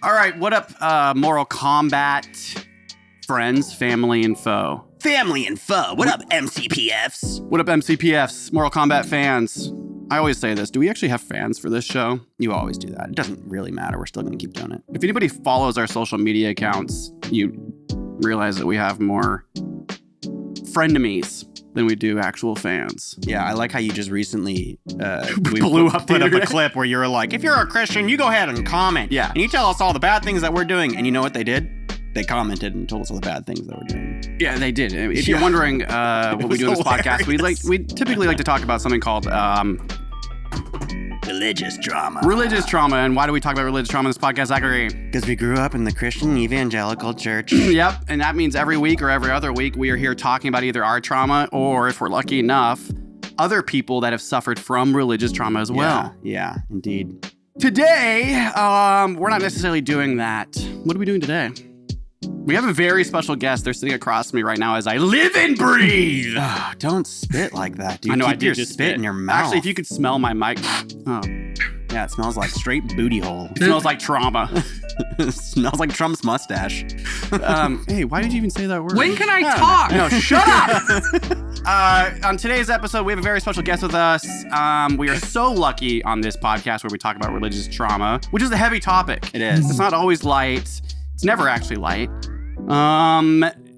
All right, what up, Moral Combat friends, family, and foe? Family and foe. What up, MCPFs? What up, MCPFs? Mortal Kombat fans. I always say this. Do we actually have fans for this show? You always do that. It doesn't really matter. We're still going to keep doing it. If anybody follows our social media accounts, you realize that we have more frenemies than we do actual fans. Yeah, I like how you just recently put up a clip where you were like, if you're a Christian, you go ahead and comment. Yeah. And you tell us all the bad things that we're doing. And you know what they did? They commented and told us all the bad things that we're doing. Yeah, they did. If you're wondering what we do in this podcast, we typically like to talk about something called religious trauma. Religious trauma. And why do we talk about religious trauma in this podcast, Zachary? Because we grew up in the Christian evangelical church. Yep. And that means every week or every other week, we are here talking about either our trauma or, if we're lucky enough, other people that have suffered from religious trauma as well. Yeah, indeed. Today, we're not necessarily doing that. What are we doing today? We have a very special guest. They're sitting across from me right now as I live and breathe. Oh, don't spit like that, dude. I know, Keep I did your just spit in your mouth. Actually, if you could smell my mic. Oh. Yeah, it smells like straight booty hole. It smells like trauma. It smells like Trump's mustache. Hey, why did you even say that word? When can I talk? No, shut up! On today's episode, we have a very special guest with us. We are so lucky on this podcast where we talk about religious trauma, which is a heavy topic. It is. It's not always light. It's never actually light.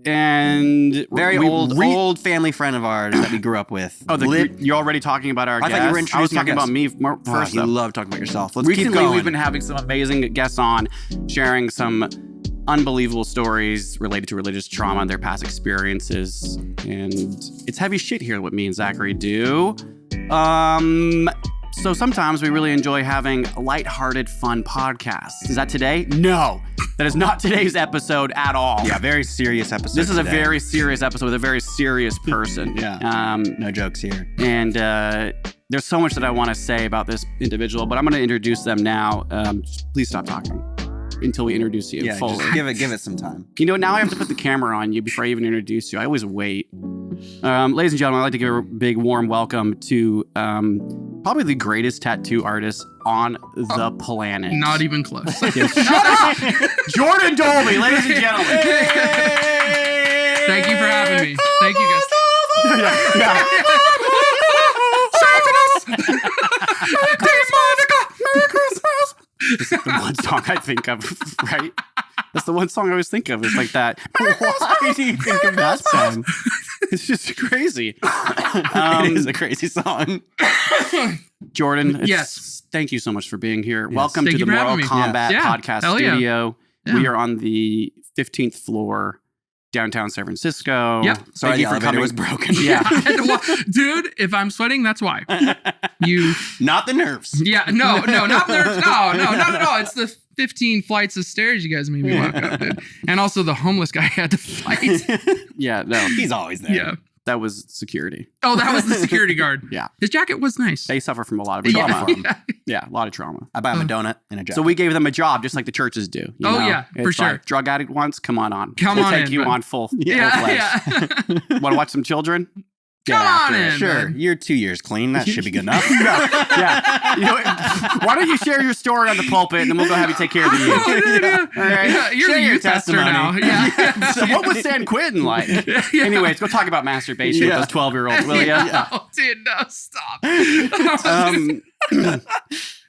And very old family friend of ours that we grew up with. Oh, you're already talking about our guest? I thought you were introducing I was talking about me first. You love talking about yourself. Let's Recently, keep going. we've been having some amazing guests on, sharing some unbelievable stories related to religious trauma and their past experiences. And it's heavy shit here, what me and Zachary do. So sometimes we really enjoy having lighthearted, fun podcasts. Is that today? No, that is not today's episode at all. Yeah, very serious episode. This is today. a very serious episode with a very serious person. Yeah. No jokes here. And there's so much that I want to say about this individual, but I'm going to introduce them now. Just please stop talking until we introduce you fully. Just give it some time. You know, now I have to put the camera on you before I even introduce you. I always wait. Ladies and gentlemen, I'd like to give a big warm welcome to probably the greatest tattoo artist on the planet. Not even close. Shut up! Jordan Dolby, ladies and gentlemen. Thank you for having me. Thank you, guys. Yeah. Merry Christmas! This is the one song I think of, right? That's the one song I always think of. It's like that. Why do you think of that song? It's just crazy. It is a crazy song. Jordan, yes. Thank you so much for being here. Yes. Welcome Thank to the you for Mortal having me. Kombat Yeah. Podcast Hell yeah. Studio. Yeah. We are on the 15th floor, downtown San Francisco. Yep. Sorry, the elevator was broken. Yeah. I had to dude, if I'm sweating, that's why. Not the nerves. Yeah, no, not nerves. No, not at all. It's the 15 flights of stairs you guys made me walk up, dude. And also the homeless guy had to fight. Yeah, no. He's always there. Yeah. That was security. Oh, that was the security guard. Yeah. His jacket was nice. They suffer from a lot of trauma. Yeah. Yeah, a lot of trauma. I buy him a donut and a job. So we gave them a job just like the churches do. You Oh, know? yeah, for It's sure. like, drug addict once, come on. Come we'll on take in, you but- on full fledged. Yeah. Want to watch some children? Get Come after on it. in. Sure, man. you're 2 years clean. That should be good enough. Yeah. You know what? Why don't you share your story on the pulpit and then we'll go have you take care of the youth. All right. Yeah, you're Share the your youth pastor now. testimony. Yeah. So what was San Quentin like? Yeah. Anyways, go talk about masturbation with those 12-year-olds, will ya? Yeah. Oh, dude, no, stop.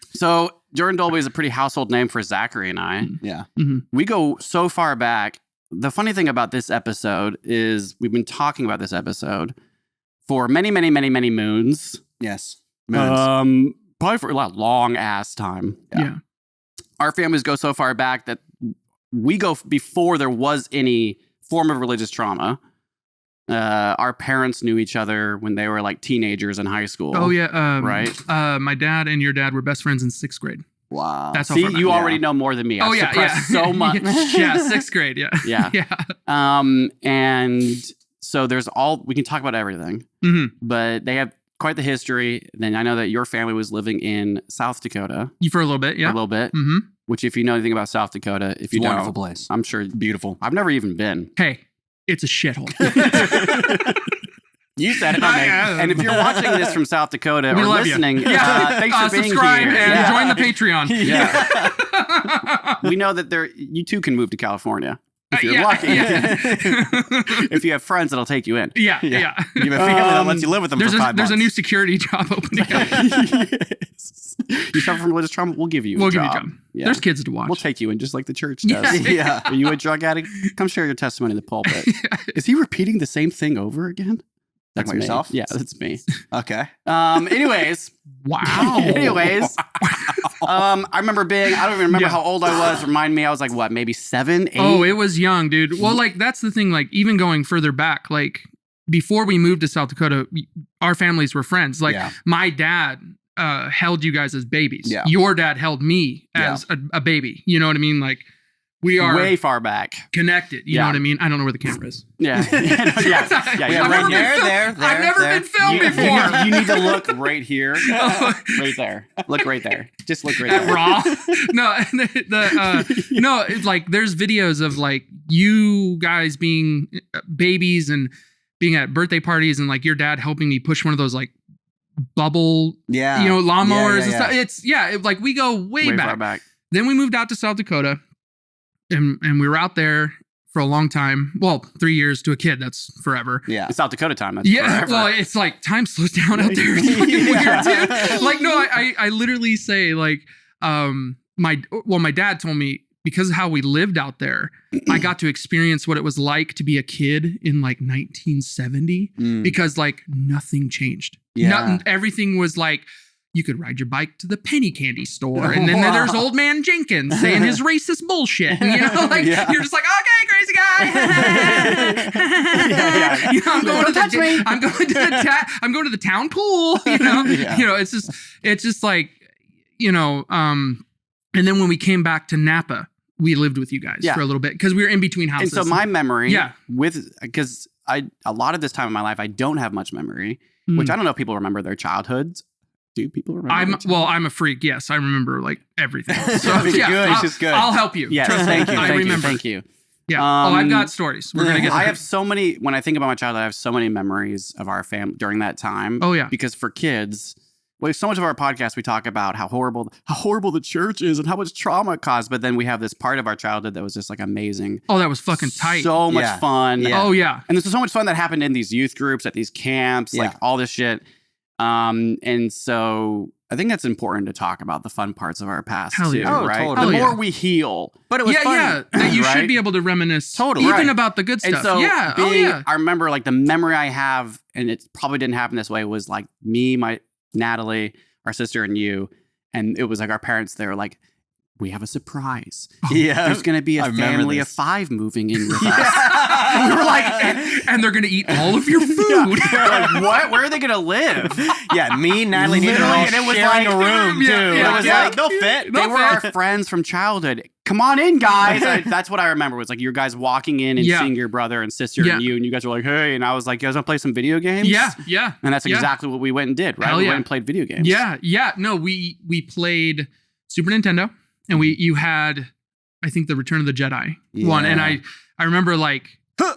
So Jordan Dolby is a pretty household name for Zachary and I. Yeah. We go so far back. The funny thing about this episode is we've been talking about this episode for many moons. Yes. Moons. Probably for a long ass time. Yeah. Our families go so far back that we go before there was any form of religious trauma. Our parents knew each other when they were like teenagers in high school. Oh, yeah. Right. My dad and your dad were best friends in 6th grade. Wow. That's how See, far back. you already know more than me. I've suppressed so much. Yeah, 6th grade. Yeah. Yeah. Yeah. And so there's we can talk about everything, but they have quite the history. Then I know that your family was living in South Dakota. You for a little bit, For yeah. a little bit. Mm-hmm. Which, if you know anything about South Dakota, if you It's a don't, wonderful place. I'm sure Beautiful. I've never even been. Hey, it's a shithole. You said it. And if you're watching this from South Dakota We or love you. listening, Yeah. thanks for being Subscribe here. and Yeah. join the Patreon. Yeah. We know that you too can move to California if you're lucky. Yeah. If you have friends that'll take you in. Yeah. You have a family that lets you live with them There's for 5 months. there's a new security job opening up. Yes. You suffer from religious trauma, we'll give you a job. Yeah. There's kids to watch. We'll take you in just like the church does. Yeah. Are you a drug addict? Come share your testimony in the pulpit. Is he repeating the same thing over again? Talking about me. yourself? Yeah, that's me. Okay. Anyways. Wow. Anyways. I remember I don't even remember how old I was. Remind me, I was like, what, maybe 7, 8? Oh, it was young, dude. Well, like, that's the thing. Like, even going further back, like, before we moved to South Dakota, our families were friends. Like, my dad held you guys as babies. Yeah. Your dad held me as a baby. You know what I mean? Like, we are way far back connected. You know what I mean? I don't know where the camera is. Yeah. I've never been filmed before. You need to look right here. Right there. Look right there. Just look right there. Raw. No, no, it's like there's videos of like you guys being babies and being at birthday parties and like your dad helping me push one of those like bubble, lawnmowers and stuff. Like we go way far back. Then we moved out to South Dakota and we were out there for a long time. Well, 3 years to a kid, that's forever. Yeah. It's South Dakota time. That's forever. Well, it's like time slows down out there. It's fucking weird, dude. Like, no, I literally say like, my dad told me because of how we lived out there, I got to experience what it was like to be a kid in like 1970 because like nothing changed. Yeah. Everything was like, you could ride your bike to the penny candy store. And then there's old man Jenkins saying his racist bullshit. And, you know, like you're just like, okay, crazy guy. You know, I'm going to the town pool, you know. You know, it's just like, you know, and then when we came back to Napa, we lived with you guys for a little bit because we were in between houses. And so my memory because a lot of this time in my life, I don't have much memory, which I don't know if people remember their childhoods. Do people remember? I'm a freak. Yes, I remember like everything. So good. I'll help you. Yes, Trust thank me. you. I remember. Thank you. Yeah. I've got stories. We're gonna get. I have so many. When I think about my childhood, I have so many memories of our family during that time. Oh yeah. Because for kids, so much of our podcast we talk about how horrible the church is and how much trauma it caused. But then we have this part of our childhood that was just like amazing. Oh, that was fucking tight. So much fun. Yeah. Oh yeah. And this was so much fun that happened in these youth groups, at these camps, like all this shit. And so I think that's important to talk about the fun parts of our past too, right? Totally. The more we heal. But it was fun. Yeah, that you should be able to reminisce even about the good stuff. And so I remember like the memory I have, and it probably didn't happen this way, was like me, Natalie, our sister, and you. And it was like our parents, they were like, we have a surprise. Yeah. There's going to be a family of 5 moving in with us. We were like, and they're going to eat all of your food. Like, what? Where are they going to live? Yeah, me, Natalie, and it was like a room too. It was like, they'll fit. They were our friends from childhood. Come on in, guys. That's what I remember. Was like you guys walking in and seeing your brother and sister and you guys were like, hey. And I was like, you guys want to play some video games? Yeah. And that's exactly what we went and did, right? Hell we went and played video games. Yeah. No, we played Super Nintendo. And you had, I think, the Return of the Jedi one, and I remember like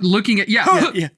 looking at and then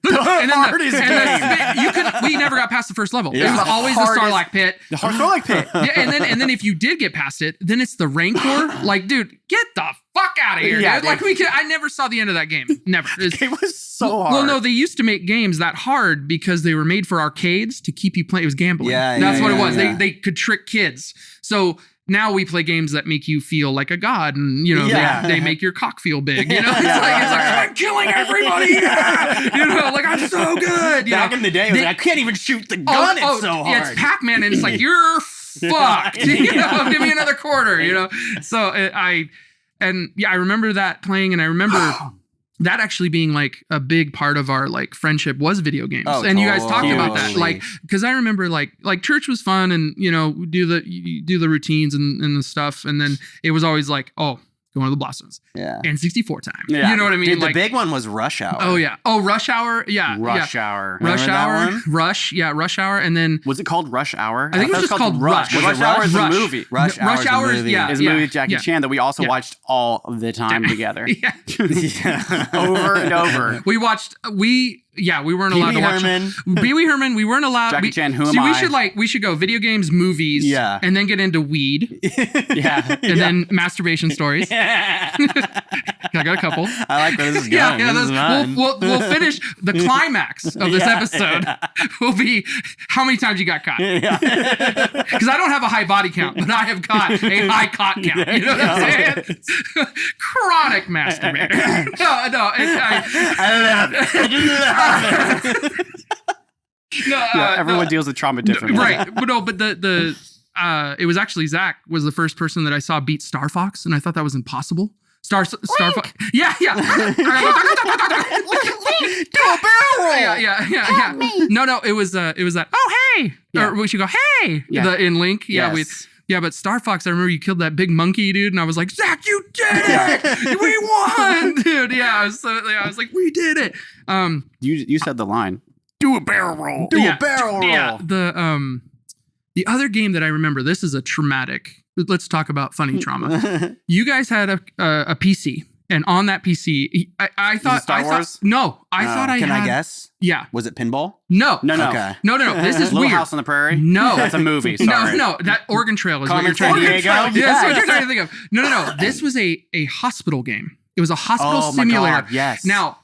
we never got past the first level. It was always the Sarlacc pit. The Sarlacc pit. And then if you did get past it, then it's the Rancor. Like, dude, get the fuck out of here. Yeah, dude. Like I never saw the end of that game. Never. It was so hard. Well, no, they used to make games that hard because they were made for arcades to keep you playing. It was gambling. That's what it was. Yeah. They could trick kids. So now we play games that make you feel like a god, and you know they make your cock feel big. You know, it's like I'm killing everybody. You know, like I'm so good. Back in the day, it was like, I can't even shoot the gun. It's so hard. Yeah, it's Pac-Man, and it's like you're fucked. You know, give me another quarter. You know, so I remember that playing, and I remember. That actually being like a big part of our like friendship was video games. And you guys talked about that. Like, cause I remember like church was fun and, you know, you do the routines and the stuff. And then it was always like, oh, going to the Blossoms. Yeah. And 64 time. Yeah. You know what I mean? Dude, like, the big one was Rush Hour. Oh yeah. Oh, Rush Hour. Yeah. Rush Hour. Rush Hour. Rush. Yeah. Rush Hour. And then. Was it called Rush Hour? I think it was just called Rush. Rush Hour is a movie. Rush Hour is a movie with Jackie Chan that we also watched all the time together. Over and over. We watched, Yeah, we weren't allowed to watch Pee Wee Herman. We weren't allowed. Jackie Chan, who am see, I? we should go video games, movies, and then get into weed, and then masturbation stories. I got a couple. I like where this is going. We'll finish the climax of this episode. Will be how many times you got caught. Because I don't have a high body count, but I have got a high cock count. You know what I'm saying? Chronic masturbator. No, I don't have it. Everyone deals with trauma differently. Right. But the it was actually Zach was the first person that I saw beat Star Fox, and I thought that was impossible. Star Fox. Yeah. Do a barrel roll. Yeah. No, it was that. Oh, hey. Or we should go, hey. In Link. Yeah, but Star Fox, I remember you killed that big monkey, dude, and I was like, Zach, you did it! We won, dude. Yeah, I was like, we did it. You said the line. Do a barrel roll. Do a barrel roll. Yeah. The other game that I remember, this is a traumatic. Let's talk about funny trauma. You guys had a PC, and on that PC, I thought Star Wars? I thought I Can had. I guess? Yeah. Was it pinball? No. Okay. No. This is Little weird. House on the Prairie? No. That's a movie. Sorry. No. That Oregon Trail is what you're San trying to Diego? Yeah, that's what you're trying to think of. No. This was a hospital game. It was a hospital simulator. My God, yes. Now,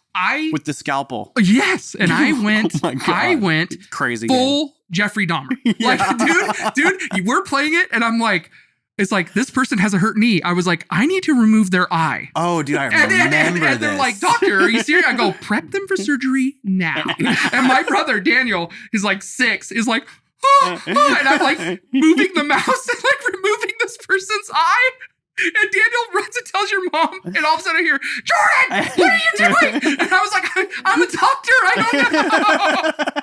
With the scalpel. Yes, and I went. Oh my God. I went Crazy full game. Jeffrey Dahmer. Like, dude, we're playing it, and I'm like, it's like this person has a hurt knee. I was like, I need to remove their eye. Oh, dude, I remember and they're like, doctor, are you serious? I go, prep them for surgery now. And my brother Daniel is like 6, is like, oh, and I'm like moving the mouse and like removing this person's eye. And Daniel runs and tells your mom, and all of a sudden I hear, Jordan, what are you doing? And I was like, I'm a doctor, I don't know.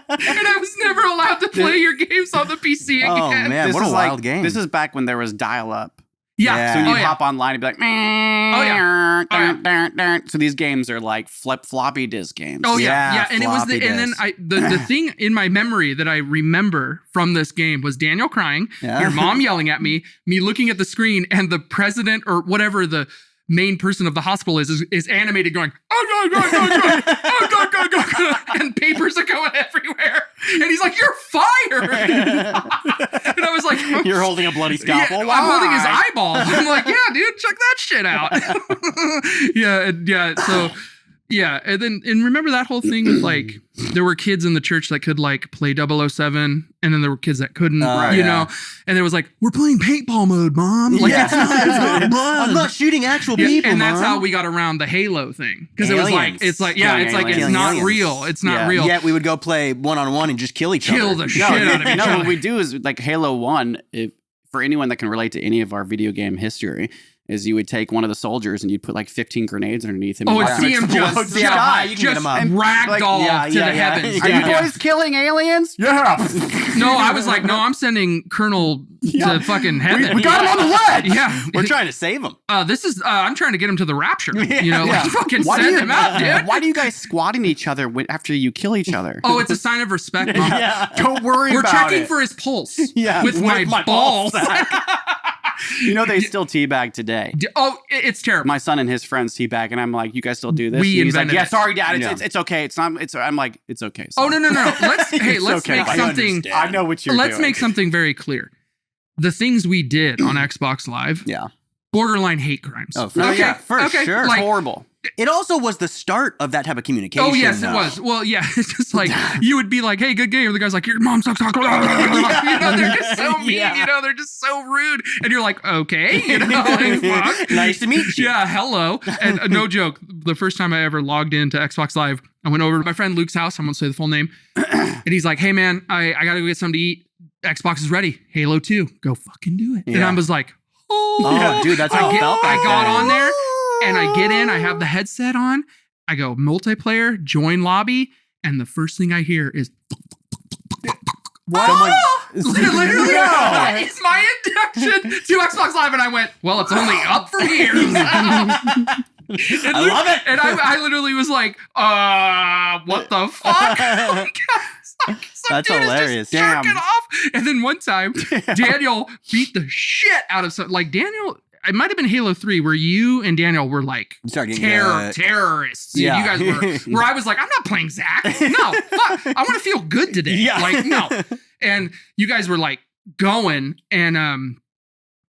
And I was never allowed to play your games on the PC again. Oh, man, This what a is wild game. This is back when there was dial-up. Yeah. So when Oh, you yeah. hop online and be like, so these games are like floppy disk games. Oh yeah, Yeah, and it was floppy and then disk. the thing in my memory that I remember from this game was Daniel crying, your mom yelling at me looking at the screen, and the president or whatever the main person of the hospital is animated going, and papers are going everywhere, and he's like, "You're fired," and I was like, You're holding a bloody scalpel. Yeah, I'm holding his eyeball. I'm like, yeah, dude, check that shit out. So and remember that whole thing with like there were kids in the church that could like play 007, and then there were kids that couldn't, you know, and it was like, we're playing paintball mode, mom. Like it's not blood. I'm not shooting actual people, and that's Mom. how we got around the Halo thing, because it was like Aliens. it's Killing not aliens. real. It's not real. Yet we would go play one-on-one and just kill each Kill other. the shit out of each No, other. what we do is like Halo 1, for anyone that can relate to any of our video game history, is you would take one of the soldiers and you'd put like 15 grenades underneath him. Oh, and and see him just See how high you can get him up. ragdoll to the heavens. Are you boys killing aliens? Yeah. No, I was like, no, I'm sending Colonel to fucking heaven. We got him on the ledge. Yeah. We're trying to save him. This is, I'm trying to get him to the rapture. You know, like fucking Why send him out, dude. Why do you guys squatting each other after you kill each other? Oh, it's a sign of respect, Mom. Don't worry We're about checking it. for his pulse Yeah, with my balls. You know they still teabag today. It's terrible. My son and his friends teabag, and I'm like, you guys still do this? We And he's like, invented yeah, it. sorry, Dad. Yeah. It's okay. It's not. I'm like, it's okay. Oh, son." no. Let's okay, make I something. understand. I know what you're Let's doing. make something very clear. The things we did on Xbox Live, borderline hate crimes. Oh, for sure. Like, horrible. It also was the start of that type of communication. Oh, yes, though. it was. Well, yeah, it's just like, you would be like, hey, good game. The guy's like, your mom sucks. You know, they're just so mean, you know, they're just so rude. And you're like, okay, you know, like, fuck. Nice to meet you. Yeah, hello. And no joke, the first time I ever logged into Xbox Live, I went over to my friend Luke's house. I won't say the full name. And he's like, hey, man, I got to go get something to eat. Xbox is ready. Halo 2. Go fucking do it. And I was like, Oh, dude, that's how I felt. I got on there. And I get in, I have the headset on. I go multiplayer, join lobby, and the first thing I hear is Someone, literally that is my induction to Xbox Live, and I went, well, it's only up from here. I love it. And I literally was like, what the fuck? That's hilarious. Damn. Jerking off. And then one time, Daniel beat the shit out of some. Like Daniel, it might have been Halo 3 where you and Daniel were like terrorists. Yeah. You guys were, where I was like, I'm not playing Zach. No, fuck. I want to feel good today. Yeah. Like, no. And you guys were like going and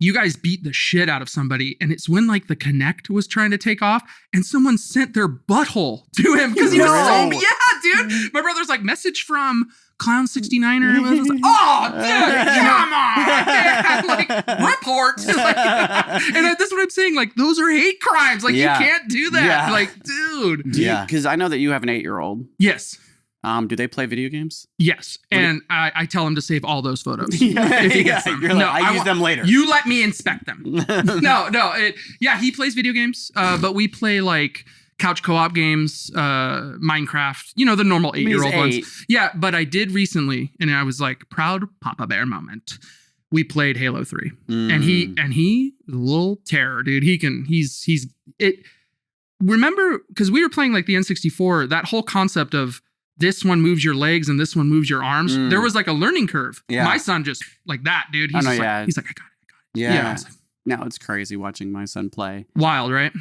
you guys beat the shit out of somebody. And it's when like the Kinect was trying to take off and someone sent their butthole to him because he was so, yeah, dude. My brother's like, message from Clown 69er. I was like, oh, dude, come on. Yeah, like, report. Like, and that's what I'm saying. Like, those are hate crimes. Like, you can't do that. Yeah. Like, dude. Yeah. Because I know that you have an 8-year-old. Yes. Do they play video games? Yes. And I tell him to save all those photos. Yeah. If he gets them. You're like, I use them later. You let me inspect them. No. He plays video games, but we play like couch co-op games, Minecraft, you know, the normal 8-year-old ones. Yeah, but I did recently, and I was like, proud Papa Bear moment. We played Halo 3. And he a little terror, dude. He's remember, because we were playing like the N64, that whole concept of this one moves your legs and this one moves your arms. There was like a learning curve. Yeah. My son just like that, dude. He's like, I got it. Yeah. I was like, Now it's crazy watching my son play. wild, right?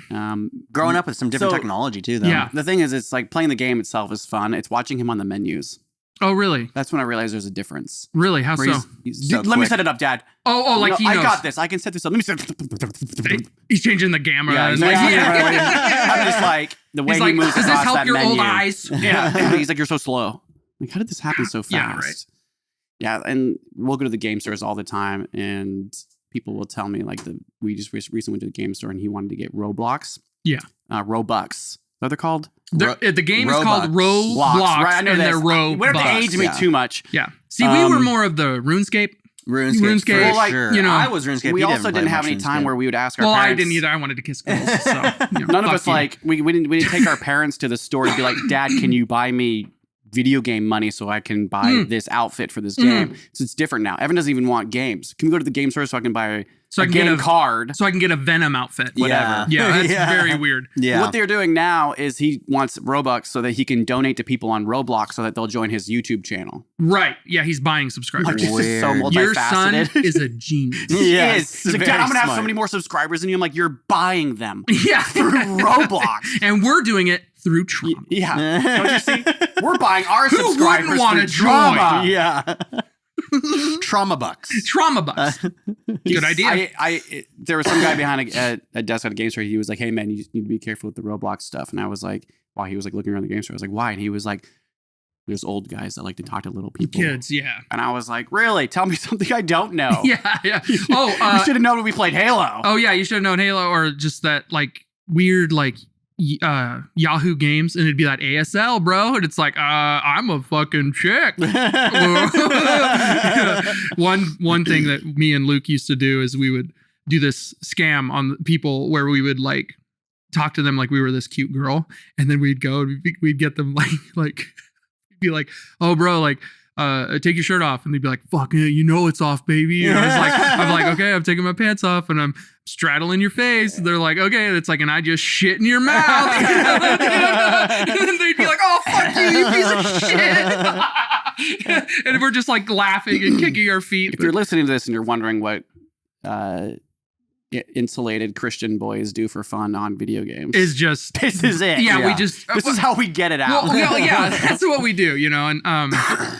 Growing up with some different technology too, though. Yeah. The thing is, it's like playing the game itself is fun. It's watching him on the menus. Oh, really? That's when I realized there's a difference. Really? How Where so? he's, So let me quick. set it up, Dad. Oh, like he knows. I got this. I can set this up. Let me set it. He's changing the camera. Yeah, and he's like, like, yeah. I'm just like the way He's he like, moves does this across help that your menu. old eyes? Yeah. He's like, you're so slow. Like, how did this happen so fast? Yeah, right. Yeah, and we'll go to the game stores all the time, and people will tell me like we just recently went to the game store and he wanted to get Roblox. Yeah. Robux. What are they called? The game is Robux. called Roblox, Right, I know and this. they're Robux. We don't have to age me too much. Yeah. See, we were more of the RuneScape. RuneScape, for Well, like, sure. you know, I was RuneScape. We He also play didn't have much any time RuneScape. where we would ask our Well, parents. I didn't either. I wanted to kiss girls. So, you know, None of fuck us you. like we didn't take our parents to the store to be like, Dad, can you buy me video game money so I can buy this outfit for this game? So it's different now. Evan doesn't even want games. Can we go to the game store so I can buy a game card? So I can get a Venom outfit. Whatever. Yeah, that's Yeah. very weird. Yeah. What they're doing now is he wants Robux so that he can donate to people on Roblox so that they'll join his YouTube channel. Right. Yeah, he's buying subscribers. Like, this is so Weird. Your son multifaceted. is a genius. He Yes, is. He's like, very Dad, I'm gonna have so smart. many more subscribers than you. I'm like, you're buying them Yeah. through Roblox. And we're doing it through Trump. Yeah. Don't you see? We're buying our Who subscribers wouldn't wanna through drama. Yeah. Trauma bucks. Trauma bucks. Good idea. There was some guy behind a desk at a game store. He was like, hey, man, you just need to be careful with the Roblox stuff. And I was like, while he was like looking around the game store, I was like, why? And he was like, there's old guys that like to talk to little people. Kids, yeah. And I was like, really? Tell me something I don't know. Yeah. You Oh, should have known when we played Halo. oh yeah, you should have known Halo or just that like weird like Yahoo games, and it'd be that ASL, bro, and it's like I'm a fucking chick. One thing that me and Luke used to do is we would do this scam on people where we would like talk to them like we were this cute girl, and then we'd go and we'd get them like be like, oh bro, like take your shirt off, and they'd be like, fuck yeah, you know it's off, baby. And I'm like, okay, I'm taking my pants off and I'm straddling your face. And they're like, okay, and it's like, and I just shit in your mouth. And then they'd be like, oh fuck you piece of shit. And we're just like laughing and kicking our feet. If you're listening to this and you're wondering what insulated Christian boys do for fun on video games, is just this is it. Yeah, we just this is how we get it out. Well, yeah, that's what we do, you know. And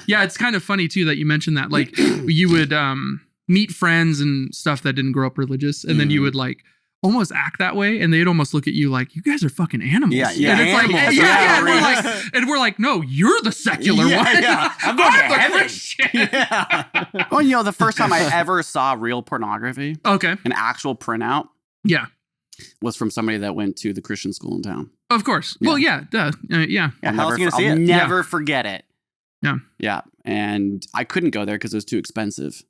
yeah, it's kind of funny too that you mentioned that. Like, you would meet friends and stuff that didn't grow up religious, and then you would like almost act that way, and they'd almost look at you like, you guys are fucking animals. Yeah, And it's animals. like, Yeah, and we're like, no, you're the secular one. Yeah. I'm going to the heaven. Christian. Yeah. Oh, you know, the first time I ever saw real pornography, Okay. an actual printout, Yeah. was from somebody that went to the Christian school in town. Of course. Yeah. Well, yeah. Duh. Yeah. Yeah, how else you gonna see I'll it? never forget it. Yeah. Yeah. And I couldn't go there because it was too expensive.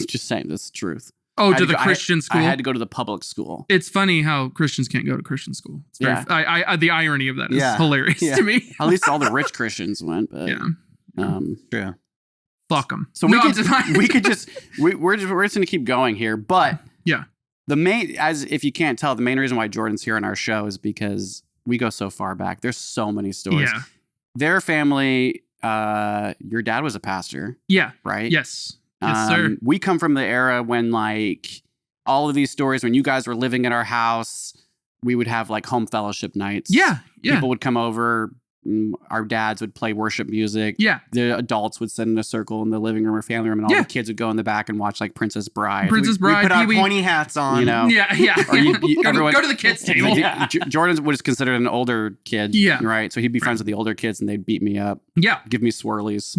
Just saying, that's the truth. Oh, I had to to the go- Christian school. I had to go to the public school. It's funny how Christians can't go to Christian school. It's very, Yeah. the irony of that is Yeah. hilarious Yeah. to me. At least all the rich Christians went, but Yeah. True. Fuck them. So we could just we're just gonna keep going here, but Yeah. the main, as if you can't tell, the main reason why Jordan's here on our show is because we go so far back. There's so many stories. Yeah. Their family, your dad was a pastor, Yeah. right? Yes. Yes, sir. We come from the era when like all of these stories when you guys were living in our house. We would have like home fellowship nights. Yeah. People would come over. Our dads would play worship music. Yeah. The adults would sit in a circle in the living room or family room, and all the kids would go in the back and watch like Princess Bride. We put our pointy hats on. You know? Yeah. Or everyone go to the kids table. Jordan was considered an older kid. Yeah. Right. So he'd be friends with the older kids and they'd beat me up. Yeah. Give me swirlies.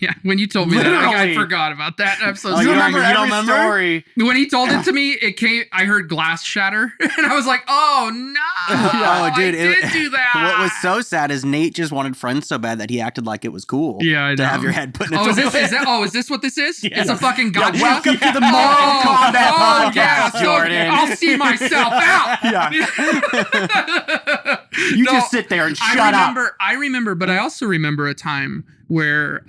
Yeah. When you told me that, I forgot about that. I'm so sorry. You don't remember? Story. When he told it to me, I heard glass shatter. And I was like, oh no. Oh, dude. I did do that. What was so sad is Nate just wanted friends so bad that he acted like it was cool. Yeah, I know. To have your head put in a is this what this is? Yeah. It's a fucking gotcha? Welcome to the Mortal Kombat podcast, Jordan. I'll see myself out. You just sit there and shut up. I remember, but I also remember a time where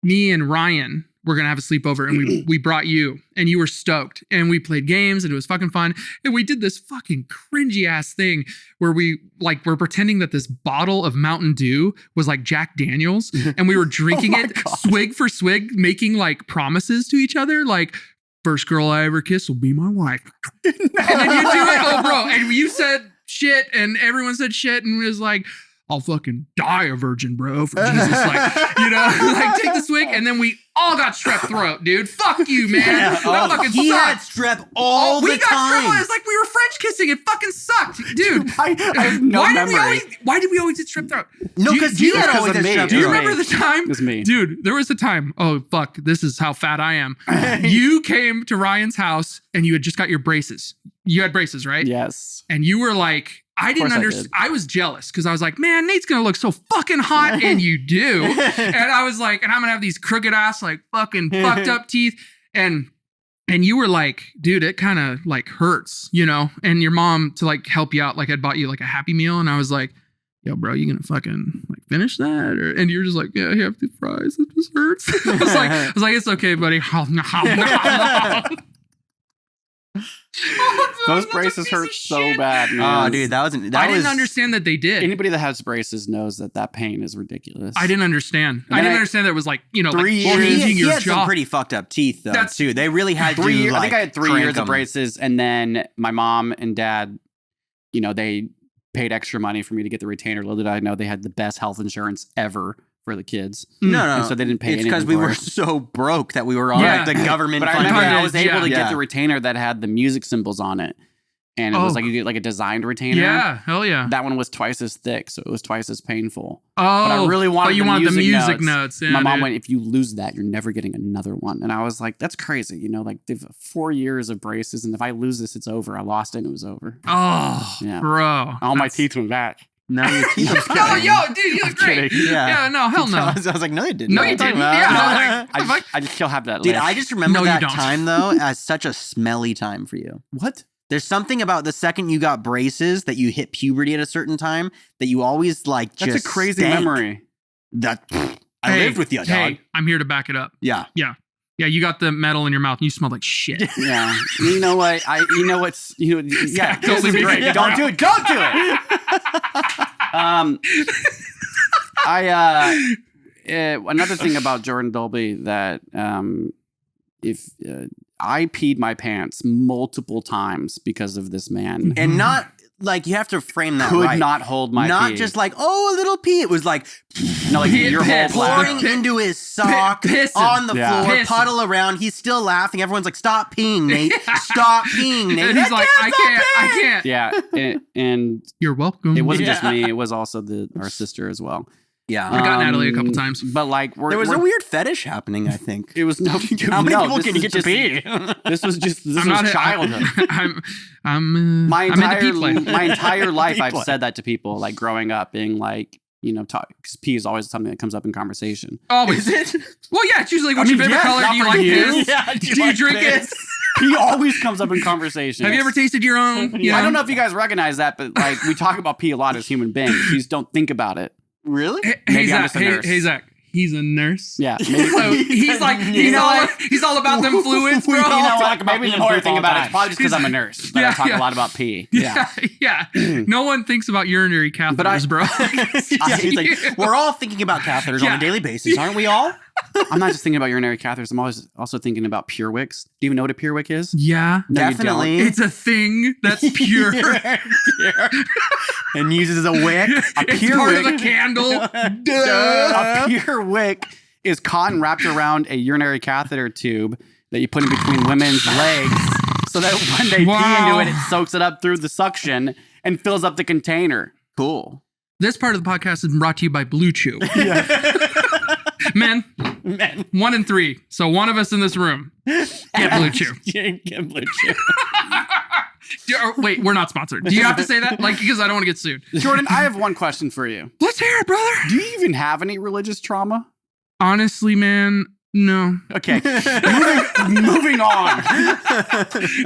me and Ryan were gonna have a sleepover, and we brought you, and you were stoked, and we played games, and it was fucking fun, and we did this fucking cringy ass thing where we're pretending that this bottle of Mountain Dew was like Jack Daniels, and we were drinking it swig for swig, making like promises to each other, like, first girl I ever kiss will be my wife. And then you do it, bro, and you said shit, and everyone said shit, and it was like, I'll fucking die a virgin, bro, for Jesus. Like, like take the swig, and then we all got strep throat, dude. Fuck you, man. Yeah. That fucking he sucked. had strep all the time. We got strep. It's like we were French kissing. It fucking sucked, dude. I have no memory. Why did we always get strep throat? No, because he had always had strep throat. Do you remember the time? It was me. Dude, there was a time. Oh, fuck. This is how fat I am. You came to Ryan's house, and you had just got your braces. You had braces, right? Yes. And you were like, I didn't understand. I was jealous because I was like, man, Nate's going to look so fucking hot. And you do. And I was like, and I'm going to have these crooked ass, like fucking fucked up teeth. And you were like, dude, it kind of like hurts, and your mom to like help you out, like I'd bought you like a Happy Meal. And I was like, yo, bro, you going to fucking like finish that? And you're just like, yeah, I have the fries. It just hurts. I was like, it's okay, buddy. Those braces hurt so bad, man. Oh, dude, I didn't understand that they did. Anybody that has braces knows that pain is ridiculous. I didn't understand. I didn't understand that it was like, 3 years. He had some pretty fucked up teeth, though, too. They really had 3 years. Like, I think I had 3 years them. of braces, and then my mom and dad, they paid extra money for me to get the retainer. Little did I know they had the best health insurance ever for the kids. No. And so they didn't pay anything. It's because we were so broke that we were on the government. But I remember I was able to get the retainer that had the music symbols on it. And it was like you get like a designed retainer. Yeah, hell yeah. That one was twice as thick, so it was twice as painful. Oh, but I really wanted the music notes. Yeah, my mom went, if you lose that, you're never getting another one. And I was like, that's crazy. Like they've 4 years of braces, and if I lose this, it's over. I lost it, and it was over. Oh, yeah. Bro. All my teeth went back. No, your teeth are oh, yo, dude, you look great. Yeah, no, hell no. I was like, no, you didn't. No, you didn't. Yeah, I just still have that. Dude, lip. I just remember that time though as such a smelly time for you. What? There's something about the second you got braces that you hit puberty at a certain time that you always like just. That's a crazy stank. memory. I lived with you, dog. Hey, I'm here to back it up. Yeah. Yeah, you got the metal in your mouth and you smell like shit. Yeah. You know what? Yeah, totally great. Don't do it. Don't do it. Another thing about Jordan Dolby that if I peed my pants multiple times because of this man. And not like you have to frame that Could right. not hold my Not pee. just like, oh, a little pee. It was like, no, like your whole pouring bladder. into his sock on the floor, puddle around. He's still laughing. Everyone's like, stop peeing, Nate. Stop peeing, Nate. And he's like, I can't. Yeah, and you're welcome. It wasn't just me. It was also our sister as well. Yeah, I got Natalie a couple times, but like there was a weird fetish happening. I think it was no. How many people can you get to pee? This was childhood. I'm my entire life. I've said that to people, like growing up, being like, because pee is always something that comes up in conversation. Always. Is it? Well, yeah, it's usually what's your favorite color? Do you like piss? Yeah, do you drink it? Pee always comes up in conversation. Have you ever tasted your own? I don't know if you guys recognize that, but like we talk about pee a lot as human beings. You just don't think about it. Really? Hey, Zach. Hey, Zach. He's a nurse. Yeah. So he's like, he's all about them fluids, bro. Maybe the more thing about it, it's probably just because I'm a nurse. But I talk a lot about pee. Yeah. No one thinks about urinary catheters, bro. He's like, we're all thinking about catheters on a daily basis, aren't we all? I'm not just thinking about urinary catheters. I'm always also thinking about pure wicks. Do you even know what a pure wick is? Yeah. No, Definitely. It's a thing that's pure. And uses a wick. It's part of a candle. A pure wick is cotton wrapped around a urinary catheter tube that you put in between women's legs so that when they pee into it, it soaks it up through the suction and fills up the container. Cool. This part of the podcast is brought to you by Blue Chew. Men. 1 in 3. So one of us in this room get Blue Chew. Get Blue Chew. Wait, we're not sponsored. Do you have to say that? Like, because I don't want to get sued. Jordan, I have one question for you. Let's hear it, brother. Do you even have any religious trauma? Honestly, man, no. Okay. Moving on.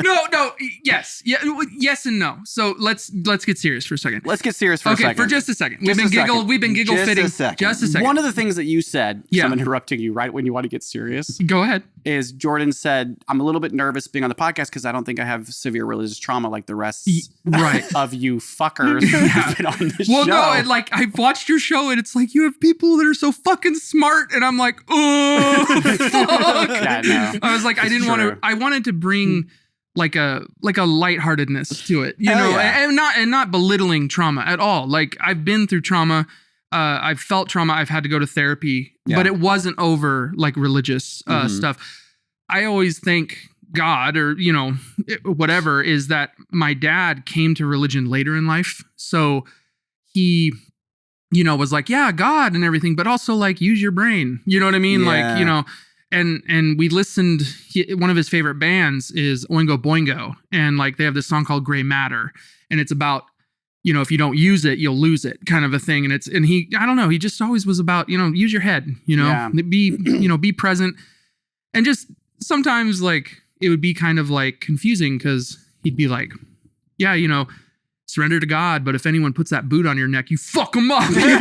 No. Yes. Yeah. Yes and no. So let's get serious for a second. Let's get serious for a second. Okay, for just a second. We've been giggle fitting. Just a second. One of the things that you said, Yeah. I'm interrupting you right when you want to get serious, Go ahead. is Jordan said, I'm a little bit nervous being on the podcast because I don't think I have severe religious trauma like the rest Right. of you fuckers who've been on this show. Well, no, and like I've watched your show and it's like you have people that are so fucking smart and I'm like, oh, fuck. Yeah, no. I was like, I didn't want to. I wanted to bring like a lightheartedness to it, you know, and not belittling trauma at all. Like I've been through trauma. I've felt trauma. I've had to go to therapy, but it wasn't over like religious stuff. I always thank God or, you know, whatever is that my dad came to religion later in life. So he, you know, was like, yeah, God and everything, but also like use your brain. You know what I mean? Yeah. Like, you know, and we listened, one of his favorite bands is Oingo Boingo. And like, they have this song called Gray Matter. And it's about, you know, if you don't use it, you'll lose it kind of a thing. And he, I don't know, he just always was about, you know, use your head, you know, be present. And just sometimes like, it would be kind of like confusing because he'd be like, yeah, you know, surrender to God, but if anyone puts that boot on your neck, you fuck them up. You know?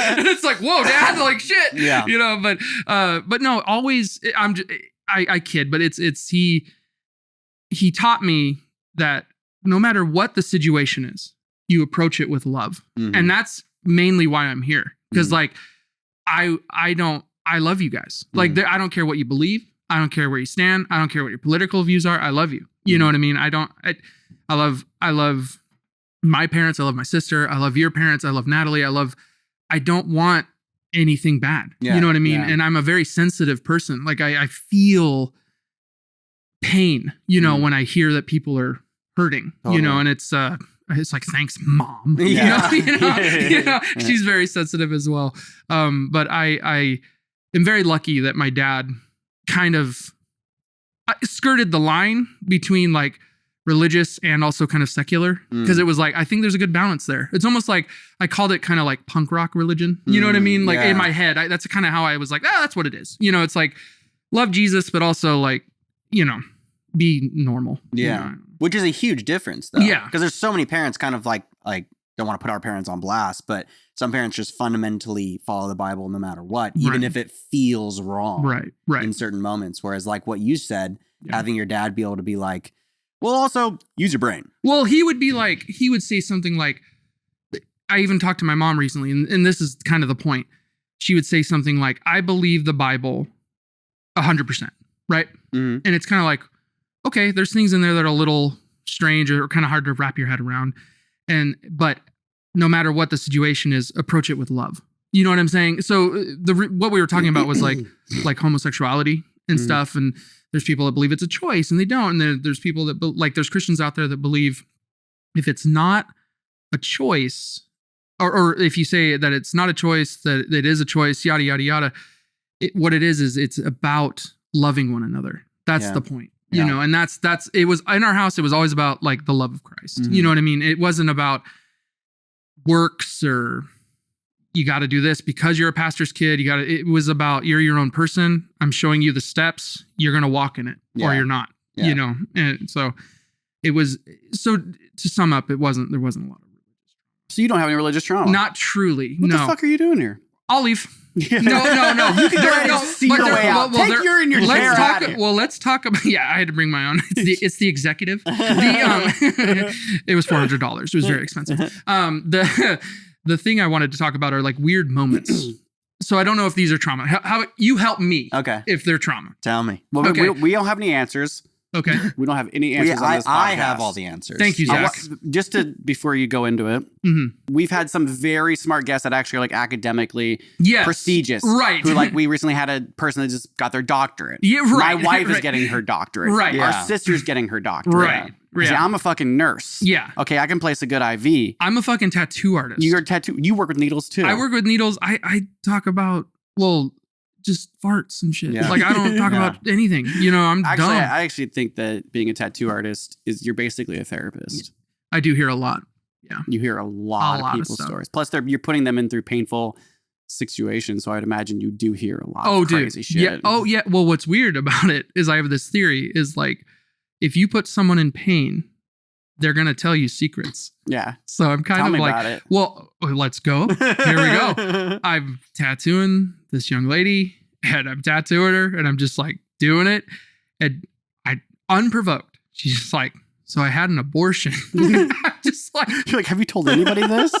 And it's like, whoa, Dad, like shit. Yeah. You know, but no, always I kid, but it's he taught me that no matter what the situation is, you approach it with love. Mm-hmm. And that's mainly why I'm here. Because like I love you guys. Like I don't care what you believe. I don't care where you stand. I don't care what your political views are. I love you. You know what I mean? I love my parents. I love my sister. I love your parents. I love Natalie. I don't want anything bad. Yeah, you know what I mean? yeah. And I'm a very sensitive person. Like I feel pain, you know, when I hear that people are hurting, you know, and it's like, thanks, Mom. Yeah. You know, she's very sensitive as well. But I am very lucky that my dad kind of skirted the line between like religious and also kind of secular. Because it was like, I think there's a good balance there. It's almost like, I called it kind of like punk rock religion. You know what I mean? Like in my head, that's kind of how I was like, that's what it is. You know, it's like, love Jesus, but also like, you know, be normal. Yeah. You know? Which is a huge difference though. Yeah. Because there's so many parents kind of like don't want to put our parents on blast, but some parents just fundamentally follow the Bible no matter what, even if it feels wrong. Right. In certain moments. Whereas like what you said, having your dad be able to be like, well, also use your brain. Well, he would say something like, I even talked to my mom recently, and this is kind of the point. She would say something like, I believe the Bible 100%, right? Mm-hmm. And it's kind of like, okay, there's things in there that are a little strange or kind of hard to wrap your head around. But no matter what the situation is, approach it with love. You know what I'm saying? So what we were talking about was like homosexuality and stuff. And there's people that believe it's a choice and they don't. And there's people that like, there's Christians out there that believe if it's not a choice, or if you say that it's not a choice, that it is a choice, yada, yada, yada. What it is it's about loving one another. That's the point. You know, and it was in our house. It was always about like the love of Christ. Mm-hmm. You know what I mean? It wasn't about works or you got to do this because you're a pastor's kid. It was about, you're your own person. I'm showing you the steps. You're going to walk in it or you're not, you know? And so to sum up, there wasn't a lot of religious trauma. So you don't have any religious trauma? Not truly. What the fuck are you doing here? I'll leave. No. You can go ahead and see your way out. Take your in your chair. Let's talk about. Yeah, I had to bring my own. It's the executive. It was $400. It was very expensive. The thing I wanted to talk about are like weird moments. So I don't know if these are trauma. How you help me Okay. if they're trauma. Tell me. Well, Okay. we don't have any answers. Okay. We don't have any answers on this podcast. I have all the answers. Thank you, I Zach. just to before you go into it, we've had some very smart guests that actually are like academically Yes. prestigious, Right. Who like we recently had a person that just got their doctorate. Yeah, right. My wife is Right. getting her doctorate. Right. Our Yeah. sister's getting her doctorate. Right. See, Yeah. I'm a fucking nurse. Yeah. Okay, I can place a good IV. I'm a fucking tattoo artist. You're a tattoo. You work with needles too. I work with needles. I talk about, just farts and shit. Yeah. Like, I don't talk Yeah. about anything. You know, I'm Actually, dumb. I actually think that being a tattoo artist is you're basically a therapist. I do hear a lot. You hear a lot of people's stuff. stories. Plus, you're putting them in through painful situations. So I'd imagine you do hear a lot Oh, of dude. crazy shit. Yeah. Oh, yeah. Well, what's weird about it is I have this theory is like, if you put someone in pain, they're going to tell you secrets. Yeah. So I'm kind Tell of me like, about it. well, let's go. Here we go. I'm tattooing this young lady and I'm tattooing her and I'm just like doing it. And I, unprovoked, she's just like, so I had an abortion. I'm just like, You're like, have you told anybody this?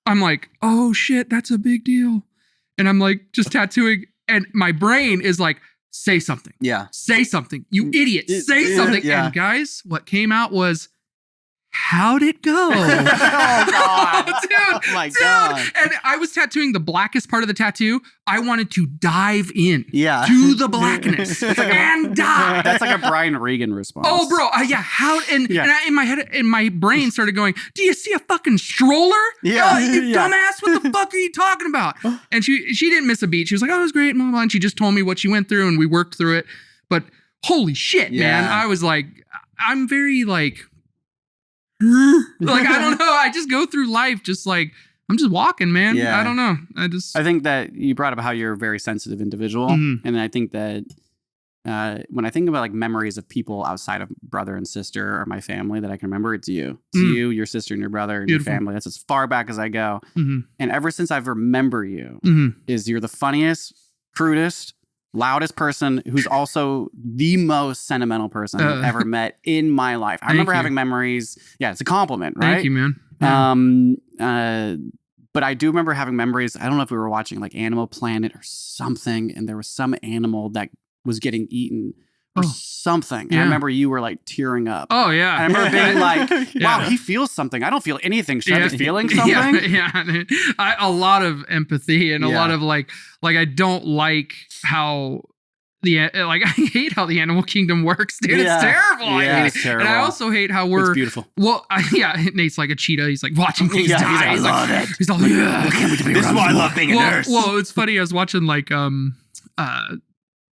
I'm like, oh shit, that's a big deal. And I'm like, just tattooing. And my brain is like, say something. Yeah. Say something. You idiot. Say something. Yeah. And guys, what came out was, how'd it go? Oh, God. Dude, Oh, my God. And I was tattooing the blackest part of the tattoo. I wanted to dive in Yeah. to the blackness and die. That's like a Brian Regan response. Oh, bro. Yeah. How? And, Yeah. and I, in my head, in my brain started going, do you see a fucking stroller? Yeah. Oh, you Yeah. dumbass. What the fuck are you talking about? And she didn't miss a beat. She was like, oh, it was great. Blah, blah, blah. And she just told me what she went through and we worked through it. But holy shit, man. Yeah. I was like, I'm very like I don't know. I just go through life just like, I'm just walking, man. Yeah. I don't know. I think that you brought up how you're a very sensitive individual. Mhm. And I think that when I think about like memories of people outside of brother and sister or my family that I can remember, it's you. It's you, your sister, and your brother, and Beautiful. your family. That's as far back as I go. Mhm. And ever since I've remember you, Mhm. is you're the funniest, crudest, loudest person who's also the most sentimental person I've ever met in my life. I remember you. having memories. Yeah, it's a compliment, right? Thank you, man. Yeah. But I do remember having memories. I don't know if we were watching like Animal Planet or something, and there was some animal that was getting eaten or Oh. something. And Yeah. I remember you were like tearing up. Oh yeah. I remember being like, wow, Yeah. he feels something. I don't feel anything. Should I Yeah. be feeling something? Yeah. A lot of empathy and a Yeah. lot of like I don't like how I hate how the animal kingdom works, dude. Yeah. It's terrible. I Yeah, hate it's it. terrible. And I also hate how It's we're beautiful. Nate's like a cheetah. He's like watching things Yeah, die. he's like, He's "Love like, it." he's all yeah. This is why I love being a nurse. Well, it's funny. I was watching like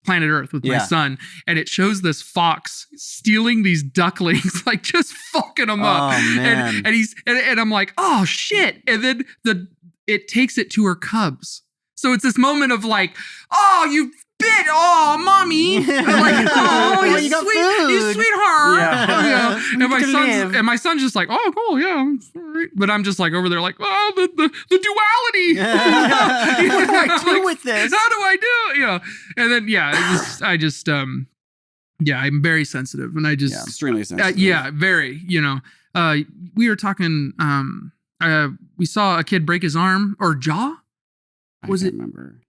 Planet Earth with my Yeah. son, and it shows this fox stealing these ducklings, like just fucking them up. Oh, man. And I'm like, oh shit! And then it takes it to her cubs. So it's this moment of like, oh, you bit, oh, mommy, and like, oh, You you got sweet, food. you sweetheart. Yeah. And my You can live. son's just like, oh, cool, yeah, I'm sorry. But I'm just like over there, like, oh, the duality. What do I do Like, with this? How do I do? You know, and then I just I'm very sensitive, and I just Extremely sensitive. very. You know, we were talking. We saw a kid break his arm or jaw. I Was can't it- remember?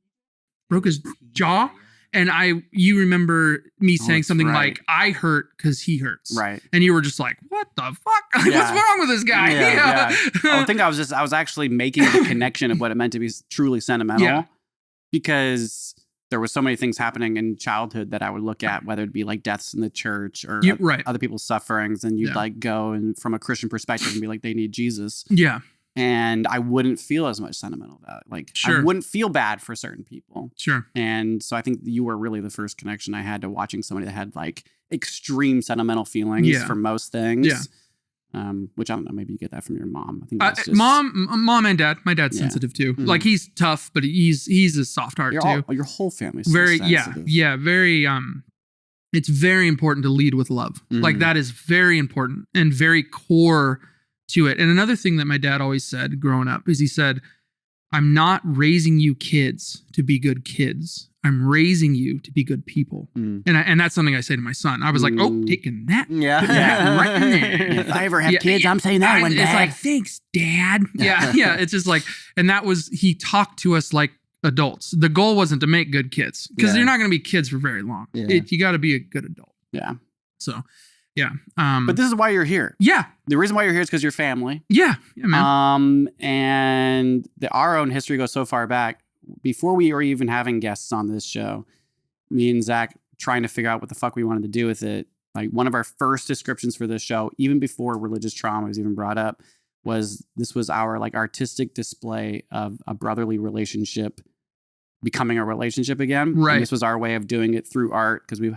Broke his jaw, and you remember me saying that's something right. like, "I hurt because he hurts," Right. and you were just like, "What the fuck? Like, Yeah. what's wrong with this guy?" Yeah, I think I was actually making the connection of what it meant to be truly sentimental. Yeah. Because there was so many things happening in childhood that I would look at, whether it be like deaths in the church or Right. other people's sufferings, and you'd Yeah. like go and from a Christian perspective and be like, they need Jesus. Yeah, And I wouldn't feel as much sentimental about it. Like I Sure. wouldn't feel bad for certain people. sure. And so I think you were really the first connection I had to watching somebody that had like extreme sentimental feelings Yeah. for most things. Yeah. Which I don't know, maybe you get that from your mom. I think that's just, Mom and dad. My dad's Yeah. sensitive too. Mhm. Like he's tough, but he's a soft heart too. your whole family's so Very sensitive. very it's very important to lead with love. Like Mhm. that is very important and very core to it. And another thing that my dad always said growing up is he said, I'm not raising you kids to be good kids. I'm raising you to be good people. Mm. And that's something I say to my son. I was like, oh, Mm. taking that. Yeah. Yeah, right in there. If I ever have Yeah, kids, yeah. I'm saying that one day. It's like, thanks, Dad. Yeah, yeah. It's just like, and that was, he talked to us like adults. The goal wasn't to make good kids because Yeah. you're not going to be kids for very long. Yeah. You got to be a good adult. Yeah. So, yeah. But this is why you're here. Yeah. The reason why you're here is because you're family. Yeah. Yeah, man. And our own history goes so far back. Before we were even having guests on this show, me and Zach trying to figure out what the fuck we wanted to do with it. Like one of our first descriptions for this show, even before religious trauma was even brought up, was this was our like artistic display of a brotherly relationship becoming a relationship again. Right. And this was our way of doing it through art because we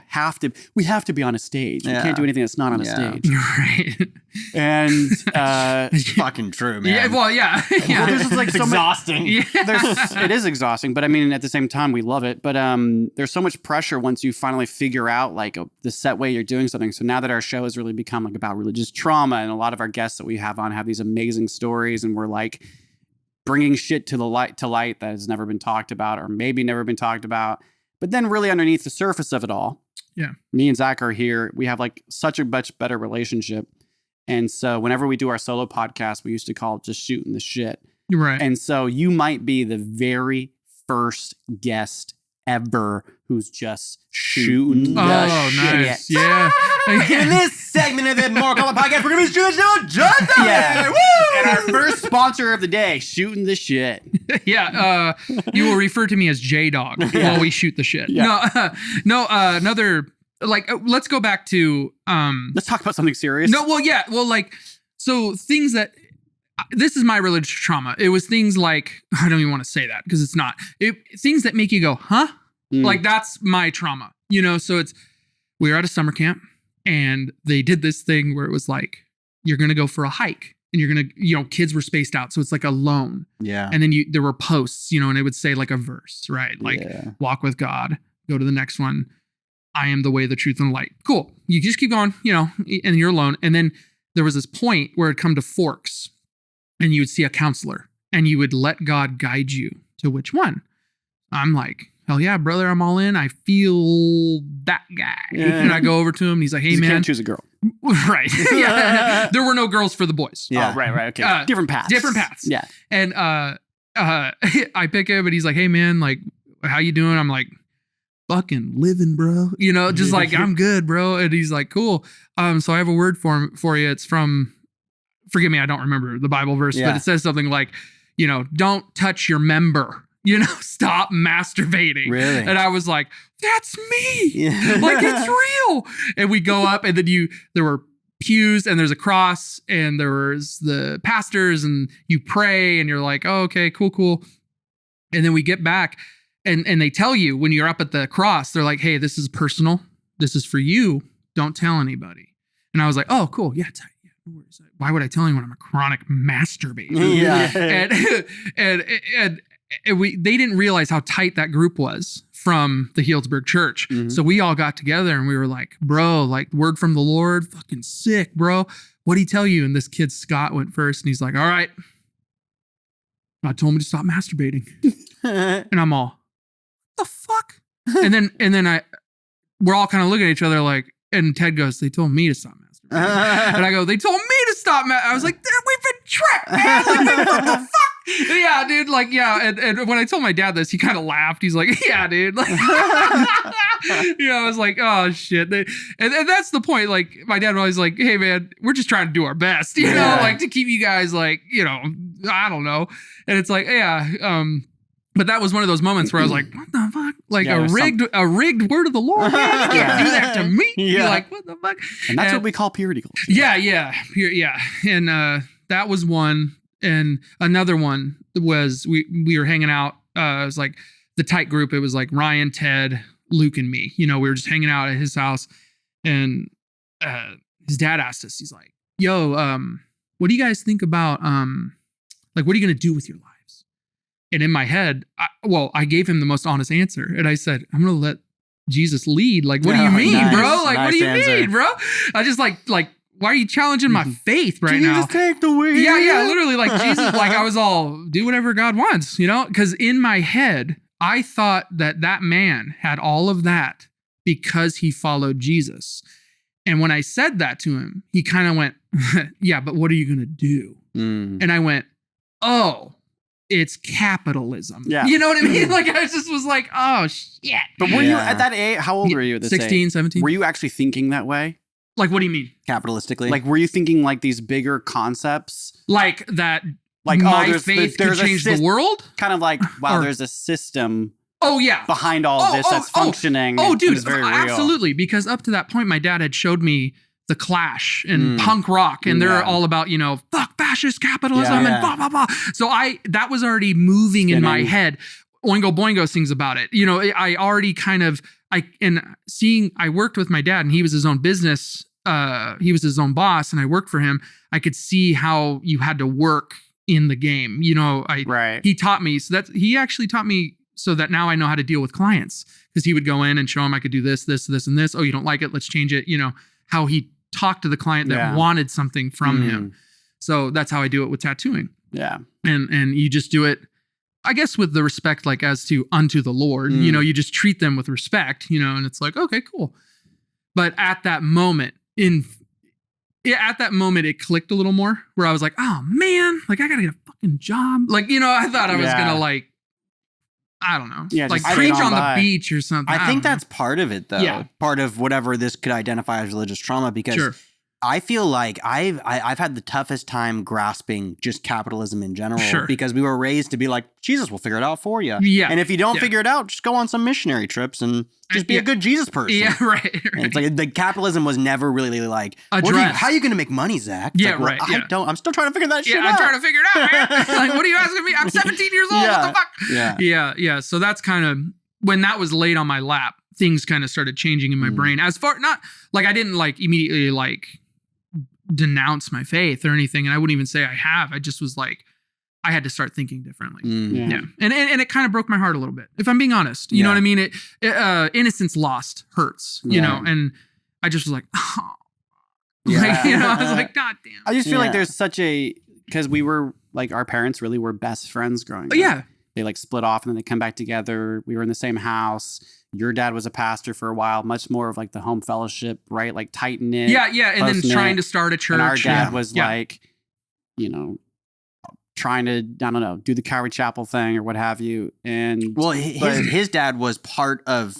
have to be on a stage. We Yeah. can't do anything that's not on a Yeah. stage. Right. And It's fucking true, man. Yeah. Well, yeah. Yeah. There's just like It's so much, exhausting. Yeah. it is exhausting, but I mean, at the same time, we love it. But there's so much pressure once you finally figure out like the set way you're doing something. So now that our show has really become like about religious trauma, and a lot of our guests that we have on have these amazing stories, and we're like bringing shit to the light that has never been talked about, or maybe never been talked about. But then really underneath the surface of it all, Yeah. me and Zach are here. We have like such a much better relationship. And so whenever we do our solo podcast, we used to call it just shooting the shit. Right. And so you might be the very first guest ever who's just shooting the Oh, shit. nice. Yeah. In this segment of the More Common Podcast, we're going to be shooting the show just Yeah. Woo! And our first sponsor of the day, shooting the shit. Yeah. You will refer to me as J-Dog while we shoot the shit. Yeah. No, another, like, let's go back to, Let's talk about something serious. no, well, yeah. Well, like, so things that, this is my religious trauma. It was things like, I don't even want to say that because it's not. Things that make you go, huh? Mm. Like, that's my trauma, you know? So we were at a summer camp and they did this thing where it was like, you're going to go for a hike and you're going to, kids were spaced out. So it's like alone. Yeah. And then there were posts, and it would say like a verse, right? Like, Yeah. walk with God, go to the next one. I am the way, the truth, and the light. Cool. You just keep going, and you're alone. And then there was this point where it'd come to forks and you would see a counselor and you would let God guide you to which one. I'm like, hell yeah, brother, I'm all in. I feel that guy. Yeah. And I go over to him and he's like, hey, You man. can't choose a girl. Right. Yeah. There were no girls for the boys. Yeah. Oh, right. Okay. Different paths. Different paths. Yeah. And I pick him and he's like, hey man, like, how you doing? I'm like, fucking living, bro. Just like, I'm good, bro. And he's like, cool. So I have a word for you. It's from, forgive me, I don't remember the Bible verse, Yeah. but it says something like, don't touch your member. Stop masturbating. Really? And I was like, that's me. Yeah. Like, it's real. And we go up and then there were pews and there's a cross and there was the pastors and you pray and you're like, oh, okay, cool. And then we get back and they tell you when you're up at the cross, they're like, hey, this is personal. This is for you. Don't tell anybody. And I was like, oh, cool. Yeah. No worries. Why would I tell anyone I'm a chronic masturbator? Yeah. And they didn't realize how tight that group was from the Healdsburg church. Mhm. So we all got together and we were like, bro, like, word from the Lord, fucking sick, bro. What'd he tell you? And this kid, Scott, went first and he's like, all right, God told me to stop masturbating. And I'm all, the fuck? and then we're all kind of looking at each other like, and Ted goes, they told me to stop masturbating. And I go, they told me to stop. I was like, we've been tricked, man. Like, what the fuck? Yeah, dude. Like, yeah. And when I told my dad this, he kind of laughed. He's like, yeah, dude. Like, I was like, oh shit. And that's the point. Like, my dad was always like, hey man, we're just trying to do our best, like to keep you guys like, I don't know. And it's like, yeah. But that was one of those moments where I was like, what the fuck? Like, Yeah, a rigged word of the Lord, man. You can't do that to me. Yeah. You're like, what the fuck? And that's what we call purity culture. Yeah. Yeah. And that was one. And another one was we were hanging out. It was like the tight group. It was like Ryan, Ted, Luke, and me. We were just hanging out at his house. And his dad asked us, he's like, yo, what do you guys think about, like, what are you going to do with your lives? And in my head, I gave him the most honest answer. And I said, I'm going to let Jesus lead. Like, what do you mean, Nice. bro? Like, what do you Nice answer. mean, bro? I just like, why are you challenging my faith right now? Jesus, take the wheel. Yeah, literally, like Jesus, like I was all, do whatever God wants, because in my head, I thought that man had all of that because he followed Jesus. And when I said that to him, he kind of went, yeah, but what are you going to do? Mm. And I went, oh, it's capitalism. Yeah. You know what I mean? Like I just was like, oh shit. But were you at that age? How old were you at this 16, age? 17. Were you actually thinking that way? Like, what do you mean? Capitalistically. Like, were you thinking like these bigger concepts? Like that Like, my faith could change the world? Kind of like, wow, Or- there's a system Oh, yeah. behind all of this that's functioning. Oh, and dude, is very real. absolutely. Because up to that point, my dad had showed me The Clash and punk rock, and they're all about, you know, fuck fascist capitalism and blah, blah, blah. So that was already moving in my head. Oingo Boingo sings about it. You know, I already kind of, I worked with my dad and he was his own business. He was his own boss and I worked for him. I could see how you had to work in the game. You know, he taught me, he actually taught me so that now I know how to deal with clients, because he would go in and show him I could do this, this, this, and this. Oh, you don't like it? Let's change it. You know, how he talked to the client that wanted something from him. So that's how I do it with tattooing. Yeah. And you just do it, I guess, with the respect, like as to unto the Lord, you know, you just treat them with respect, you know, and it's like, okay, cool. But at that moment it clicked a little more where I was like, oh man, like I gotta get a fucking job. Like, you know, I thought I was gonna like, I don't know, like preach on the beach or something. I think that's part of it though. Yeah. Part of whatever this could identify as religious trauma, because I feel like I've had the toughest time grasping just capitalism in general, because we were raised to be like, Jesus will figure it out for you. Yeah. And if you don't figure it out, just go on some missionary trips and just be a good Jesus person. Yeah, right. It's like the capitalism was never really like, how are you going to make money, Zach? It's like, I'm still trying to figure that shit out. I'm trying to figure it out, man. Like, what are you asking me? I'm 17 years old. What the fuck? Yeah. So that's kind of when that was laid on my lap, things kind of started changing in my brain. As far, not like I didn't like immediately like denounce my faith or anything, and I wouldn't even say I have. I just was like, I had to start thinking differently. And it kind of broke my heart a little bit, if I'm being honest. You know what I mean? Innocence lost hurts, you know, and I just was like, oh. Like, you know, I was like, God damn. I just feel like there's such because we were like, our parents really were best friends growing up. Yeah. They like split off and then they come back together. We were in the same house. Your dad was a pastor for a while, much more of like the home fellowship, right? Like tight knit. Yeah. And then trying to start a church. And our dad was like, you know, trying to, I don't know, do the Calvary Chapel thing or what have you. And well, his dad was part of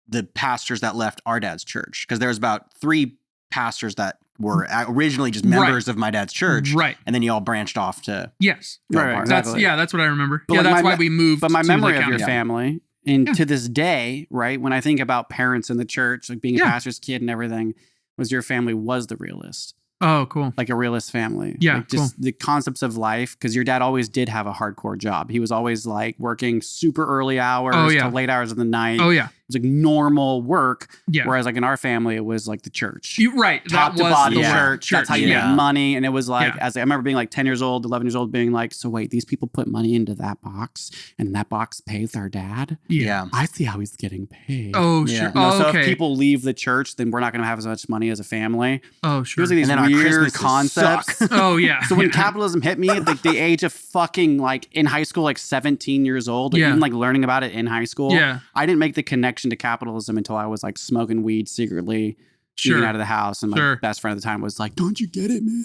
the pastors that left our dad's church, because there was about 3 pastors that were originally just members of my dad's church. Right. And then you all branched off to. Yes. Right. Exactly. That's what I remember. But that's why we moved. But my to memory Lake of your County. family, and to this day, right, when I think about parents in the church, like being a pastor's kid and everything, was your family was the realist. Oh, cool. Like a realist family. Yeah, like just the concepts of life, because your dad always did have a hardcore job. He was always like working super early hours to late hours of the night. Oh, yeah. It was like normal work. Yeah. Whereas like in our family, it was like the church. Right. Top that to was bottom the church. That's how you get money. And it was like, Yeah. as I remember being like 10 years old, 11 years old, being like, so wait, these people put money into that box and that box pays our dad? Yeah. I see how he's getting paid. Oh, Yeah. sure. You know, Oh, so okay. if people leave the church, then we're not going to have as much money as a family. Oh, sure. There's like these And then our weird Christmases concepts. suck. Oh, yeah. So when capitalism hit me at like the age of fucking like in high school, like 17 years old, like even like learning about it in high school, I didn't make the connection to capitalism until I was like smoking weed secretly, eating out of the house. And my best friend at the time was like, don't you get it, man?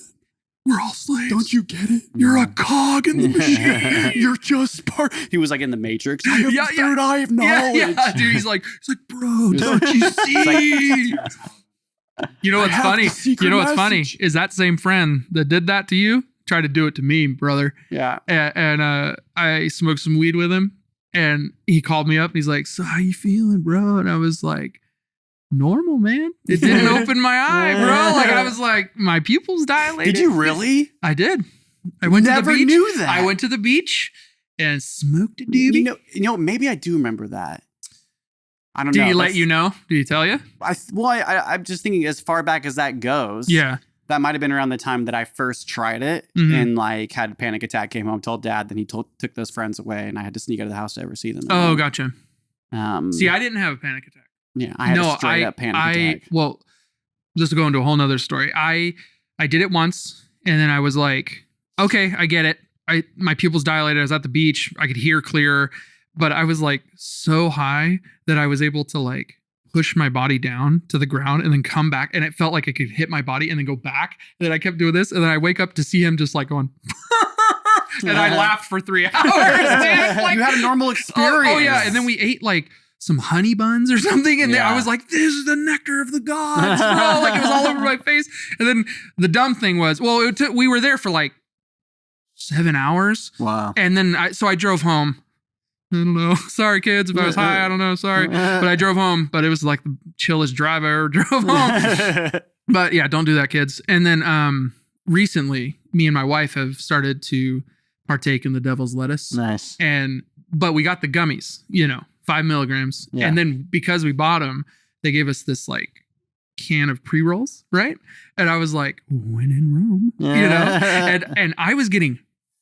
We're all slaves. Don't you get it? You're a cog in the machine. You're just part. He was like in the Matrix. I have the third eye of knowledge. Yeah, dude. He's like, bro, don't you see? You know what's funny? You know what's funny is that same friend that did that to you tried to do it to me, brother. Yeah. And I smoked some weed with him, and he called me up. And he's like, "So how you feeling, bro?" And I was like, "Normal, man." It didn't open my eye, bro. Like I was like, my pupils dilated. Did you really? I did. I went to the beach. Knew that. I went to the beach and smoked a doobie. You know, maybe I do remember that. I don't know. Did he let you know? Did he tell you? I'm just thinking as far back as that goes. Yeah. That might have been around the time that I first tried it and like had a panic attack, came home, told dad, then he took those friends away and I had to sneak out of the house to ever see them. Oh, gotcha. See, I I didn't have a panic attack. Yeah, I had a straight up panic attack. Well, just to go into a whole nother story. I did it once and then I was like, okay, I get it. My pupils dilated. I was at the beach. I could hear clearer, but I was like so high that I was able to like push my body down to the ground and then come back. And it felt like I could hit my body and then go back. And then I kept doing this. And then I wake up to see him just like going, And I laughed for 3 hours, dude. Like, you had a normal experience. Oh, yeah. And then we ate like some honey buns or something. And then I was like, this is the nectar of the gods, bro. Like, it was all over my face. And then the dumb thing was, well, we were there for like 7 hours. Wow. And then I drove home. I don't know. Sorry, kids, if I was high. I don't know. Sorry. But I drove home. But it was like the chillest drive I ever drove home. But yeah, don't do that, kids. And then recently, me and my wife have started to partake in the devil's lettuce. Nice. But we got the gummies, 5 milligrams. Yeah. And then because we bought them, they gave us this like can of pre-rolls, right? And I was like, when in Rome, and I was getting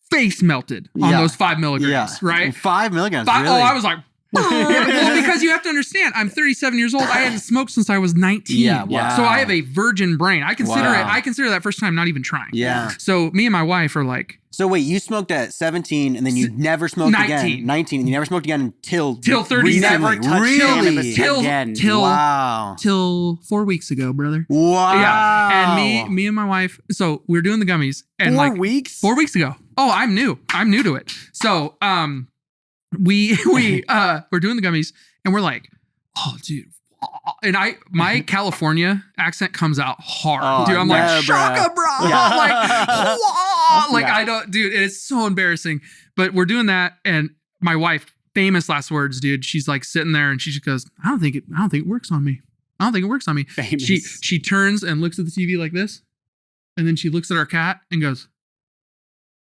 face melted on those 5 milligrams, right? 5 milligrams. Really? Oh, I was like, well, because you have to understand, I'm 37 years old. I hadn't smoked since I was 19. Yeah, wow. So I have a virgin brain. I consider that first time not even trying. Yeah. So me and my wife are like, so wait, you smoked at 17 and then you never smoked 19. again. 19. And you never smoked again until 30. Never touched cannabis again. Till 4 weeks ago, brother. Wow. Yeah. And me and my wife, so we're doing the gummies. And 4 weeks? 4 weeks ago. Oh, I'm new to it. So we're doing the gummies and we're like, oh, dude. And my California accent comes out hard, dude. I'm like, shaka, bro. Yeah. Like I don't, dude. It's so embarrassing. But we're doing that, and my wife, famous last words, dude. She's like sitting there, and she just goes, I don't think it works on me. I don't think it works on me. Famous. She turns and looks at the TV like this, and then she looks at our cat and goes,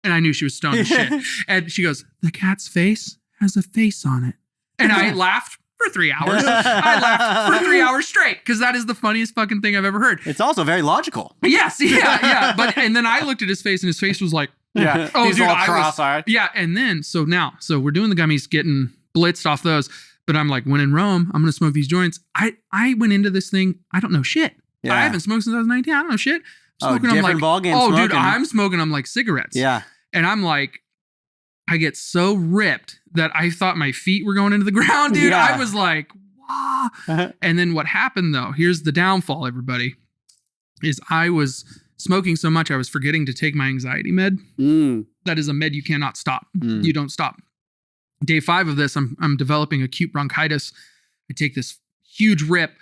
and I knew she was stoned as shit. And she goes, the cat's face has a face on it, and I laughed. For 3 hours. I laughed for 3 hours straight because that is the funniest fucking thing I've ever heard. It's also very logical. Yes, yeah. And then I looked at his face and his face was like, oh, he's all cross-eyed. Yeah, and then so we're doing the gummies, getting blitzed off those. But I'm like, when in Rome, I'm gonna smoke these joints. I went into this thing. I don't know shit. Yeah. I haven't smoked since I was 19. I don't know shit. Smoking different ballgame. Dude, I'm smoking them like cigarettes. Yeah, and I'm like, I get so ripped that I thought my feet were going into the ground, dude. Yeah. I was like, wow. And then what happened though, here's the downfall, everybody, is I was smoking so much I was forgetting to take my anxiety med. That is a med you cannot stop. You don't stop. Day 5 of this, I'm developing acute bronchitis. I take this huge rip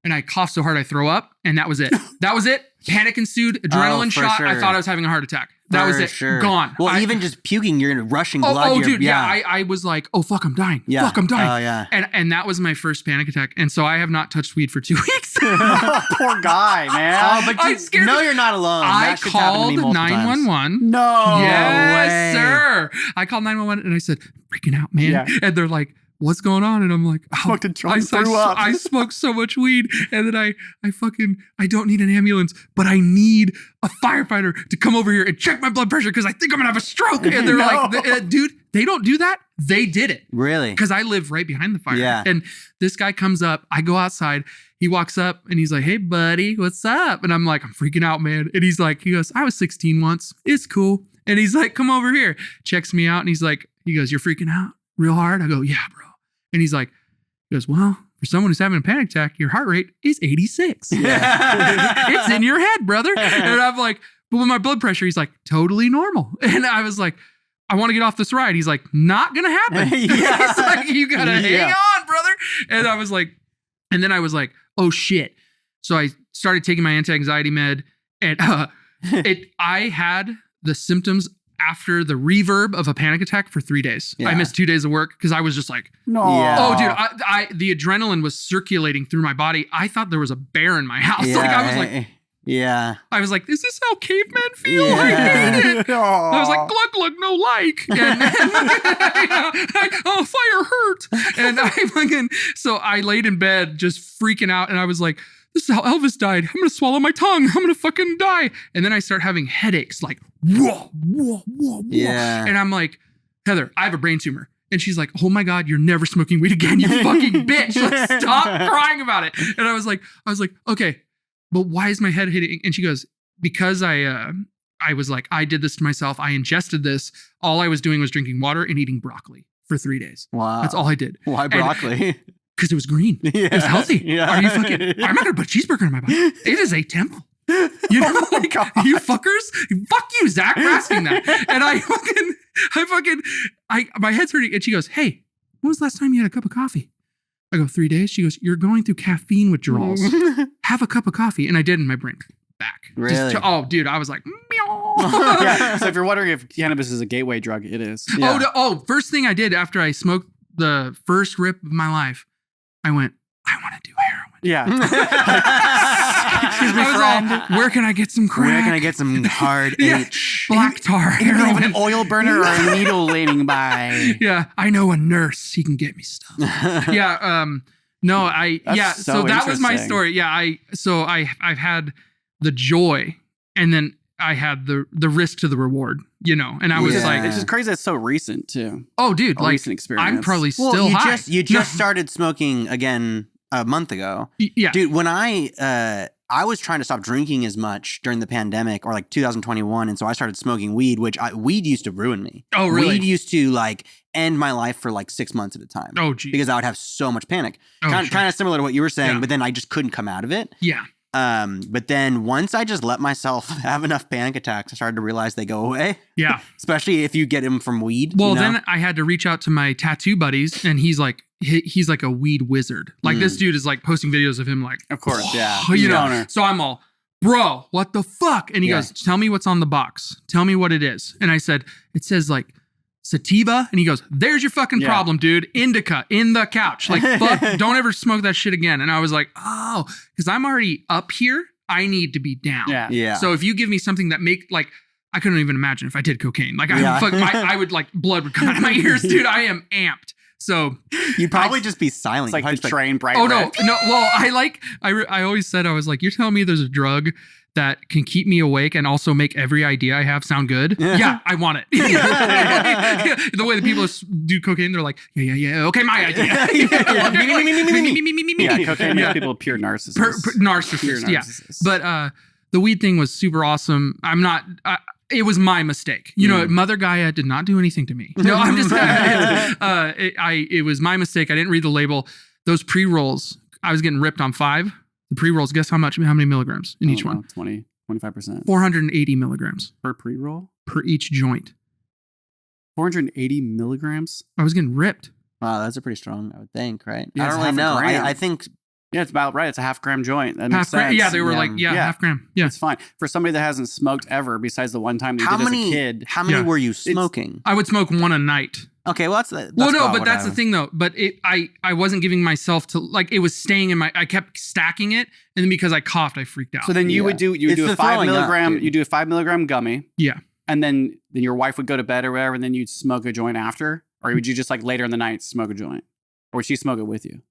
and I cough so hard I throw up, and that was it. That was it. Panic ensued, adrenaline shot. Sure. I thought I was having a heart attack. That was it. Sure. Gone. Well, even just puking, you're rushing blood. Dude. Yeah. I was like, oh, fuck, I'm dying. Yeah. Fuck, I'm dying. Oh, yeah. And that was my first panic attack. And so I have not touched weed for 2 weeks. Poor guy, man. But I'm scared. No, you're not alone. I called 911. No. Yes, sir. I called 911 and I said, freaking out, man. Yeah. And they're like, what's going on? And I'm like, I smoked so much weed, and then I don't need an ambulance, but I need a firefighter to come over here and check my blood pressure because I think I'm gonna have a stroke. And they're like, dude, they don't do that. They did it. Really? Because I live right behind the fire. Yeah. And this guy comes up, I go outside, he walks up and he's like, hey buddy, what's up? And I'm like, I'm freaking out, man. And he goes, I was 16 once. It's cool. And he's like, come over here. Checks me out and he goes, you're freaking out real hard? I go, yeah, bro. And he goes, well, for someone who's having a panic attack, your heart rate is 86. Yeah. It's in your head, brother. And I'm like, but with my blood pressure, he's like, totally normal. And I was like, I want to get off this ride. He's like, not going to happen. He's like, you got to hang on, brother. And I was like, oh shit. So I started taking my anti-anxiety med, and I had the symptoms after the reverb of a panic attack for 3 days. Yeah. I missed 2 days of work because I was just like, no. Yeah. Oh, dude, the adrenaline was circulating through my body. I thought there was a bear in my house. Yeah. Like I was like, yeah. I was like, is this how cavemen feel? Yeah. I hate it. I was like, glug, glug, no like. And oh, fire hurt. And so I laid in bed just freaking out. And I was like, this is how Elvis died. I'm going to swallow my tongue. I'm going to fucking die. And then I start having headaches like, whoa. Yeah. And I'm like, Heather, I have a brain tumor. And she's like, oh my God, you're never smoking weed again, you fucking bitch. Like, stop crying about it. And I was like, okay, but why is my head hitting? And she goes, because I was like, I did this to myself. I ingested this. All I was doing was drinking water and eating broccoli for 3 days. Wow. That's all I did. Why broccoli? Because it was green. Yeah. It was healthy. Yeah. I'm not going to put a cheeseburger in my body. It is a temple. You know, like, you fuckers, fuck you, Zach, for asking that. And my head's hurting. And she goes, hey, when was the last time you had a cup of coffee? I go, 3 days. She goes, you're going through caffeine withdrawals. Have a cup of coffee. And I did, and my brain back. Really? Dude, I was like, meow. Yeah. So if you're wondering if cannabis is a gateway drug, it is. Yeah. First thing I did after I smoked the first rip of my life, I went, I want to do heroin. Yeah. Excuse me, friend. Where can I get some crack? Where can I get some hard H? Black tar Heroin. heroin. An oil burner or a needle leaning by. Yeah, I know a nurse. He can get me stuff. Yeah. No, That's so that was my story. Yeah. I've had the joy, and then I had the risk to the reward, you know, and I was like, it's just crazy. It's so recent too. Oh, dude, a recent experience. I'm probably still high. You just started smoking again a month ago. Yeah. Dude, when I was trying to stop drinking as much during the pandemic, or like 2021. And so I started smoking weed, which weed used to ruin me. Oh, really? Weed used to like end my life for like 6 months at a time. Oh, geez. Because I would have so much panic. Oh, kind of similar to what you were saying, Yeah. but then I just couldn't come out of it. Yeah. But then once I just let myself have enough panic attacks, I started to realize they go away. Yeah. Especially if you get them from weed. Well, you know? then I had to reach out to my tattoo buddies, and he's like a weed wizard. Like this dude is like posting videos of him, like, Of course, yeah. you know. So I'm all, bro, what the fuck? And he goes, tell me what's on the box. Tell me what it is. And I said, it says like sativa. And he goes, there's your fucking problem, dude. Indica in the couch. Like, fuck, don't ever smoke that shit again. And I was like, oh, because I'm already up here. I need to be down. Yeah. So if you give me something that like, I couldn't even imagine if I did cocaine. Like I would like blood would come out of my ears, dude. I am amped. So you'd probably just be silent. It's like the train bright Oh red. no. Well, I always said, I was like, you're telling me there's a drug that can keep me awake and also make every idea I have sound good? Yeah, I want it. The way that people do cocaine, they're like, yeah. Okay, my idea. Yeah, cocaine makes people pure narcissists. Narcissists, yeah. But the weed thing was super awesome. It was my mistake. You know, Mother Gaia did not do anything to me. No, I'm just it was my mistake. I didn't read the label. Those pre-rolls, I was getting ripped on 5. The pre-rolls, guess how many milligrams in each one? 20, 25%. 480 milligrams. Per pre-roll? Per each joint. 480 milligrams? I was getting ripped. Wow, that's a pretty strong, I would think, right? Yeah, I don't really know. I think... Yeah, it's about right. It's a half gram joint. That makes sense. Yeah, they were like, half gram. Yeah. It's fine. For somebody that hasn't smoked ever, besides the one time that you did as a kid. How many were you smoking? I would smoke one a night. Okay, well, that's but that's the thing though. But I wasn't giving myself to, like, it was staying in I kept stacking it, and then because I coughed, I freaked out. So then you would do a 5 milligram. You do a 5 milligram gummy. Yeah. And then your wife would go to bed or whatever, and then you'd smoke a joint after, or would you just like later in the night smoke a joint, or would she smoke it with you?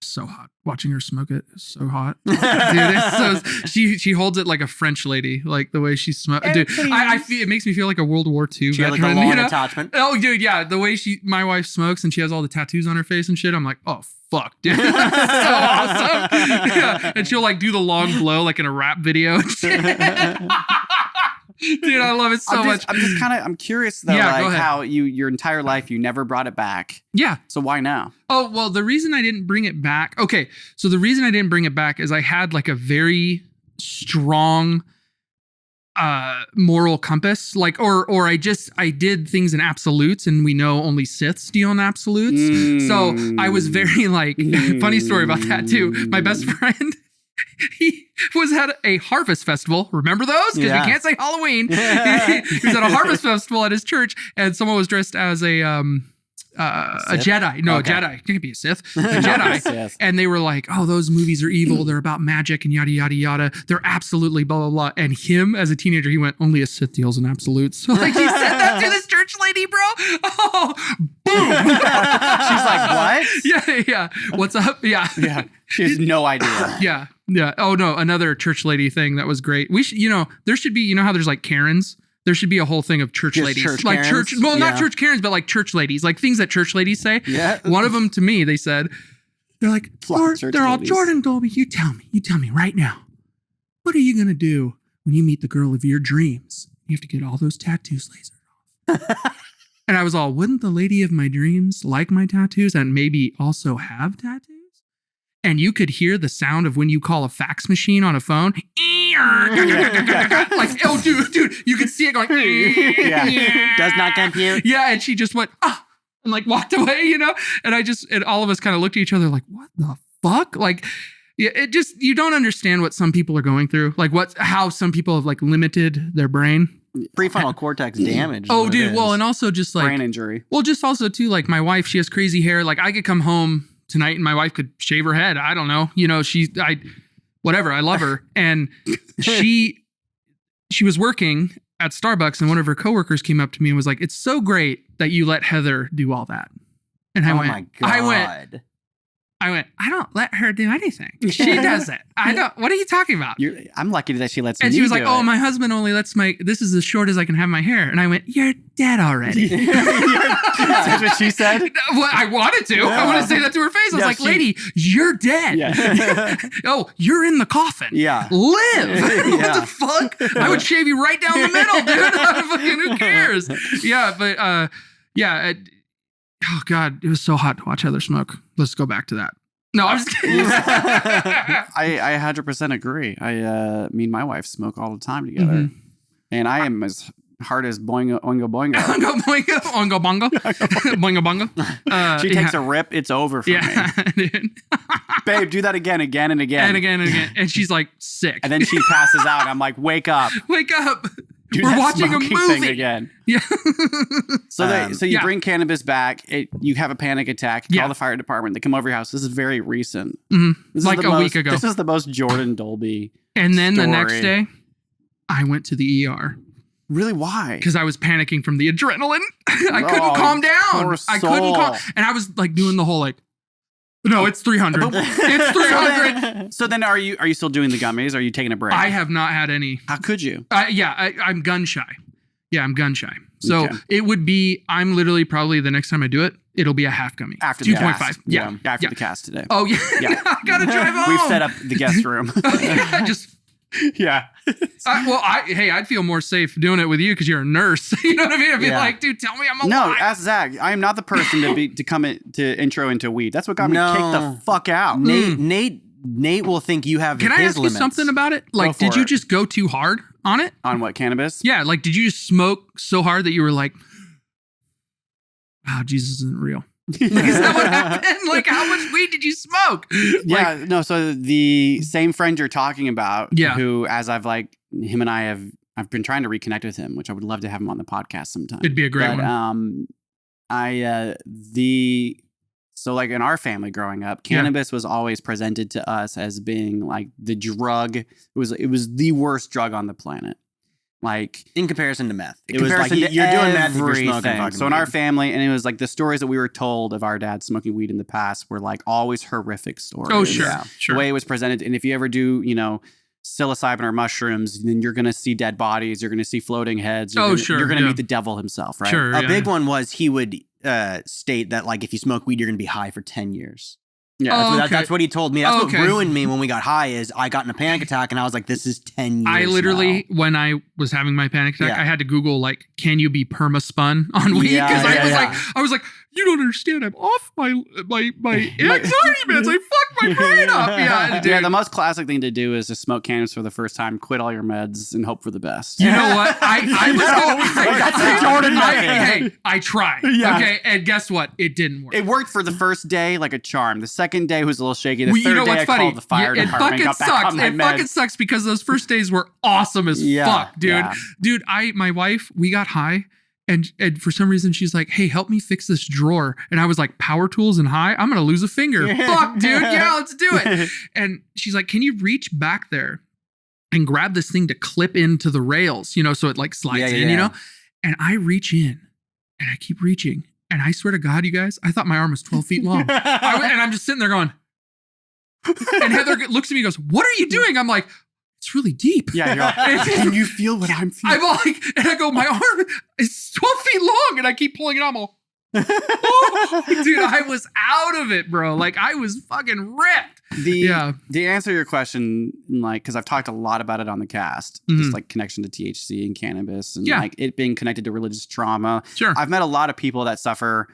So hot. Watching her smoke it is so hot. Dude, it's she holds it like a French lady, like the way she smokes. Dude, I feel it makes me feel like a World War II she veteran. Had like a long attachment. Oh, dude, yeah. The way my wife smokes and she has all the tattoos on her face and shit. I'm like, oh fuck, dude. That's so awesome. Yeah. And she'll like do the long blow like in a rap video. Dude, I love it so much. I'm curious though, like how your entire life you never brought it back. Yeah. So why now? Oh, well, the reason I didn't bring it back. Okay. So the reason I didn't bring it back is I had like a very strong moral compass, like, or I did things in absolutes, and we know only Siths deal in absolutes. So I was very like, funny story about that too. My best friend, he was at a harvest festival. Remember those? Because we can't say Halloween. He was at a harvest festival at his church, and someone was dressed as a Jedi. No, okay. A Jedi. It can't be a Sith. A Jedi. And they were like, oh, those movies are evil. They're about magic and yada, yada, yada. They're absolutely blah, blah, blah. And him, as a teenager, he went, only a Sith deals in absolutes. So like, he said that to this church lady, bro. Oh, boom. She's like, what? Yeah. What's up? Yeah. She has no idea. Yeah. Oh, no. Another church lady thing that was great. We should, there should be, how there's like Karens? There should be a whole thing of church ladies. Like Karens? church, well, not church Karens, but like church ladies, like things that church ladies say. Yeah. One of them to me, they said, they're like, they're all, Jordan Dolby, you tell me right now, what are you going to do when you meet the girl of your dreams? You have to get all those tattoos lasered off. And I was all, wouldn't the lady of my dreams like my tattoos and maybe also have tattoos? And you could hear the sound of when you call a fax machine on a phone. like, oh, dude, you could see it going. Does not compute. Yeah, and she just went and like walked away, and all of us kind of looked at each other like, what the fuck? Like, yeah, it just, you don't understand what some people are going through, like how some people have like limited their brain. Prefrontal cortex damage. Oh, dude. Well, and also just like brain injury. Well, just also too, like my wife, she has crazy hair. Like I could come home tonight and my wife could shave her head. I don't know. Whatever. I love her. And she was working at Starbucks and one of her coworkers came up to me and was like, "It's so great that you let Heather do all that." And I went, I don't let her do anything. She does it. I don't. What are you talking about? I'm lucky that she lets me. And she was like, do "Oh, it. my husband only lets this is as short as I can have my hair." And I went, "You're dead already." That's what she said. Well, I wanted to. I want to say that to her face. I was like, "Lady, you're dead. Yeah. Oh, you're in the coffin. Yeah. Live." What the fuck? I would shave you right down the middle, dude. Fucking who cares? Yeah, but oh God, it was so hot to watch Heather smoke. Let's go back to that. No, I'm just kidding. I 100% agree. Me and my wife smoke all the time together, and I am as hard as boingo oingo boingo. Ongo bongo. Boingo bongo. She takes a rip, it's over for me. Dude. Babe, do that again and again. And again. And she's like sick. And then she passes out. I'm like, wake up. Wake up. Do We're that watching a smoking movie thing again. Yeah. So you bring cannabis back. You have a panic attack. Call the fire department. They come over your house. This is very recent. This like is a week ago. This is the most Jordan Dolby. And then story. the next day, I went to the ER. Really? Why? Because I was panicking from the adrenaline. I couldn't calm down. I couldn't calm. And I was like doing the whole like, no, it's 300. It's 300. So then are you still doing the gummies? Are you taking a break? I have not had any. How could you? I'm gun shy. Yeah, I'm gun shy. So it would be, I'm literally probably the next time I do it, it'll be a half gummy. After the 2.5. cast. Yeah. After the cast today. Oh, yeah. I got to drive home. We've set up the guest room. Yeah. I'd feel more safe doing it with you because you're a nurse. You know what I mean? I'd be like, dude, tell me I'm alive. No, ask Zach. I am not the person to come in to intro into weed. That's what got me kicked the fuck out. Nate will think you have. Can I ask you something about it? Like, did you just go too hard on it? On what, cannabis? Yeah. Like, did you just smoke so hard that you were like, "Wow, Jesus isn't real"? Is that what happened? Like, how much weed did you smoke? Yeah, no. So the same friend you're talking about, who, as I've him and I've been trying to reconnect with him, which I would love to have him on the podcast sometime. It'd be a great one. So like in our family growing up, cannabis was always presented to us as being like the drug. It was the worst drug on the planet. Like in comparison to meth. It was like you're doing meth if you're smoking fucking So in our family, and it was like the stories that we were told of our dad smoking weed in the past were like always horrific stories. Oh, sure. The way it was presented. And if you ever do, psilocybin or mushrooms, then you're going to see dead bodies. You're going to see floating heads. You're going to meet the devil himself, right? Sure, a big one was he would state that like if you smoke weed, you're going to be high for 10 years. Yeah, that's what he told me. That's what ruined me when we got high is I got in a panic attack and I was like, this is 10 years I literally, when I was having my panic attack, I had to Google like, can you be perma-spun on weed? Because I was like, you don't understand. I'm off my anxiety meds. I fucked my brain up. Yeah, dude. Yeah, the most classic thing to do is to smoke cannabis for the first time, quit all your meds, and hope for the best. You know what? That's the Jordan method. I tried. Yeah. Okay, and guess what? It didn't work. It worked for the first day like a charm. The second day was a little shaky. The third day I called the fire department. It fucking sucks because those first days were awesome as fuck, dude. Yeah. Dude, my wife, we got high. And for some reason, she's like, hey, help me fix this drawer. And I was like, power tools and high? I'm going to lose a finger. Fuck, dude. Yeah, let's do it. And she's like, can you reach back there and grab this thing to clip into the rails, so it like slides in, And I reach in and I keep reaching. And I swear to God, you guys, I thought my arm was 12 feet long. And I'm just sitting there going, and Heather looks at me and goes, what are you doing? I'm like, it's really deep. Yeah, you're like, can you feel what I'm feeling? I'm like, and I go, my arm is 12 feet long, and I keep pulling it on. Dude, I was out of it, bro. Like, I was fucking ripped. The answer to your question, like, because I've talked a lot about it on the cast, just like connection to THC and cannabis, and like it being connected to religious trauma. Sure. I've met a lot of people that suffer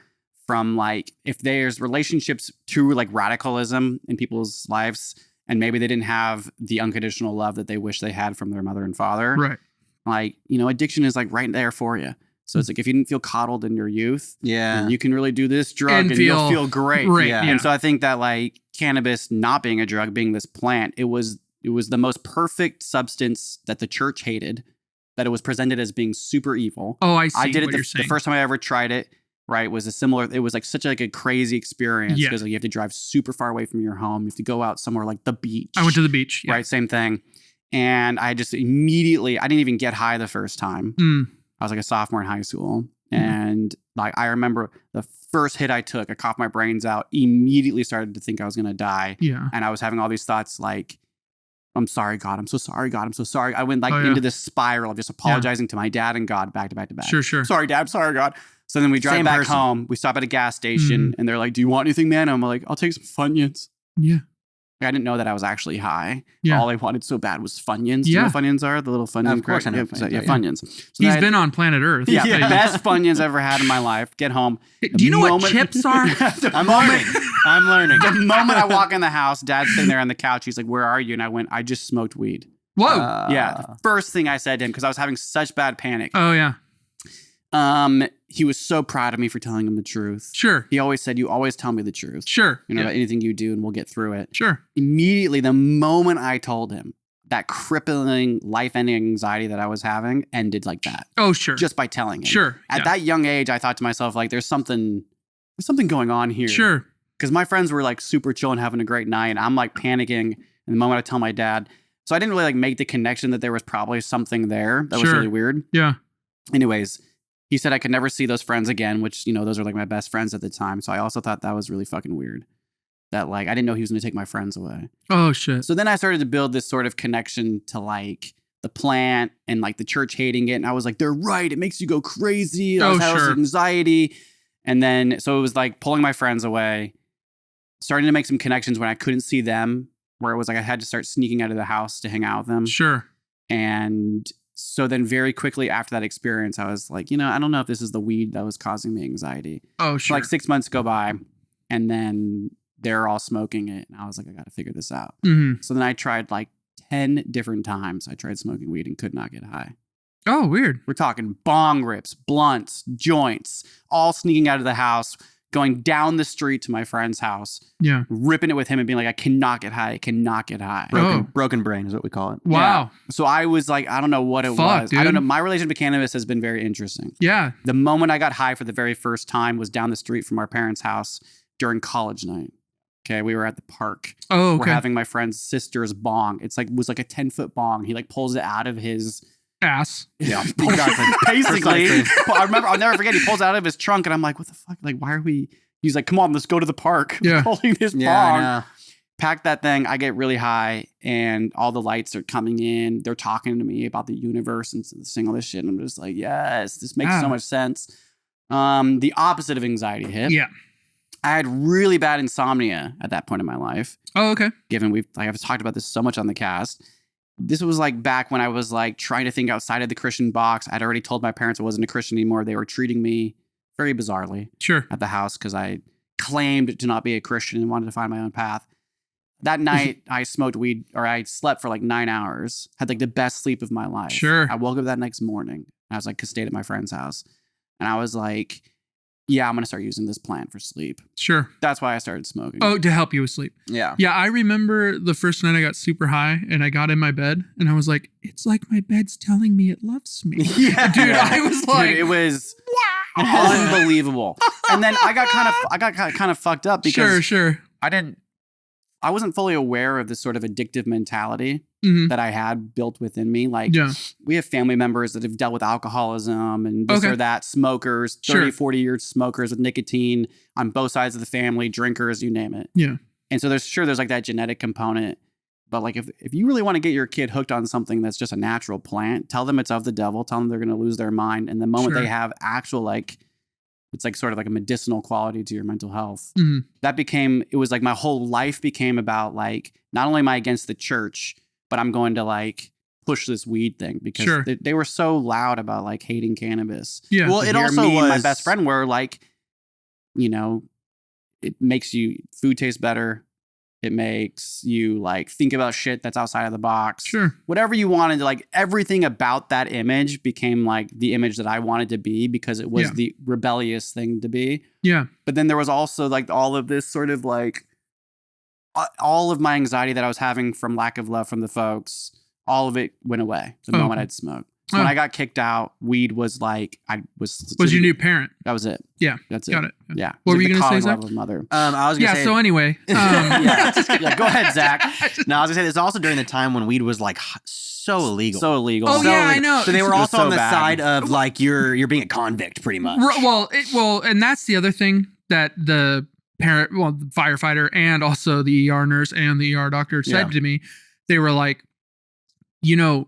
from like, if there's relationships to like radicalism in people's lives, and maybe they didn't have the unconditional love that they wish they had from their mother and father. Right. Like, addiction is like right there for you. So it's like if you didn't feel coddled in your youth, then you can really do this drug and you'll feel great. And so I think that like cannabis not being a drug, being this plant, it was the most perfect substance that the church hated, that it was presented as being super evil. Oh, I see. I did it the first time I ever tried it, right? It was like such like a crazy experience because you have to drive super far away from your home. You have to go out somewhere like the beach. I went to the beach. Right. Same thing. And I just immediately, I didn't even get high the first time. I was like a sophomore in high school. And like, I remember the first hit I took, I coughed my brains out, immediately started to think I was going to die. Yeah. And I was having all these thoughts like, I'm sorry, God. I'm so sorry, God. I'm so sorry. I went like into this spiral of just apologizing to my dad and God back to back to back. Sure. Sorry, Dad. I'm sorry, God. So then we drive back home. We stop at a gas station and they're like, do you want anything, man? I'm like, I'll take some Funyuns. Yeah. I didn't know that I was actually high. Yeah. All I wanted so bad was Funyuns. Do you know what Funyuns are? The little Funyuns. Of course I know. Funyuns. So he's been on planet Earth. Yeah. Best Funyuns ever had in my life. Get home. Do you know what chips are? I'm learning. The moment I walk in the house, Dad's sitting there on the couch. He's like, where are you? And I went, I just smoked weed. Whoa. The first thing I said to him, because I was having such bad panic. Oh, yeah. He was so proud of me for telling him the truth. Sure. He always said, you always tell me the truth. Sure. About anything you do and we'll get through it. Sure. Immediately, the moment I told him, that crippling life-ending anxiety that I was having ended like that. Oh, sure. Just by telling him. Sure. At that young age, I thought to myself, like, there's something going on here. Sure. Because my friends were like super chill and having a great night. And I'm like panicking. And the moment I tell my dad, so I didn't really like make the connection that there was probably something there that was really weird. Yeah. Anyways, he said I could never see those friends again, which, those are like my best friends at the time. So I also thought that was really fucking weird. That like, I didn't know he was going to take my friends away. Oh, shit. So then I started to build this sort of connection to like the plant and like the church hating it. And I was like, they're right. It makes you go crazy. I was having anxiety. And then, so it was like pulling my friends away, starting to make some connections when I couldn't see them, where it was like I had to start sneaking out of the house to hang out with them. Sure. And so then very quickly after that experience, I was like, I don't know if this is the weed that was causing me anxiety. Oh, sure. So like 6 months go by and then they're all smoking it. And I was like, I got to figure this out. So then I tried like 10 different times. I tried smoking weed and could not get high. Oh, weird. We're talking bong rips, blunts, joints, all sneaking out of the house, going down the street to my friend's house. Yeah. Ripping it with him and being like, I cannot get high. I cannot get high. Broken brain is what we call it. Wow. Yeah. So I was like, I don't know what it was. Dude. I don't know. My relationship with cannabis has been very interesting. Yeah. The moment I got high for the very first time was down the street from our parents' house during college night. Okay. We were at the park. Oh, okay. We're having my friend's sister's bong. It's like, was like a 10-foot bong. He like pulls it out of his ass. Yeah. Exactly. Basically. I'll never forget. He pulls it out of his trunk and I'm like, what the fuck? Like, why are we? He's like, come on, let's go to the park. Yeah. Holding this bong. I know. Pack that thing. I get really high and all the lights are coming in. They're talking to me about the universe and saying all this shit. And I'm just like, yes, this makes so much sense. The opposite of anxiety hit. Yeah. I had really bad insomnia at that point in my life. Oh, okay. Given I've talked about this so much on the cast. This was like back when I was like trying to think outside of the Christian box. I'd already told my parents I wasn't a Christian anymore. They were treating me very bizarrely. Sure. At the house because I claimed to not be a Christian and wanted to find my own path. That night, I smoked weed, or I slept for like 9 hours. Had like the best sleep of my life. Sure. I woke up that next morning. I was like, stayed at my friend's house. And I was like, yeah, I'm going to start using this plant for sleep. Sure. That's why I started smoking. Oh, to help you with sleep. Yeah. Yeah, I remember the first night I got super high and I got in my bed and I was like, it's like my bed's telling me it loves me. Yeah. Dude, I was like, dude, it was unbelievable. And then I got kind of fucked up because sure. I wasn't fully aware of this sort of addictive mentality that I had built within me. Like, we have family members that have dealt with alcoholism and this or that, smokers, 30, 40 years smokers with nicotine on both sides of the family, drinkers, you name it. Yeah. And so there's like that genetic component. But like, if you really want to get your kid hooked on something that's just a natural plant, tell them it's of the devil, tell them they're going to lose their mind. And the moment they have actual, like, it's like sort of like a medicinal quality to your mental health. It was like my whole life became about like, not only am I against the church, but I'm going to like push this weed thing because they were so loud about like hating cannabis. Yeah. Well, it also me was and my best friend were like, it makes food taste better. It makes you like think about shit that's outside of the box. Sure. Whatever you wanted to, like, everything about that image became like the image that I wanted to be because it was the rebellious thing to be. Yeah. But then there was also like all of this sort of like all of my anxiety that I was having from lack of love from the folks, all of it went away the moment I'd smoked. So when I got kicked out, weed was like, was your new parent. That was it. Yeah. That's it. Got it. Yeah. What were you going to say, Zach? Mother. I was going to say. So anyway. Yeah, go ahead, Zach. No, I was going to say, this is also during the time when weed was like so illegal. So illegal. Oh, so yeah, illegal. I know. So they were also so on the bad. side of like, you're being a convict pretty much. Well, and that's the other thing that the the firefighter and also the ER nurse and the ER doctor said to me. They were like, you know,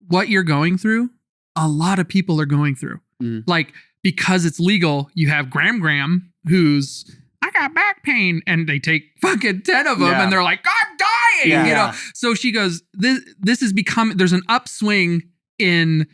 what you're going through, a lot of people are going through. Like, because it's legal, you have Graham who's, I got back pain, and they take fucking 10 of them and they're like, I'm dying, you know? So she goes, this is becoming, there's an upswing in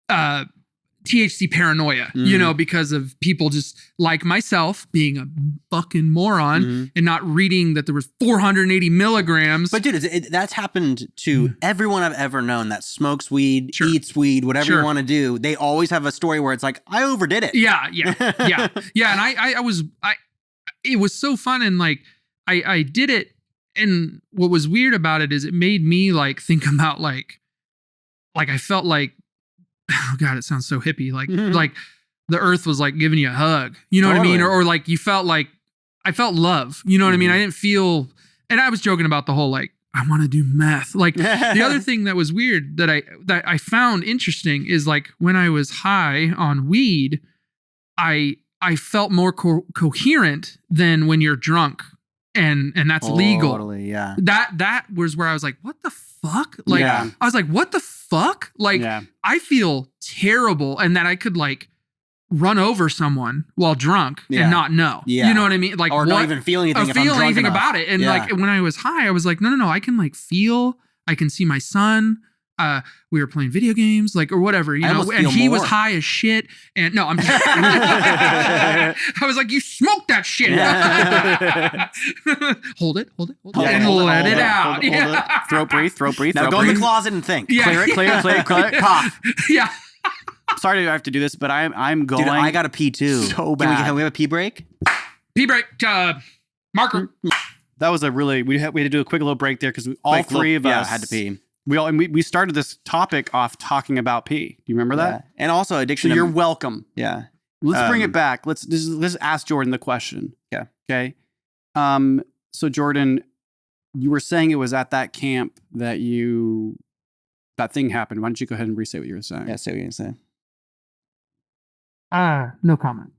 THC paranoia, you know, because of people just like myself being a fucking moron and not reading that there was 480 milligrams. But dude, that's happened to everyone I've ever known that smokes weed, eats weed, whatever you want to do. They always have a story where it's like, I overdid it. Yeah. And it was so fun. And like, I did it. And what was weird about it is it made me like think about like I felt like, oh God, it sounds so hippie. Like the earth was like giving you a hug. You know what I mean? Or like you felt like I felt love. You know what I mean? I didn't feel, and I was joking about the whole like, I want to do meth. Like the other thing that was weird that I found interesting is like when I was high on weed, I felt more coherent than when you're drunk. And that's legal. Totally, yeah. That was where I was like, what the fuck? Like, I was like, what the fuck? Like, I feel terrible, and that I could like run over someone while drunk and not know. Yeah. You know what I mean? Like, or not even feel anything. Or feel anything about it. And like when I was high, I was like, no, I can like feel. I can see my son. We were playing video games, like, or whatever, you know, and he was high as shit. And no, I'm just, I was like, you smoked that shit. Hold it. And let it out. Hold it. Throat breathe. Now go in the closet and think. Clear it, cough. Yeah. Sorry I have to do this, but I'm going. Dude, I got to pee too. So bad. Can we have a pee break? Pee break, marker. That was we had to do a quick little break there because all three of us had to pee. We started this topic off talking about pee. Do you remember that? Yeah. And also addiction. So you're welcome. Yeah. Let's bring it back. Let's ask Jordan the question. Yeah. Okay. So Jordan, you were saying it was at that camp that thing happened. Why don't you go ahead and re-say what you were saying? Yeah, say what you're saying. No comment.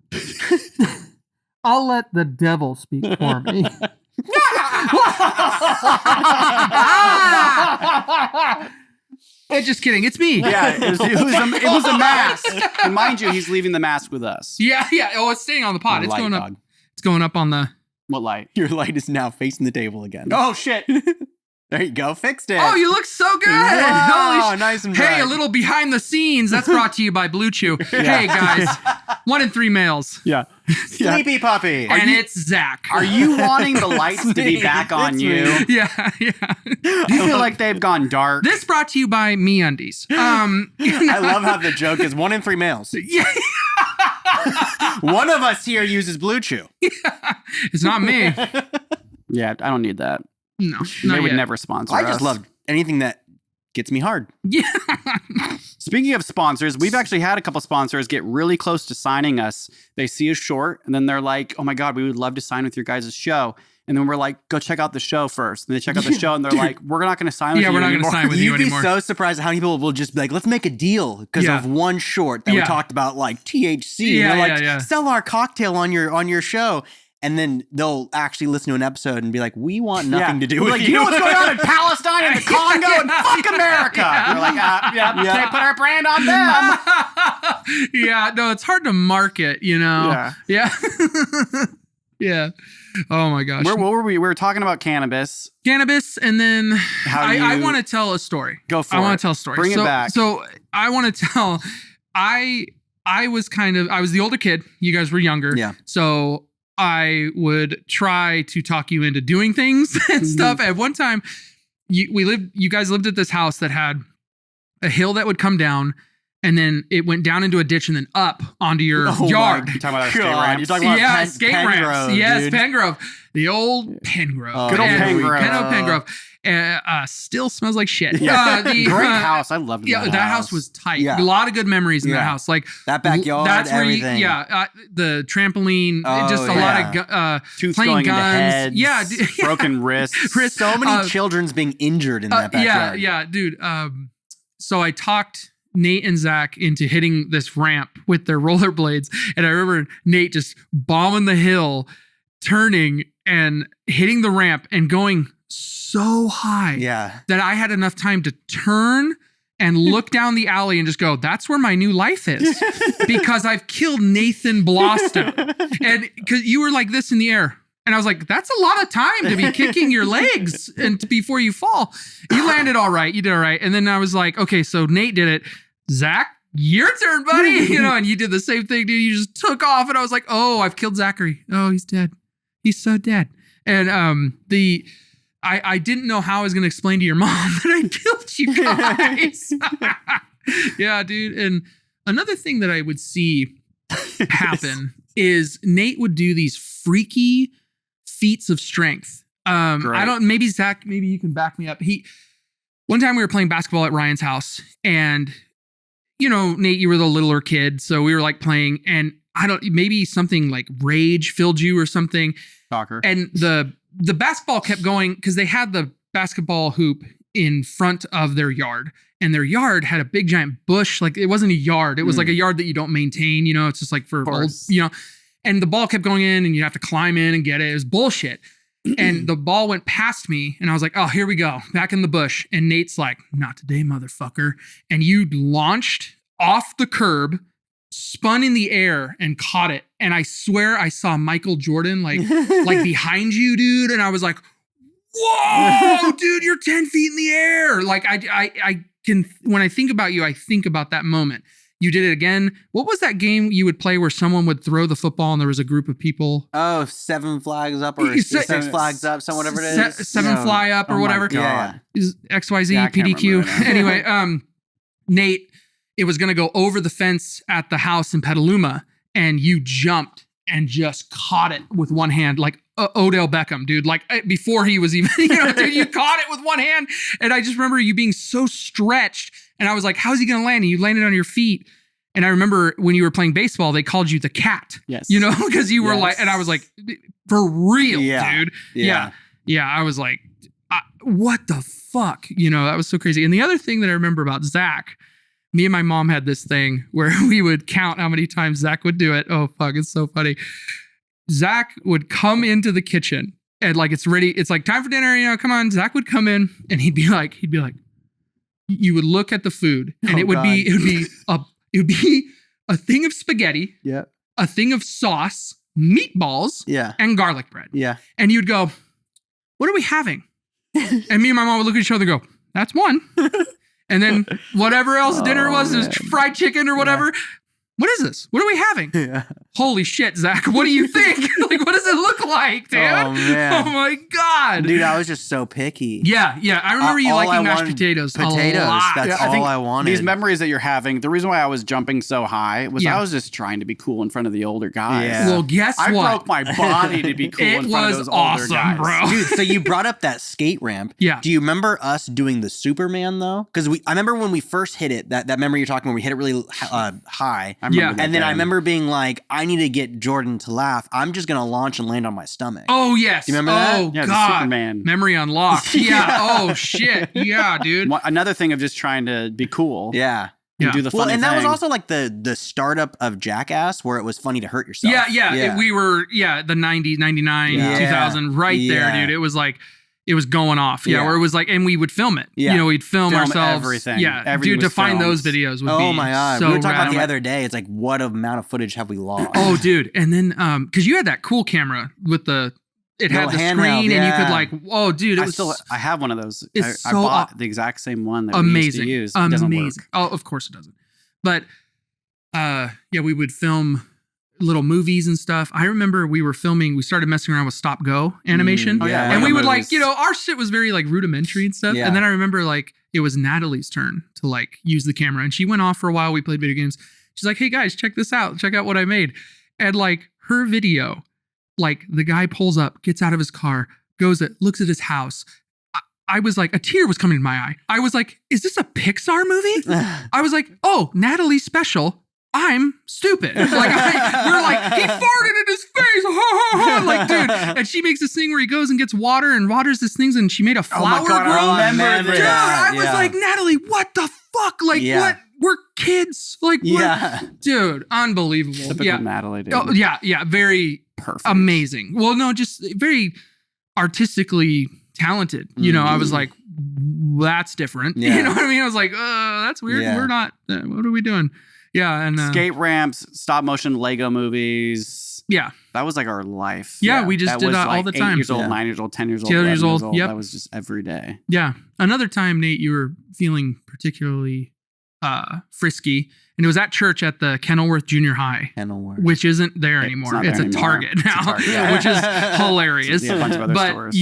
I'll let the devil speak for me. Just kidding. It's me. Yeah, it was a mask. And mind you, he's leaving the mask with us. Yeah. Oh, it's staying on the pod. It's going up. It's going up on the. What light? Your light is now facing the table again. Oh shit. There you go. Fixed it. Oh, you look so good. Wow, nice and bright. Hey, a little behind the scenes. That's brought to you by Blue Chew. Hey, guys. 1 in 3 males. Yeah. Sleepy puppy. And it's Zach. Are you wanting the lights to be back on you? Yeah. Do you feel like they've gone dark? This brought to you by MeUndies. I love how the joke is 1 in 3 males. Yeah. One of us here uses Blue Chew. Yeah. It's not me. Yeah, I don't need that. No, they would never sponsor us. I just love anything that gets me hard. Yeah. Speaking of sponsors, we've actually had a couple sponsors get really close to signing us. They see us short, and then they're like, oh my God, we would love to sign with your guys' show. And then we're like, go check out the show first. And they check out the show, and they're like, we're not going to sign with you anymore. Yeah, we're not going to sign with you anymore. You'd be so surprised at how many people will just be like, let's make a deal because of one short that we talked about, like THC. Yeah, and they're like, sell our cocktail on your show. And then they'll actually listen to an episode and be like, we want nothing to do with you. You know what's going on in Palestine and the Congo and fuck America. We're like, can't put our brand on them. Yeah, no, it's hard to market, you know? Yeah. Yeah. Oh my gosh. What were we? We were talking about cannabis. And then I want to tell a story. Go for it. I want to tell a story. Bring it back. So I want to tell, I was the older kid. You guys were younger. Yeah. So I would try to talk you into doing things and stuff. At one time, you guys lived at this house that had a hill that would come down, and then it went down into a ditch and then up onto your yard. You're talking about our skate ramps? You're talking about skate ramps. Yes, dude. Pengrove. The old Pengrove. Good old Pengrove. Pengrove. Still smells like shit. Yeah. Great house. I loved that house was tight. Yeah. A lot of good memories in that house. Like that backyard, that's where everything. The trampoline, just a lot of Tooth playing going guns. into heads, broken wrists. So many children's being injured in that backyard. Yeah, dude. So I talked Nate and Zach into hitting this ramp with their rollerblades. And I remember Nate just bombing the hill, turning and hitting the ramp and going so high that I had enough time to turn and look down the alley and just go, that's where my new life is. Because I've killed Nathan Blosto. And because you were like this in the air. And I was like, that's a lot of time to be kicking your legs and before you fall. You landed all right. You did all right. And then I was like, okay, so Nate did it. Zach, your turn, buddy. And you did the same thing, dude. You just took off. And I was like, oh, I've killed Zachary. Oh, he's dead. He's so dead. And I didn't know how I was going to explain to your mom that I killed you guys. Yeah, dude. And another thing that I would see happen is Nate would do these freaky feats of strength. Maybe Zach, maybe you can back me up. One time we were playing basketball at Ryan's house, and Nate, you were the littler kid, so we were like playing, and maybe something like rage filled you or something. Soccer. And the basketball kept going because they had the basketball hoop in front of their yard, and their yard had a big giant bush. Like, it wasn't a yard. It was like a yard that you don't maintain, it's just like for old, and the ball kept going in and you have to climb in and get it. It was bullshit. And the ball went past me and I was like, oh, here we go. Back in the bush. And Nate's like, not today, motherfucker. And you launched off the curb, spun in the air and caught it. And I swear I saw Michael Jordan like behind you, dude. And I was like, whoa, dude, you're 10 feet in the air. Like I can, when I think about you, I think about that moment. You did it again. What was that game you would play where someone would throw the football and there was a group of people? Oh, 7 flags up or 6 flags up, whatever it is. Seven fly up or whatever. Yeah. XYZ, PDQ. Anyway, Nate, it was going to go over the fence at the house in Petaluma, and you jumped and just caught it with one hand, like Odell Beckham, dude. Like before he was even, dude, you caught it with one hand. And I just remember you being so stretched. And I was like, how's he going to land? And you landed on your feet. And I remember when you were playing baseball, they called you the cat. Yes. Because you were like, and I was like, for real, dude. Yeah. I was like, what the fuck? That was so crazy. And the other thing that I remember about Zach, me and my mom had this thing where we would count how many times Zach would do it. Oh, fuck. It's so funny. Zach would come into the kitchen and like, it's ready. It's like time for dinner. Come on. Zach would come in and he'd be like, you would look at the food and it would be a thing of spaghetti. Yeah. A thing of sauce, meatballs. Yeah. And garlic bread. Yeah. And you'd go, what are we having? And me and my mom would look at each other and go, that's one. And then whatever else dinner was, it was fried chicken or whatever. Yeah. What is this? What are we having? Yeah. Holy shit, Zach. What do you think? Like, what does it look like, dude? Oh, man. Oh, my God. Dude, I was just so picky. Yeah. I remember you liking mashed potatoes. Potatoes. That's all I wanted. These memories that you're having, the reason why I was jumping so high was I was just trying to be cool in front of the older guys. Yeah. Well, guess what? I broke my body to be cool in front of those older guys. Bro. Dude, so you brought up that skate ramp. Yeah. Do you remember us doing the Superman, though? Because I remember when we first hit it, that memory you're talking about, we hit it really high. And then I remember being like, I need to get Jordan to laugh. I'm just going to launch and land on my stomach. Oh, yes. Do you remember that? Oh, yeah, God. Superman. Memory unlocked. Yeah. Oh, shit. Yeah, dude. Another thing of just trying to be cool. Yeah. And do the funny and that thing. was also like the startup of Jackass, where it was funny to hurt yourself. Yeah. We were, the 90, 99, 2000, right there, dude. It was like, it was going off. Yeah. Where it was like, and we would film it. Yeah. We'd film ourselves. Everything. Yeah. Everything dude, to find those videos would be oh my God. so we were talking rad. about the other day. It's like, what amount of footage have we lost? Oh, dude. And then, cause you had that cool camera with it had the screen and you could like, oh, dude. I have one of those. It's I bought the exact same one that we used to use. It doesn't work. Oh, of course it doesn't. But, we would film little movies and stuff. I remember we started messing around with stop go animation. And we would like, our shit was very like rudimentary and stuff. Yeah. And then I remember like it was Natalie's turn to like use the camera, and she went off for a while. We played video games. She's like, hey guys, check this out. Check out what I made. And like her video, like the guy pulls up, gets out of his car, looks at his house. I was like, a tear was coming to my eye. I was like, is this a Pixar movie? I was like, oh, Natalie's special. I'm stupid. Like, we're like, he farted in his face. Like, dude. And she makes this thing where he goes and gets water and waters this things, and she made a flower grow. I remember dude, I was like, Natalie, what the fuck? Like, what? We're kids. Like, dude, unbelievable. Typical Natalie, dude. Oh, yeah. Very perfect. Amazing. Well, no, just very artistically talented. I was like, that's different. You know what I mean? I was like, that's weird. We're not, what are we doing? Yeah. And skate ramps, stop motion Lego movies. Yeah. That was like our life. Yeah. We just did that all the time. 8 years old, 9 years old, 10 years old, 10 years old. Yep. That was just every day. Yeah. Another time, Nate, you were feeling particularly frisky, and it was at church at the Kenilworth Junior High, which isn't there anymore. It's a Target now, which is hilarious. A bunch of other stores.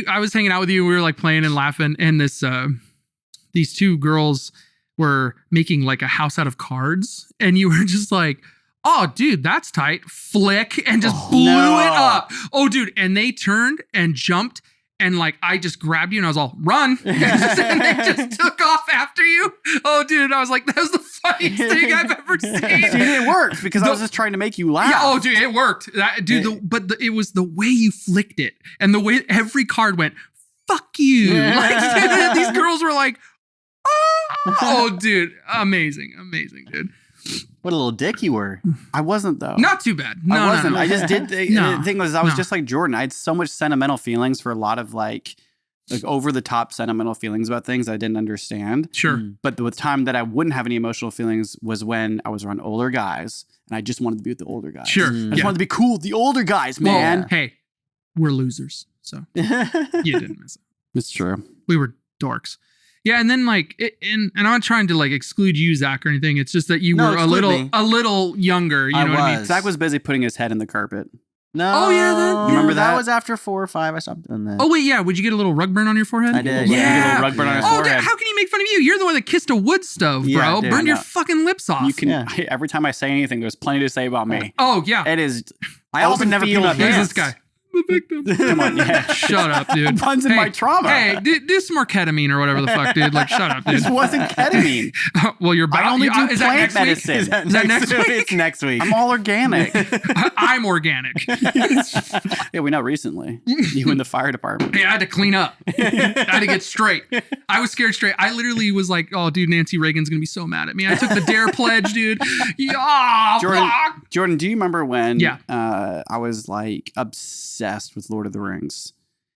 I was hanging out with you. We were like playing and laughing, and these two girls were making like a house out of cards, and you were just like, oh, dude, that's tight. Flick, and just blew it up. Oh, dude, and they turned and jumped. And like, I just grabbed you and I was all, run. And they just took off after you. Oh, dude. I was like, that was the funniest thing I've ever seen. It worked because I was just trying to make you laugh. Yeah, oh, dude, it worked. It was the way you flicked it and the way every card went, fuck you. Like, dude, these girls were like, oh, dude. Amazing, dude. What a little dick you were. I wasn't, though. Not too bad. No, I wasn't. No. I just did. The thing was, I was just like Jordan. I had so much sentimental feelings for a lot of like over the top sentimental feelings about things I didn't understand. Sure. But the time that I wouldn't have any emotional feelings was when I was around older guys, and I just wanted to be with the older guys. Sure. I just wanted to be cool with the older guys, man. Well, hey, we're losers, so you didn't miss it. It's true. We were dorks. Yeah, and then like, and I'm not trying to like exclude you, Zach, or anything. It's just that you were a little younger. You know what I mean? Zach was busy putting his head in the carpet. No. Oh yeah, you remember that? That was after 4 or 5. I stopped doing that. Oh wait, yeah. Would you get a little rug burn on your forehead? I did. Yeah. You get a little rug burn on his forehead. Dude, how can you make fun of you? You're the one that kissed a wood stove, bro. Dude, Burned your fucking lips off. You can. Every time I say anything, there's plenty to say about me. Oh yeah. It is. I also never peed my Who's pants. this guy? The victim. Come on, Shut up, dude. It runs in my trauma. Hey, do some more ketamine or whatever the fuck, dude. Like, shut up, dude. This wasn't ketamine. Well, you're I only do is plant that medicine. Is that next week? It's next week. I'm all organic. I'm organic. Yeah, we know recently. You in the fire department. Hey, I had to clean up. I had to get straight. I was scared straight. I literally was like, oh, dude, Nancy Reagan's going to be so mad at me. I took the DARE pledge, dude. Jordan, do you remember when I was like obsessed with Lord of the Rings?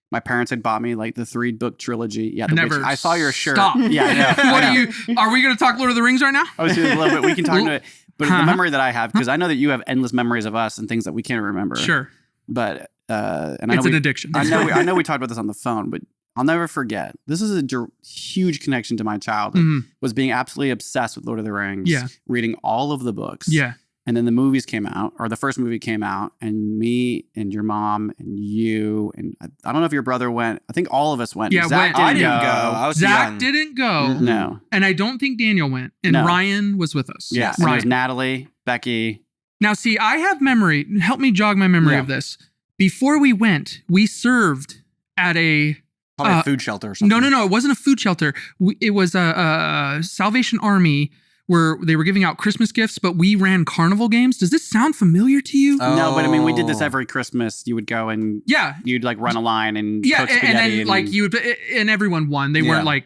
My parents had bought me like the 3-book trilogy. Yeah, I saw your shirt. Stop. Yeah, I know. Are we going to talk Lord of the Rings right now? I was doing a little bit. We can talk to it. But the memory that I have, because I know that you have endless memories of us and things that we can't remember. Sure. But it's an addiction. I know we talked about this on the phone, but I'll never forget. This is a huge connection to my childhood. Was being absolutely obsessed with Lord of the Rings. Yeah. Reading all of the books. Yeah. And then the movies came out, or the first movie came out, and me and your mom and you, and I don't know if your brother went. I think all of us went. Yeah, Zach I didn't go. I was Zach young. didn't go. No. And I don't think Daniel went. And Ryan was with us. Yeah. And it was Natalie, Becky. Now, see, I have memory. Help me jog my memory of this. Before we went, we served at a... Probably a food shelter or something. No. It wasn't a food shelter. It was a Salvation Army where they were giving out Christmas gifts, but we ran carnival games. Does this sound familiar to you? No, but I mean, we did this every Christmas. You would go and you'd like run a line and cook spaghetti. And then like you would, and everyone won. They weren't like,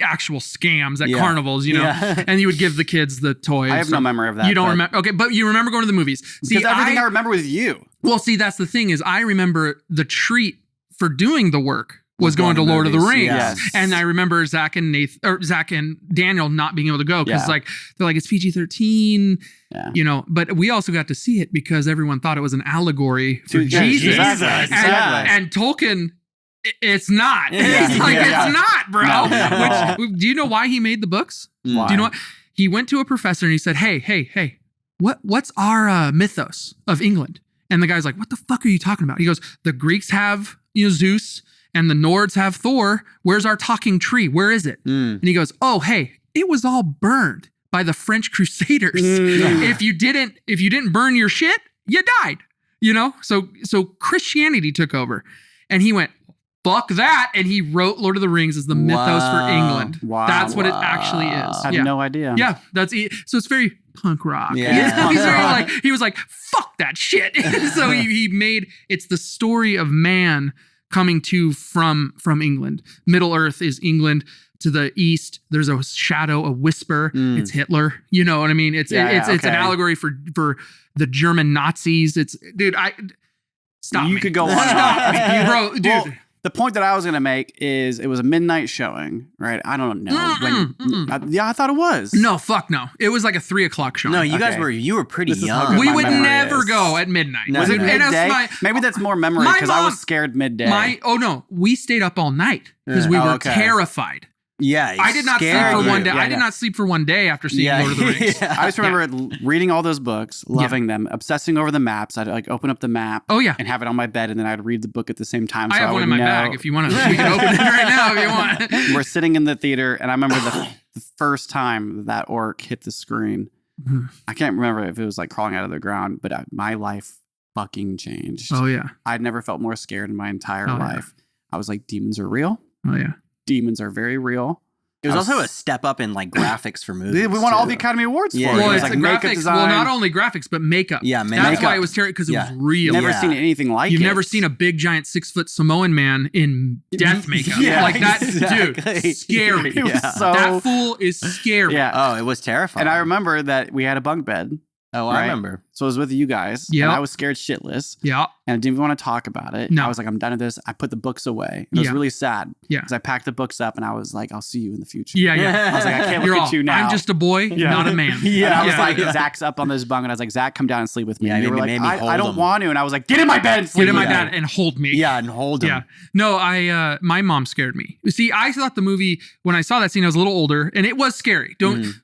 actual scams at carnivals, and you would give the kids the toys. I have no memory of that. You don't remember? Okay, but you remember going to the movies. Because everything I remember was you. Well, see, that's the thing is I remember the treat for doing the work was going to Lord of the Rings. Yes. And I remember Zach and Daniel not being able to go because they're like, it's PG-13, but we also got to see it because everyone thought it was an allegory for Jesus. Exactly. And Tolkien, it's not. It's not, bro. No. Which, do you know why he made the books? Why? Do you know what? He went to a professor and he said, hey, what's our mythos of England? And the guy's like, what the fuck are you talking about? He goes, the Greeks have Zeus and the Nords have Thor. Where's our talking tree? Where is it? And he goes, oh, hey, it was all burned by the French Crusaders. If you didn't burn your shit, you died. So Christianity took over. And he went, fuck that. And he wrote Lord of the Rings as the mythos for England. Wow. That's what it actually is. I had no idea. Yeah, so it's very punk rock. Yeah. He's very he was like, fuck that shit. So he made, it's the story of man coming from England. Middle Earth is England. To the east, there's a shadow, a whisper. It's Hitler. You know what I mean? It's an allegory for the German Nazis. Stop. You could go on. Bro, dude. Well, the point that I was going to make is it was a midnight showing, right? I don't know. I thought it was. No, fuck no. It was like a 3:00 show. No, you were pretty young. We would never go at midnight. Was it midday? Maybe that's more memory because I was scared midday. We stayed up all night because we were terrified. Yeah, I did not sleep for one day. I did not sleep for one day after seeing Lord of the Rings. I just remember reading all those books, loving them, obsessing over the maps. I'd like open up the map and have it on my bed, and then I'd read the book at the same time. I have one in my bag if you want to. We can open it right now if you want. We're sitting in the theater, and I remember the first time that orc hit the screen. I can't remember if it was like crawling out of the ground, but my life fucking changed. Oh, yeah. I'd never felt more scared in my entire life. I was like, demons are real. Oh, yeah. Demons are very real. It was also a step up in like graphics for movies. We won all the Academy Awards for it. Well, It was it's like the makeup graphics. design. Well, not only graphics, but makeup. Yeah, That's why it was terrible because it was real. Never seen anything like You've it. never seen a big giant 6-foot Samoan man in death makeup. Like that, dude, scary. It was that fool is scary. Yeah. Oh, it was terrifying. And I remember that we had a bunk bed. Oh, I remember. So I was with you guys. Yeah. And I was scared shitless. Yeah. And I didn't even want to talk about it. No. I was like, I'm done with this. I put the books away. And it was really sad. Yeah. Because I packed the books up and I was like, I'll see you in the future. Yeah, yeah. I was like, I can't look at you now. I'm just a boy, not a man. And I was like, Zach's up on this bunk. And I was like, Zach, come down and sleep with me. And you were like, I don't want to. And I was like, get in my bed and sleep Get in my bed and hold me. Yeah, and hold him. Yeah. No, my mom scared me. See, I thought the movie, when I saw that scene, I was a little older and it was scary.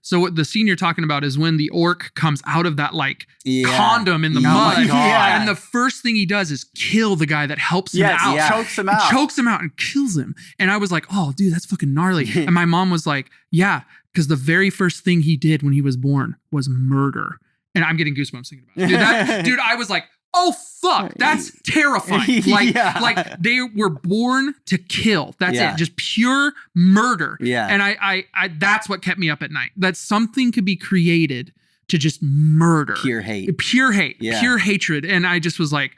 So what the scene you're talking about is when the orc comes out of that like condom in the mud. Yeah. And the first thing he does is kill the guy that helps him out. Chokes him out. Chokes him out and kills him. And I was like, oh, dude, that's fucking gnarly. And my mom was like, yeah, because the very first thing he did when he was born was murder. And I'm getting goosebumps thinking about it. Dude, I was like, oh, fuck, that's terrifying. Like they were born to kill. That's it. Just pure murder. Yeah. And I that's what kept me up at night. That something could be created to just murder. Pure hate. Pure hatred. And I just was like,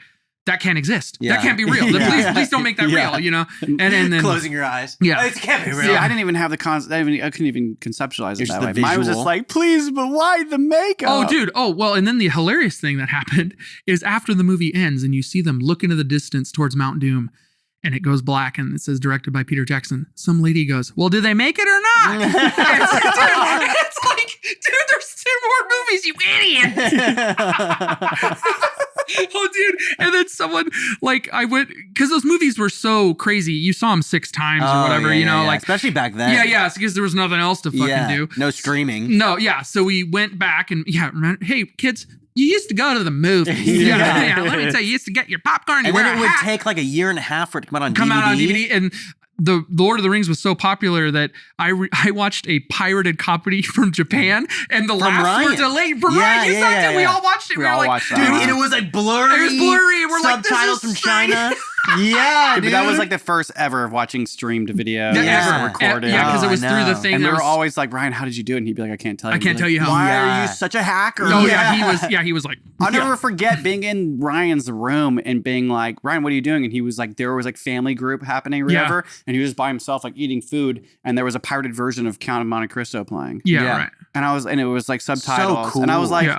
that can't exist. That can't be real. Please don't make that real, you know? And then closing your eyes. Yeah. It can't be real. See, I didn't even have the concept. I couldn't even conceptualize it that way. Mine was just like, please, but why the makeup? Oh, dude. Oh, well, and then the hilarious thing that happened is after the movie ends and you see them look into the distance towards Mount Doom and it goes black and it says directed by Peter Jackson. Some lady goes, well, did they make it or not? It's like, dude, there's 2 more movies, you idiot. Oh, dude. And then someone, like, I went, because those movies were so crazy. You saw them 6 times or whatever, like. Especially back then. Yeah, because there was nothing else to fucking do. No streaming. No, yeah. So we went back and, remember, hey, kids, you used to go to the movies. Let me tell you, you used to get your popcorn. And then it would take like a year and a half for it to come out on DVD. And the Lord of the Rings was so popular that I watched a pirated copy from Japan, and the laughs were delayed from Ryan. You saw it. We all watched it. We all were like, watched it. dude, and it was like blurry. It was blurry. We're like, subtitles from China. Yeah, but that was like the first ever of watching streamed video. Ever recorded. Yeah, because it was through the thing. And they were always like, Ryan, how did you do it? And he'd be like, I can't tell you. I can't tell you how. Why are you such a hacker? Oh yeah, he was like. I'll never forget being in Ryan's room and being like, Ryan, what are you doing? And he was like, there was like family group happening or whatever. And he was by himself, like eating food. And there was a pirated version of Count of Monte Cristo playing. Yeah. Right. And it was like subtitles. So cool. And I was like,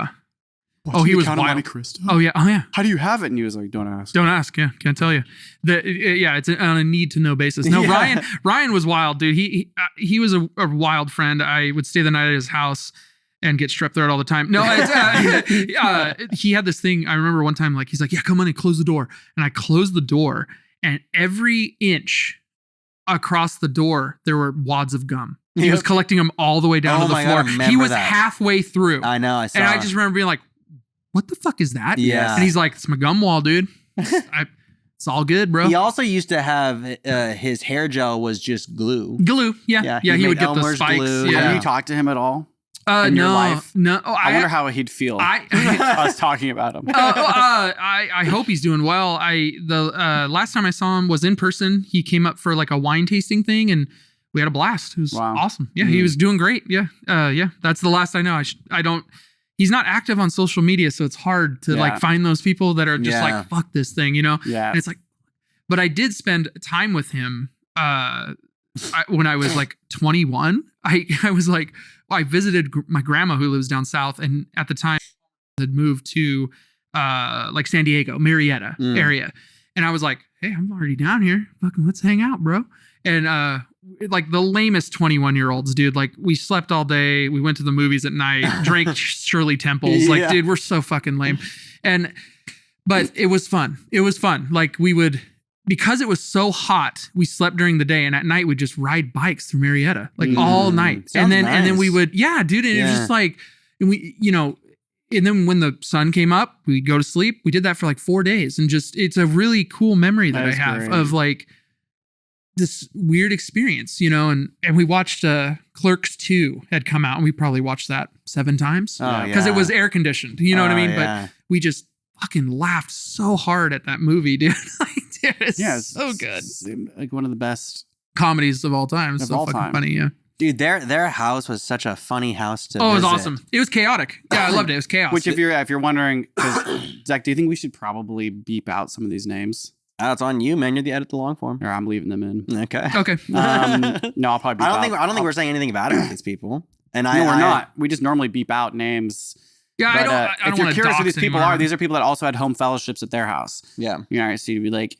he was Count of wild. Monte Cristo? Oh yeah. How do you have it? And he was like, don't ask. Don't ask. Yeah, can't tell you. It's on a need to know basis. No, Ryan was wild, dude. He was a wild friend. I would stay the night at his house and get strep throat all the time. No, he had this thing. I remember one time, like he's like, yeah, come on and close the door. And I closed the door, and every inch across the door there were wads of gum. He was collecting them all the way down to the floor. He was halfway through. I know. I saw. And I just remember being like, "What the fuck is that?" Yeah. And he's like, "It's my gum wall, dude. It's all good, bro." He also used to have his hair gel was just glue. Glue. Yeah. He would get the spikes. Glue. Yeah. Have you talked to him at all? In your life? No. Oh, I wonder how he'd feel. I was talking about him. I hope he's doing well. The last time I saw him was in person. He came up for like a wine tasting thing, and we had a blast. It was awesome. Yeah, he was doing great. Yeah, that's the last I know. I don't. He's not active on social media, so it's hard to like find those people that are just like, fuck this thing, you know? Yeah. And it's like, but I did spend time with him when I was like 21. I was like, I visited my grandma who lives down south, and at the time had moved to like San Diego, Marietta area. And I was like, hey, I'm already down here. Fucking let's hang out, bro. And like the lamest 21-year-olds, dude. Like we slept all day. We went to the movies at night, drank Shirley Temples. Like, dude, we're so fucking lame. But it was fun. It was fun. Like we would, because it was so hot, we slept during the day, and at night we'd just ride bikes through Marietta, like all night. And then we would, and it was just like, and we, you know, and then when the sun came up, we'd go to sleep. We did that for like 4 days, and just, it's a really cool memory that I have of like this weird experience, you know, and we watched Clerks 2 had come out, and we probably watched that 7 times because it was air conditioned, you know what I mean? But we just fucking laughed so hard at that movie, dude. Like, dude, it's so good. It's like one of the best comedies of all time. It's so fucking funny, yeah. Dude, their house was such a funny house to visit. It was visit. Awesome. It was chaotic. Yeah, I loved it. It was chaos. Which if you're wondering, Zach, do you think we should probably beep out some of these names? It's on you, man. You're the edit the long form. Or I'm leaving them in. Okay. No, I'll probably beep out. I don't think we're saying anything bad about these people. And no, we're not. We just normally beep out names. Yeah, but, I don't if you're curious who these people anymore. are, these are people that also had home fellowships at their house. Yeah. You know, so you'd be like,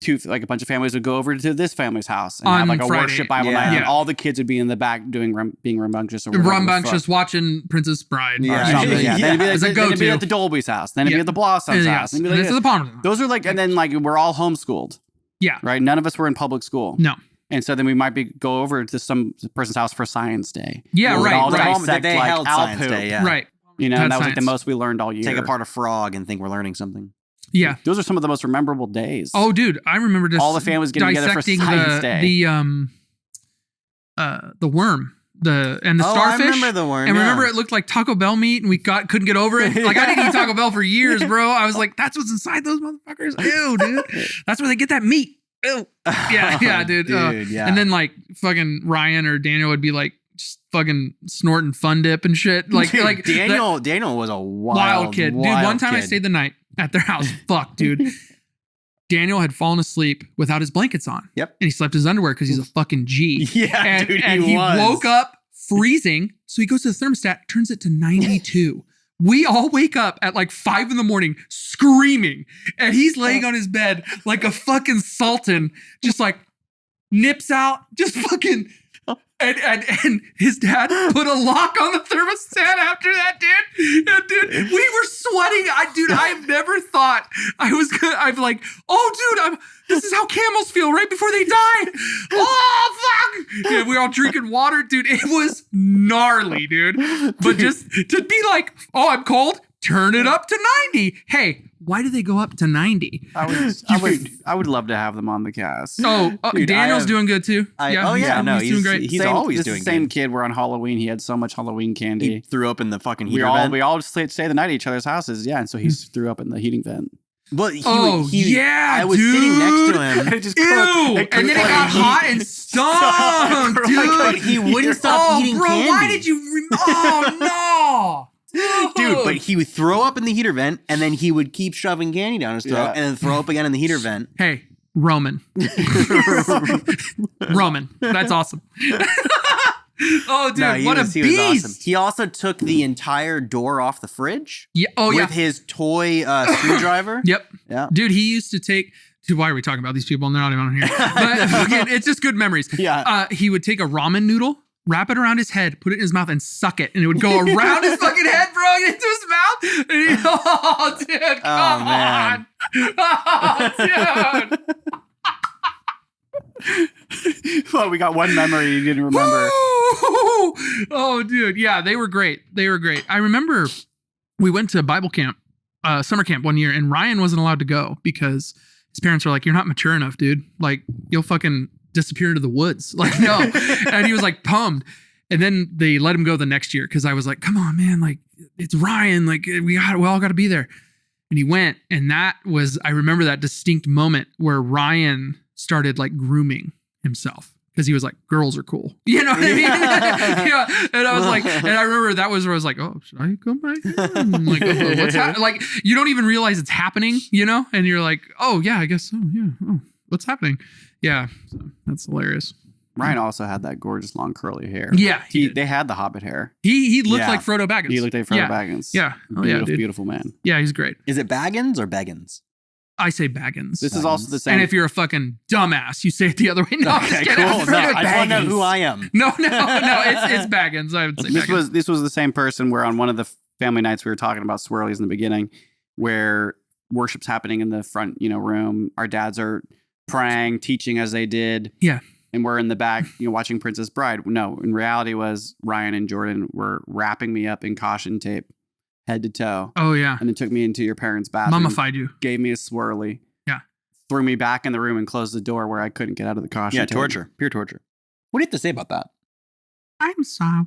a bunch of families would go over to this family's house and have like a Friday. worship Bible night, and all the kids would be in the back being rambunctious or rambunctious, watching Princess Bride. Yeah. Then it'd be at the Dolby's house. Then it'd be at the Blossom's house. And this is the Palmer's house. Those are like, and then like we're all homeschooled. Yeah. Right. None of us were in public school. No. And so then we might go over to some person's house for Science Day. Yeah, right. All right. dissect, they like, held Science Day, yeah. Right. You know, and that was like the most we learned all year. Take apart a frog and think we're learning something. Yeah. Those are some of the most memorable days. Oh, dude, I remember just all the families getting together for Science Day. The worm. And the starfish. I remember the worm. And remember it looked like Taco Bell meat, and we couldn't get over it. Like I didn't eat Taco Bell for years, bro. I was like, that's what's inside those motherfuckers. Ew, dude. That's where they get that meat. Ew. Yeah, dude. Yeah. And then like fucking Ryan or Daniel would be like just fucking snorting Fun Dip and shit. Like Daniel was a wild kid. Dude, one time I stayed the night at their house. Fuck, dude. Daniel had fallen asleep without his blankets on. Yep. And he slept in his underwear because he's a fucking G. Yeah, dude, and he woke up freezing. So he goes to the thermostat, turns it to 92. We all wake up at like 5 a.m. screaming. And he's laying on his bed like a fucking sultan, just like nips out, just fucking. And his dad put a lock on the thermostat after that, dude. And dude, we were sweating. I've never thought I was gonna. I'm like, oh, dude, this is how camels feel right before they die. Oh, fuck. Yeah, we were all drinking water, dude. It was gnarly, dude. But just to be like, oh, I'm cold. Turn it up to 90. Hey, why do they go up to 90? I would love to have them on the cast. Oh, dude, Daniel's doing good too. He's doing great. He's always doing the same kid. We're on Halloween. He had so much Halloween candy. He threw up in the fucking heater vent. We all stay the night at each other's houses. Yeah, and so he threw up in the heating vent. Well, I was sitting next to him. And it just Ew! And then it got hot and stunk, dude. But he wouldn't stop eating candy. Why did you? Oh no. Dude, but he would throw up in the heater vent, and then he would keep shoving candy down his throat, and then throw up again in the heater vent. Hey, Roman. Roman. That's awesome. Oh, dude, what a beast. Was awesome. He also took the entire door off the fridge. Yeah. Oh, with his toy screwdriver. Yep. Yeah. Dude, he used to take... Dude, why are we talking about these people and they're not even on here? But again, it's just good memories. Yeah. He would take a ramen noodle, wrap it around his head, put it in his mouth, and suck it. And it would go around his fucking head, bro, and into his mouth. And oh, dude, come on. Oh, dude. Well, we got one memory you didn't remember. Oh, dude. Yeah, they were great. I remember we went to Bible camp, summer camp one year, and Ryan wasn't allowed to go because his parents were like, "You're not mature enough, dude. Like, you'll fucking disappear into the woods." Like, no. And he was like pumped. And then they let him go the next year because I was like, "Come on, man. Like, it's Ryan. Like, we all got to be there." And he went. And I remember that distinct moment where Ryan started like grooming himself. Because he was like, girls are cool. You know what I mean? Yeah. And I was like, and I remember that was where I was like, oh, should I go back? I'm like, oh, what's happening? Like, you don't even realize it's happening, you know? And you're like, oh, yeah, I guess so. Yeah. Oh, what's happening? Yeah. So that's hilarious. Ryan also had that gorgeous long curly hair. Yeah. They had the Hobbit hair. He looked like Frodo Baggins. He looked like Frodo Baggins. Yeah. Oh, Beautiful man. Yeah, he's great. Is it Baggins or Beggins? I say Baggins. This is also the same. And if you're a fucking dumbass, you say it the other way. No, okay, cool. No, I just want to know who I am. No, it's Baggins. I would say Baggins. This was the same person where on one of the family nights we were talking about swirlies in the beginning, where worship's happening in the front, room. Our dads are praying, teaching as they did. Yeah. And we're in the back, watching Princess Bride. No, in reality was Ryan and Jordan were wrapping me up in caution tape, head to toe. Oh, yeah. And then took me into your parents' bathroom. Mummified you. Gave me a swirly. Yeah. Threw me back in the room and closed the door where I couldn't get out of the caution tape. Torture. Pure torture. What do you have to say about that? I'm sorry.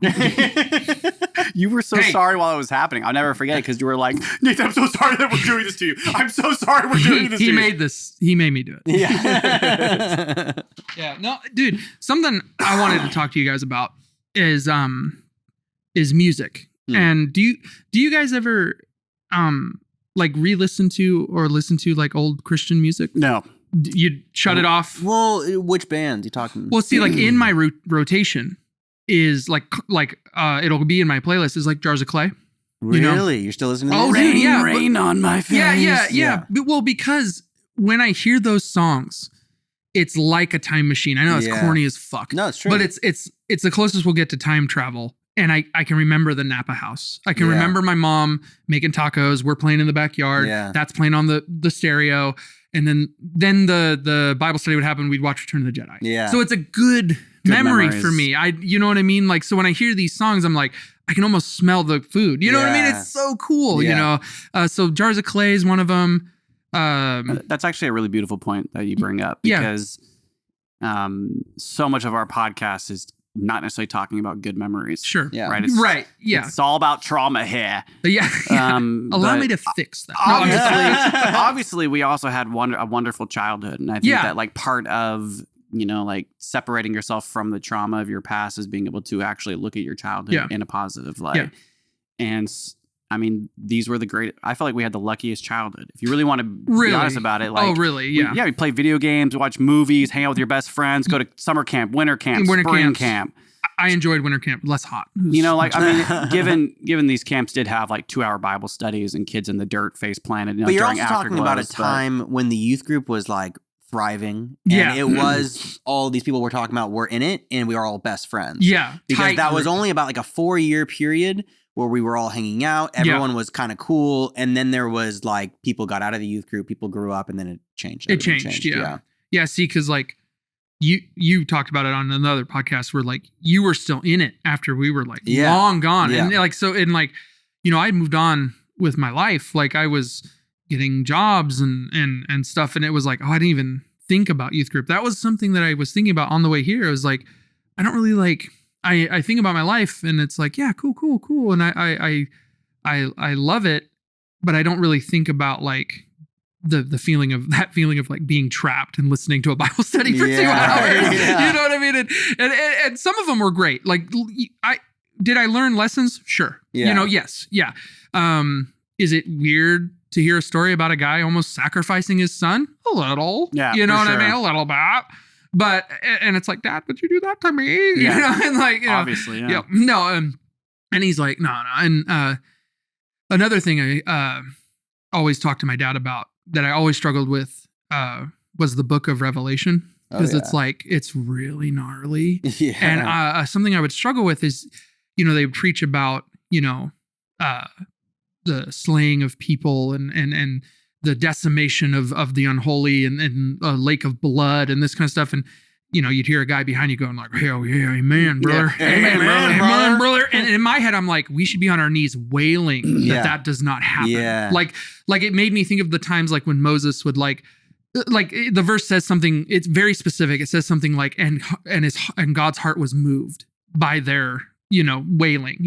You were so sorry while it was happening. I'll never forget it because you were like, Nathan, I'm so sorry that we're doing this to you. I'm so sorry we're doing this to you. He made me do it. Yeah. Yeah. No, dude, something I wanted to talk to you guys about is music. And do you guys ever like re-listen to or listen to like old Christian music? No. You shut it off? Well, which band you talking? Well, see, like in my rotation is like it'll be in my playlist is like Jars of Clay. Really? You're still listening to Oh, this? dude, yeah. Rain on my face. Yeah. Well, because when I hear those songs, it's like a time machine. I know it's corny as fuck. No, it's true. But it's the closest we'll get to time travel. And I can remember the Napa house. I can remember my mom making tacos. We're playing in the backyard. Yeah. That's playing on the stereo. And then the Bible study would happen. We'd watch Return of the Jedi. Yeah. So it's a good memory memories. for me. You know what I mean? Like, so when I hear these songs, I'm like, I can almost smell the food. You know what I mean? It's so cool, So Jars of Clay is one of them. That's actually a really beautiful point that you bring up because so much of our podcast is not necessarily talking about good memories. Sure. Yeah. Right. Right. Yeah. It's all about trauma here. Yeah. Allow me to fix that. No, I'm just obviously, we also had a wonderful childhood. And I think that like part of, like separating yourself from the trauma of your past is being able to actually look at your childhood in a positive light. Yeah. And I mean, these were I felt like we had the luckiest childhood. If you really want to be honest about it. Like, oh, really? Yeah. We play video games, watch movies, hang out with your best friends, go to summer camp, winter camp, spring camp. I enjoyed winter camp, less hot. Given these camps did have like 2-hour Bible studies and kids in the dirt face planted. But you're also talking about a time when the youth group was like thriving. And it was all these people we're talking about were in it and we were all best friends. Yeah. Because that was only about like a 4-year period where we were all hanging out. Everyone was kind of cool. And then there was like people got out of the youth group, people grew up, and then it changed. It changed. Yeah. See, because like you talked about it on another podcast where like you were still in it after we were like long gone. And like, so, and like, I moved on with my life. Like I was getting jobs and stuff. And it was like, oh, I didn't even think about youth group. That was something that I was thinking about on the way here. It was like, I don't really like, I think about my life and it's like, yeah, cool. And I love it, but I don't really think about like the feeling of like being trapped and listening to a Bible study for 2 hours. Yeah. You know what I mean? And some of them were great. Like did I learn lessons? Sure. Yeah. Yes. Yeah. Is it weird to hear a story about a guy almost sacrificing his son? A little. Yeah. You know what I mean? A little bit. But, and it's like, Dad, would you do that to me? Yeah. And like, obviously, yeah. No. And he's like, no. And another thing I always talk to my dad about that I always struggled with was the book of Revelation. Because it's like, it's really gnarly. Yeah. And something I would struggle with is, they would preach about, the slaying of people and the decimation of the unholy and a lake of blood and this kind of stuff. And, you'd hear a guy behind you going like, hell yeah, amen, brother. Yeah. Amen, brother. And in my head, I'm like, we should be on our knees wailing that does not happen. Yeah. Like it made me think of the times like when Moses would like the verse says something, it's very specific. It says something like, and God's heart was moved by their, wailing,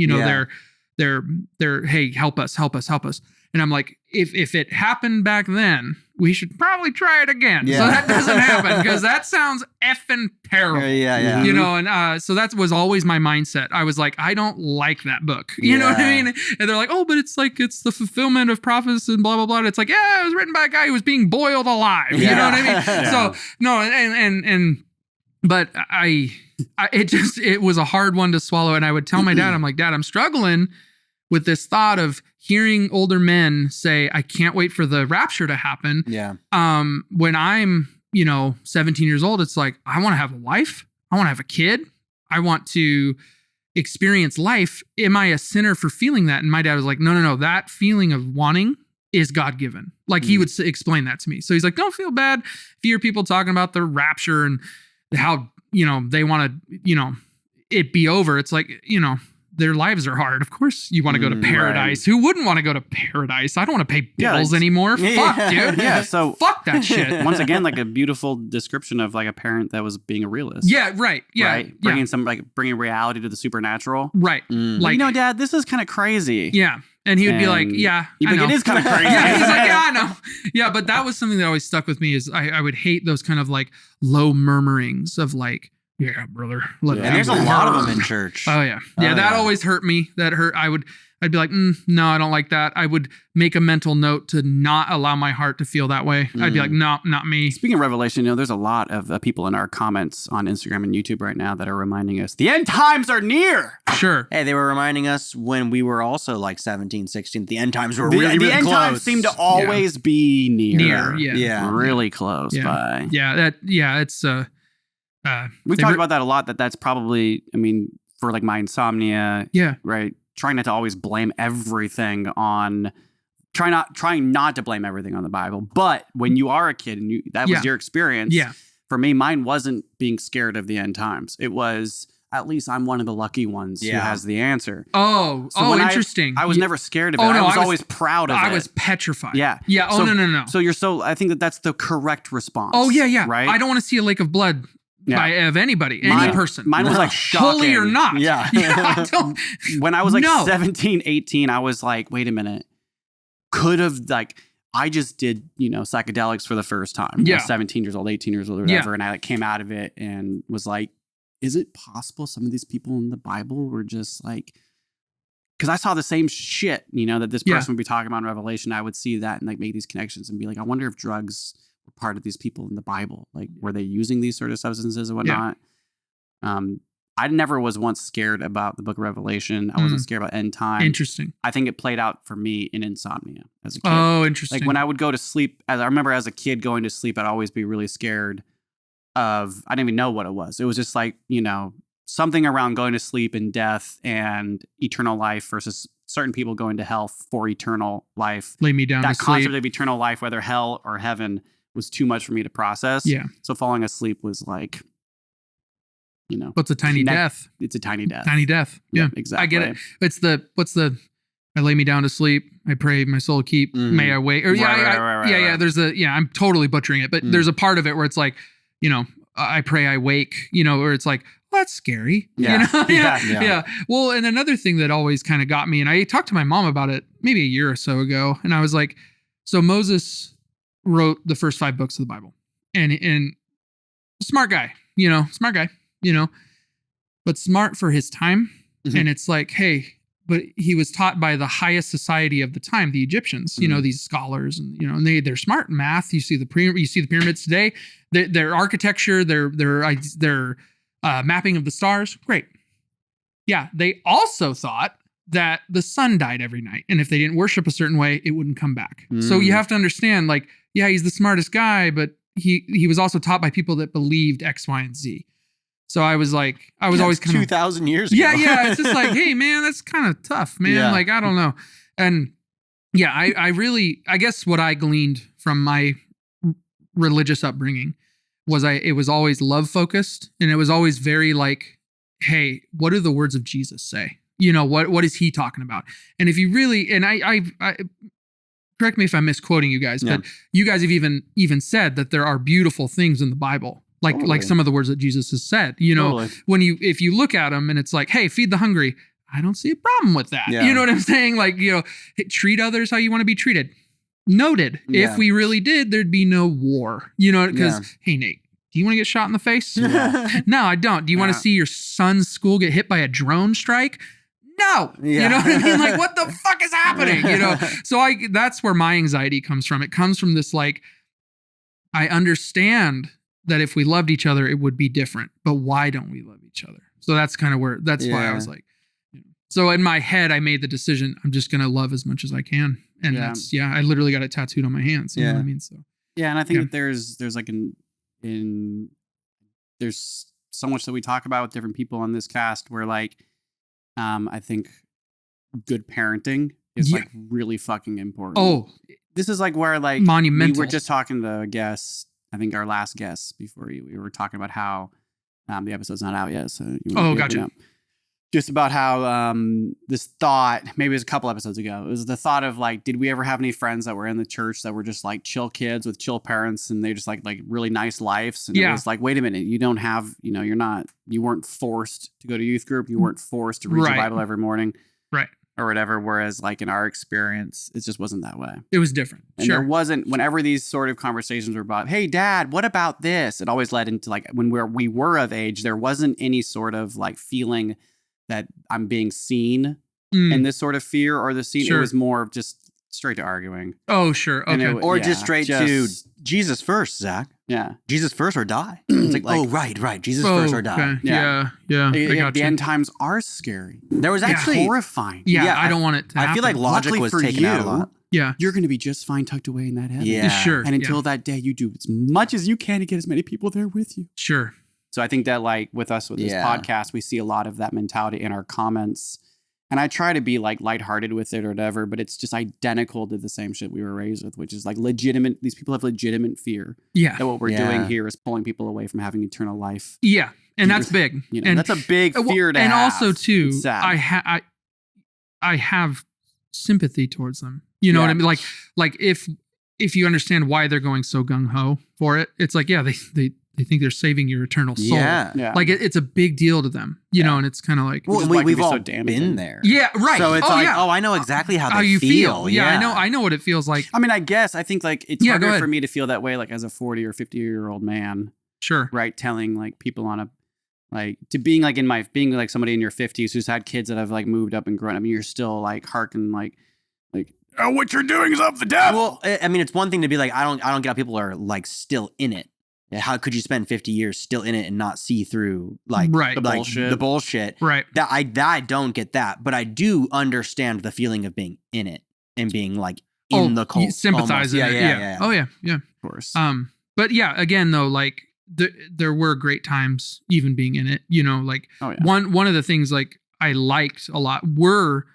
their, hey, help us. And I'm like, if it happened back then, we should probably try it again. Yeah. So that doesn't happen because that sounds effing terrible. Yeah. And so that was always my mindset. I was like, I don't like that book. You know what I mean? And they're like, oh, but it's like, it's the fulfillment of prophecy and blah, blah, blah. And it's like, yeah, it was written by a guy who was being boiled alive. You know what I mean? So no, but it was a hard one to swallow. And I would tell my dad, I'm like, Dad, I'm struggling with this thought of hearing older men say, I can't wait for the rapture to happen. Yeah. When I'm, 17 years old, it's like, I want to have a wife. I want to have a kid. I want to experience life. Am I a sinner for feeling that? And my dad was like, no. That feeling of wanting is God-given. Like he would explain that to me. So he's like, don't feel bad if you hear people talking about the rapture and how, they want to, it be over. It's like, their lives are hard. Of course you want to go to paradise. Right. Who wouldn't want to go to paradise? I don't want to pay bills anymore. Fuck, dude. Yeah. So fuck that shit. Once again, like a beautiful description of like a parent that was being a realist. Yeah. Right. Yeah. Right. Bringing reality to the supernatural. Right. Like, Dad, this is kind of crazy. Yeah. And he would be like, yeah, I know. It is kind of crazy. Yeah, he's like, yeah, I know. Yeah, but that was something that always stuck with me is I would hate those kind of like low murmurings of like, yeah, brother. And there's a lot of them in church. Oh yeah. Yeah. That always hurt me. That hurt. I'd be like, no, I don't like that. I would make a mental note to not allow my heart to feel that way. I'd be like, no, not me. Speaking of Revelation, there's a lot of people in our comments on Instagram and YouTube right now that are reminding us the end times are near. Sure. Hey, they were reminding us when we were also like 17, 16, the end times were really close. The end times seem to always be near. Yeah. Really close by. Yeah. It's, we've talked about that a lot, that's probably, for like my insomnia. Yeah. Right. Trying not to always blame everything on, trying not to blame everything on the Bible. But when you are a kid and that was your experience. Yeah. For me, mine wasn't being scared of the end times. It was, at least I'm one of the lucky ones who has the answer. Oh, interesting. I was never scared of it. I was always proud of it. I was petrified. Yeah. Yeah. Oh, no. So I think that's the correct response. Oh, yeah. Right. I don't want to see a lake of blood. Of anybody, any person. Mine was like shocking. Holy or not. Yeah. When I was like 17, 18, I was like, wait a minute. Could have I just did, psychedelics for the first time. Yeah. I was 17 years old, 18 years old or whatever. And I came out of it and was like, is it possible some of these people in the Bible were just like, because I saw the same shit, that this person would be talking about in Revelation. I would see that and like make these connections and be like, I wonder if drugs were part of these people in the Bible. Like, were they using these sort of substances and whatnot? I never was once scared about the book of Revelation. I wasn't scared about end time. Interesting. I think it played out for me in insomnia as a kid. Oh, interesting. Like when I would go to sleep, I remember as a kid going to sleep, I'd always be really scared of, I didn't even know what it was. It was just like, something around going to sleep and death and eternal life versus certain people going to hell for eternal life. Lay me down to sleep. That concept of eternal life, whether hell or heaven, was too much for me to process. Yeah. So falling asleep was like, what's a tiny death? It's a tiny death. Tiny death. Yeah, exactly. I get it. It's I lay me down to sleep. I pray my soul keep. May I wake. Or Right. There's I'm totally butchering it, but there's a part of it where it's like, I pray I wake. Where it's like, well, that's scary. Yeah. Yeah. Well, and another thing that always kind of got me, and I talked to my mom about it maybe a year or so ago, and I was like, so Moses wrote the first 5 books of the Bible, and smart guy, but smart for his time. Mm-hmm. And it's like, hey, but he was taught by the highest society of the time, the Egyptians, these scholars, and and they're smart in math. You see the pyramids today, their architecture, their mapping of the stars, great. Yeah, they also thought that the sun died every night, and if they didn't worship a certain way, it wouldn't come back. So you have to understand, like, yeah, he's the smartest guy, but he was also taught by people that believed X, Y, and Z. So I was always kind of 2,000 years ago. Yeah. It's just like, hey man, that's kind of tough, man. Yeah. Like, I don't know. And yeah, I guess what I gleaned from my religious upbringing it was always love focused, and it was always very like, hey, what do the words of Jesus say? What is he talking about? And if you really, and I correct me if I'm misquoting you guys, but you guys have even said that there are beautiful things in the Bible, like some of the words that Jesus has said. If you look at them and it's like, hey, feed the hungry, I don't see a problem with that. You know what I'm saying? Like, hey, treat others how you want to be treated. Noted. Yeah. If we really did, there'd be no war. Because hey, Nate, do you want to get shot in the face? No, I don't. Do you want to see your son's school get hit by a drone strike? No. You know what I mean? Like, what the fuck is happening? So that's where my anxiety comes from. It comes from this, like, I understand that if we loved each other, it would be different. But why don't we love each other? So that's kind of why I was like, so in my head, I made the decision, I'm just going to love as much as I can. And I literally got it tattooed on my hands. You know what I mean? So, and I think that there's like there's so much that we talk about with different people on this cast where, like, I think good parenting is like really fucking important. Oh, this is like where, like, monumental. We were just talking to a guest, I think our last guest before you, we were talking about how the episode's not out yet. So gotcha. Just about how this thought, maybe it was a couple episodes ago, it was the thought of, like, did we ever have any friends that were in the church that were just like chill kids with chill parents and they just like really nice lives? And it was like, wait a minute, you don't have, you weren't forced to go to youth group. You weren't forced to read your Bible every morning. Right. Or whatever. Whereas, like, in our experience, it just wasn't that way. It was different. And there wasn't, whenever these sort of conversations were about, hey, Dad, what about this? It always led into, like, when we were of age, there wasn't any sort of like feeling that I'm being seen in this sort of fear or the scene. It was more of just straight to arguing. Oh, sure. Okay. Just straight to Jesus first, Zach. Yeah. Jesus first or die. It's like, oh, right. Jesus first or die. Okay. Yeah. The end times are scary. There was actually horrifying. Yeah, I don't want it to happen. I feel like logic was taken out a lot. Yeah. You're going to be just fine tucked away in that heaven. Yeah. Sure. And until that day, you do as much as you can to get as many people there with you. Sure. So I think that, like, with this podcast, we see a lot of that mentality in our comments. And I try to be, like, lighthearted with it or whatever, but it's just identical to the same shit we were raised with, which is, like, legitimate. These people have legitimate fear. Yeah. That what we're doing here is pulling people away from having eternal life. Yeah. And that's big. And that's a big fear to have. And also, too, I have sympathy towards them. You know what I mean? Like if you understand why they're going so gung-ho for it, it's like, they think they're saving your eternal soul. Yeah. Like it's a big deal to them, you know, and it's kind of like, well, we've all been there. Yeah. Right. So it's I know exactly how you feel. Yeah. I know what it feels like. I mean, I guess I think, like, it's harder for me to feel that way, like, as a 40 or 50-year-old man. Sure. Right. Telling, like, people on being like somebody in your 50s who's had kids that have, like, moved up and grown. I mean, you're still, like, hearkening, like, oh, what you're doing is of the devil. Well, I mean, it's one thing to be like, I don't get how people are, like, still in it. How could you spend 50 years still in it and not see through, like, the bullshit? Right. I don't get that, but I do understand the feeling of being in it and being, like, in the cult. Sympathizing. Yeah. Oh yeah. Yeah. Of course. But yeah, again though, like there were great times even being in it, you know, like one of the things, like, I liked a lot were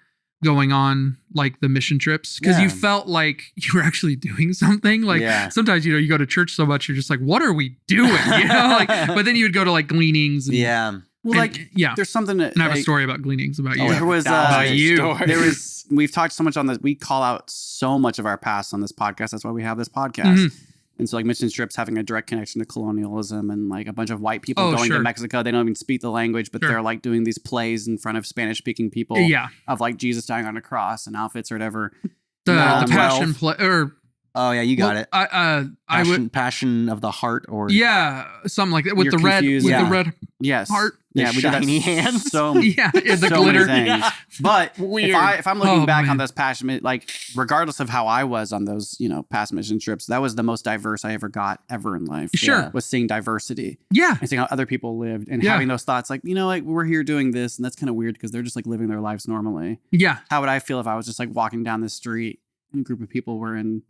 going on, like, the mission trips, because you felt like you were actually doing something. Like sometimes, you go to church so much, you're just like, what are we doing? Like, but then you would go to, like, gleanings. And, there's something that, and I have a story about gleanings about you. There was we've talked so much on this. We call out so much of our past on this podcast. That's why we have this podcast. Mm-hmm. And so, like, mission trips having a direct connection to colonialism, and, like, a bunch of white people going to Mexico. They don't even speak the language, but they're, like, doing these plays in front of Spanish-speaking people of, like, Jesus dying on a cross and outfits or whatever. The passion play, or oh yeah, you got it. Passion of the heart, or something like that with the red, the red heart. Yeah, we shiny hands. So the so glitter. Things. But if I'm looking back on this passion, like, regardless of how I was on those, past mission trips, that was the most diverse I ever got in life. Sure, was seeing diversity. Yeah, and seeing how other people lived and having those thoughts, like, like, we're here doing this, and that's kind of weird because they're just, like, living their lives normally. Yeah, how would I feel if I was just, like, walking down the street and a group of people were in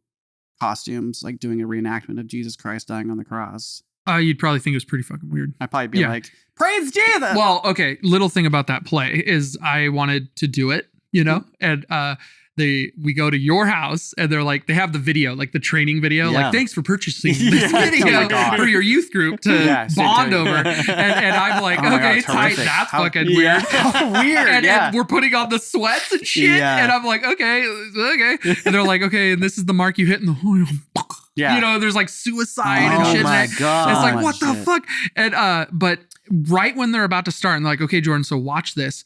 costumes, like, doing a reenactment of Jesus Christ dying on the cross? You'd probably think it was pretty fucking weird. I'd probably be like, praise Jesus. Well, okay. Little thing about that play is I wanted to do it, and we go to your house and they're like, they have the video, like the training video, like thanks for purchasing this video for your youth group to bond over. And I'm like, okay, tight. That's fucking weird. Weird. And we're putting on the sweats and shit. And I'm like, okay. And they're like, okay, and this is the mark you hit in the you know, there's like suicide and shit. Oh my God. It's like, what the fuck? And but right when they're about to start, and they're like, okay, Jordan, so watch this.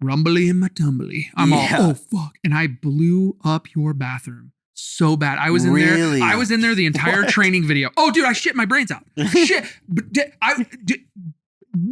Rumbly in my tumbly. I'm all, oh fuck. And I blew up your bathroom so bad. I was in there. I was in there the entire training video. Oh, dude, I shit my brains out. Shit.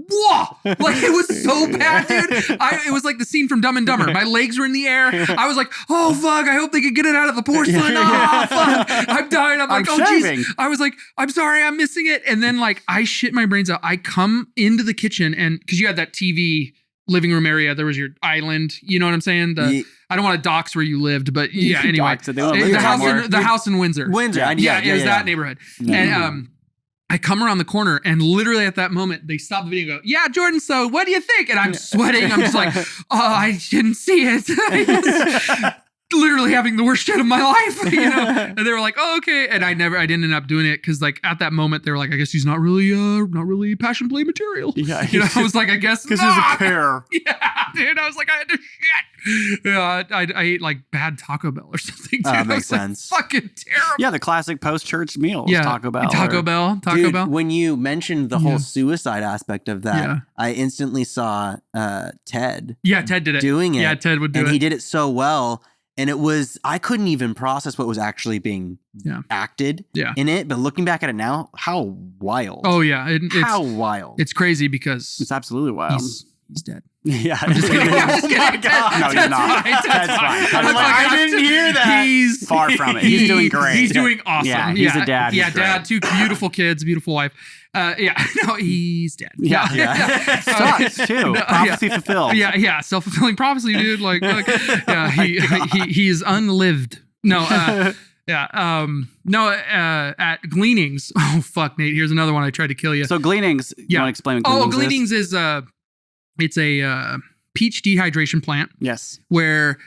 Whoa! Like it was so bad, dude. It was like the scene from Dumb and Dumber. My legs were in the air. I was like, oh fuck, I hope they can get it out of the porcelain. Oh fuck. I'm dying. I'm like, oh jeez. I was like, I'm sorry, I'm missing it. And then like I shit my brains out. I come into the kitchen and because you had that TV living room area, there was your island. You know what I'm saying? I don't want to dox where you lived, but yeah, anyway. The house in Windsor. Yeah, it was that neighborhood. And I come around the corner and literally at that moment, they stop the video and go, yeah, Jordan, so what do you think? And I'm sweating. I'm just like, oh, I didn't see it. Literally having the worst shit of my life, you know? And they were like, oh, okay. And I didn't end up doing it because like at that moment, they were like, I guess he's not really passion play material. Yeah. You know, I was like, I guess because he's a pair. Yeah, dude. I was like, I had to shit. Yeah, I ate like bad Taco Bell or something. Dude. That makes sense. Like, fucking terrible. Yeah, the classic post-church meals. Yeah, Taco Bell. Taco Bell. When you mentioned the whole suicide aspect of that, I instantly saw Ted. Yeah, Ted did it. Doing it. Yeah, Ted would do it. And he did it so well. And it was, I couldn't even process what was actually being acted in it. But looking back at it now, how wild. Oh, yeah. How wild. It's crazy because it's absolutely wild. He's dead. Yeah. I'm just kidding. I'm just kidding. Oh my God. No, he's not. Ted's fine. I didn't hear that. He's far from it. He's doing great. He's doing awesome. Yeah, he's a dad. Yeah, dad. 2 beautiful kids, beautiful wife. He's dead. Yeah. Sucks too. Prophecy fulfilled. Yeah. Self-fulfilling prophecy, dude. Like he's unlived. No, at Gleanings. Oh fuck, Nate. Here's another one. I tried to kill you. So Gleanings. You want to explain what Gleanings is? It's a peach dehydration plant. Yes. Where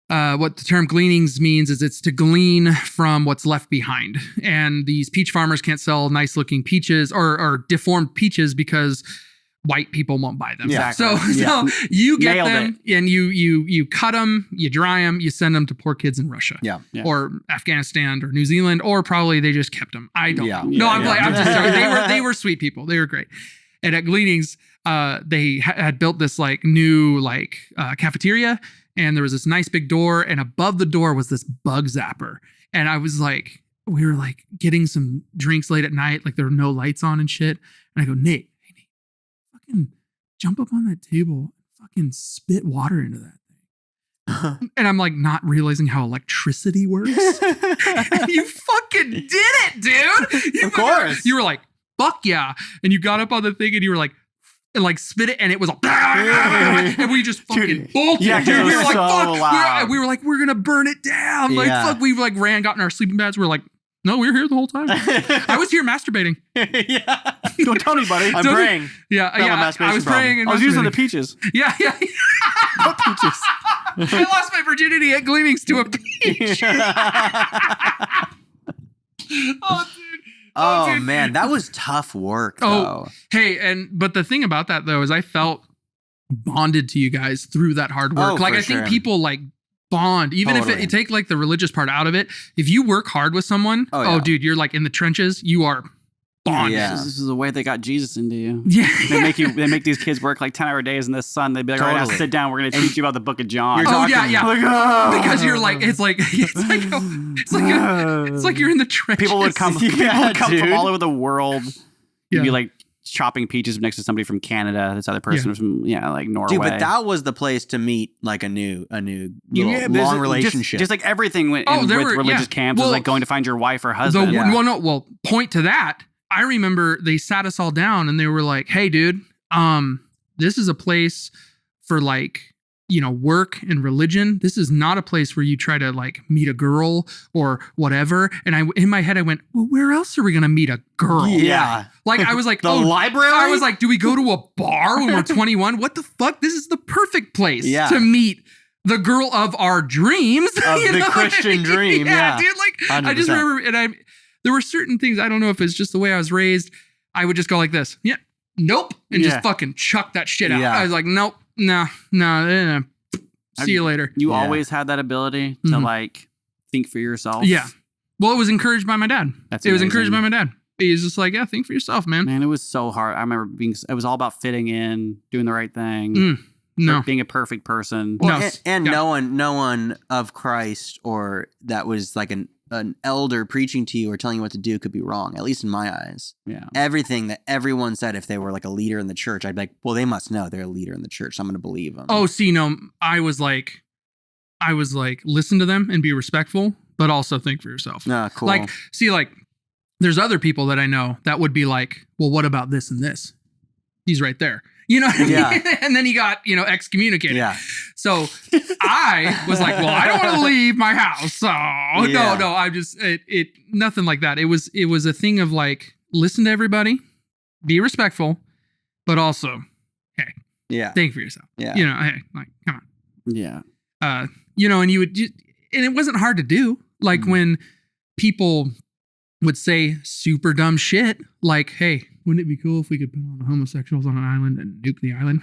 what the term gleanings means is it's to glean from what's left behind. And these peach farmers can't sell nice looking peaches or deformed peaches because white people won't buy them. Yeah, so you get them and you cut them, you dry them, you send them to poor kids in Russia. Yeah. Or Afghanistan or New Zealand, or probably they just kept them. I don't know. I'm just sorry. They were sweet people. They were great. And at Gleanings, they had built this like new cafeteria. And there was this nice big door, and above the door was this bug zapper. And I was like, we were like getting some drinks late at night, like there were no lights on and shit. And I go, Nate, fucking jump up on that table, fucking spit water into that thing. And I'm like not realizing how electricity works. And you fucking did it, dude. Of course. You were like, fuck yeah. And you got up on the thing and you were like spit it, and it was like, and we just fucking bolted. Yeah, dude. We were like, so fuck. Loud. We were like, we're gonna burn it down. Like, fuck. We like got in our sleeping bags. We were like, no, we were here the whole time. I was here masturbating. Yeah. Don't tell anybody. I'm praying. I was praying. And I was using the peaches. Yeah. What peaches? I lost my virginity at Gleanings to a peach. Oh, dude. Oh man, that was tough work though. Hey, but the thing about that though is I felt bonded to you guys through that hard work. I think people like bond, even if it take like the religious part out of it. If you work hard with someone, dude, you're like in the trenches, you are bonded. Yeah. This is the way they got Jesus into you. Yeah. They make these kids work like 10-hour days in the sun. They'd be like, all right, now sit down. We're going to teach you about the book of John. Yeah. Like, oh. Because you're like, it's like you're in the trenches. People would come from all over the world. You'd be like chopping peaches next to somebody from Canada. This other person was from like Norway. Dude, but that was the place to meet like a new long relationship. Just like everything with religious camps is like going to find your wife or husband. Point to that. I remember they sat us all down and they were like, hey, dude, this is a place for like, work and religion. This is not a place where you try to like meet a girl or whatever. And in my head, I went, well, where else are we going to meet a girl? Yeah. Like I was like, the library? I was like, do we go to a bar when we're 21? What the fuck? This is the perfect place to meet the girl of our dreams. Of the Christian dream. Yeah. Dude, like 100%. I just remember, there were certain things, I don't know if it's just the way I was raised, I would just go like this. Yeah. Nope. And just fucking chuck that shit out. I was like, nope. No. See you later. You always had that ability to like think for yourself. Yeah. Well, it was encouraged by my dad. It was encouraged by my dad. He's just like, think for yourself, man. Man, it was so hard. I remember it was all about fitting in, doing the right thing. No. Being a perfect person. Well, and no one of Christ or that was like an elder preaching to you or telling you what to do could be wrong, at least in my eyes. Yeah. Everything that everyone said, if they were like a leader in the church, I'd be like, well, they must know they're a leader in the church. So I'm going to believe them. Oh, see, no, I was like, listen to them and be respectful, but also think for yourself. Cool. Like, see, like, there's other people that I know that would be like, well, what about this and this? He's right there. You know what I mean? And then he got, excommunicated. Yeah. So I was like, well, I don't want to leave my house. So no, I'm just, nothing like that. It was a thing of like, listen to everybody, be respectful, but also, hey, think for yourself. Yeah. Hey, like, come on. Yeah. And you would, and it wasn't hard to do. Like when people would say super dumb shit, like, hey, wouldn't it be cool if we could put all the homosexuals on an island and nuke the island?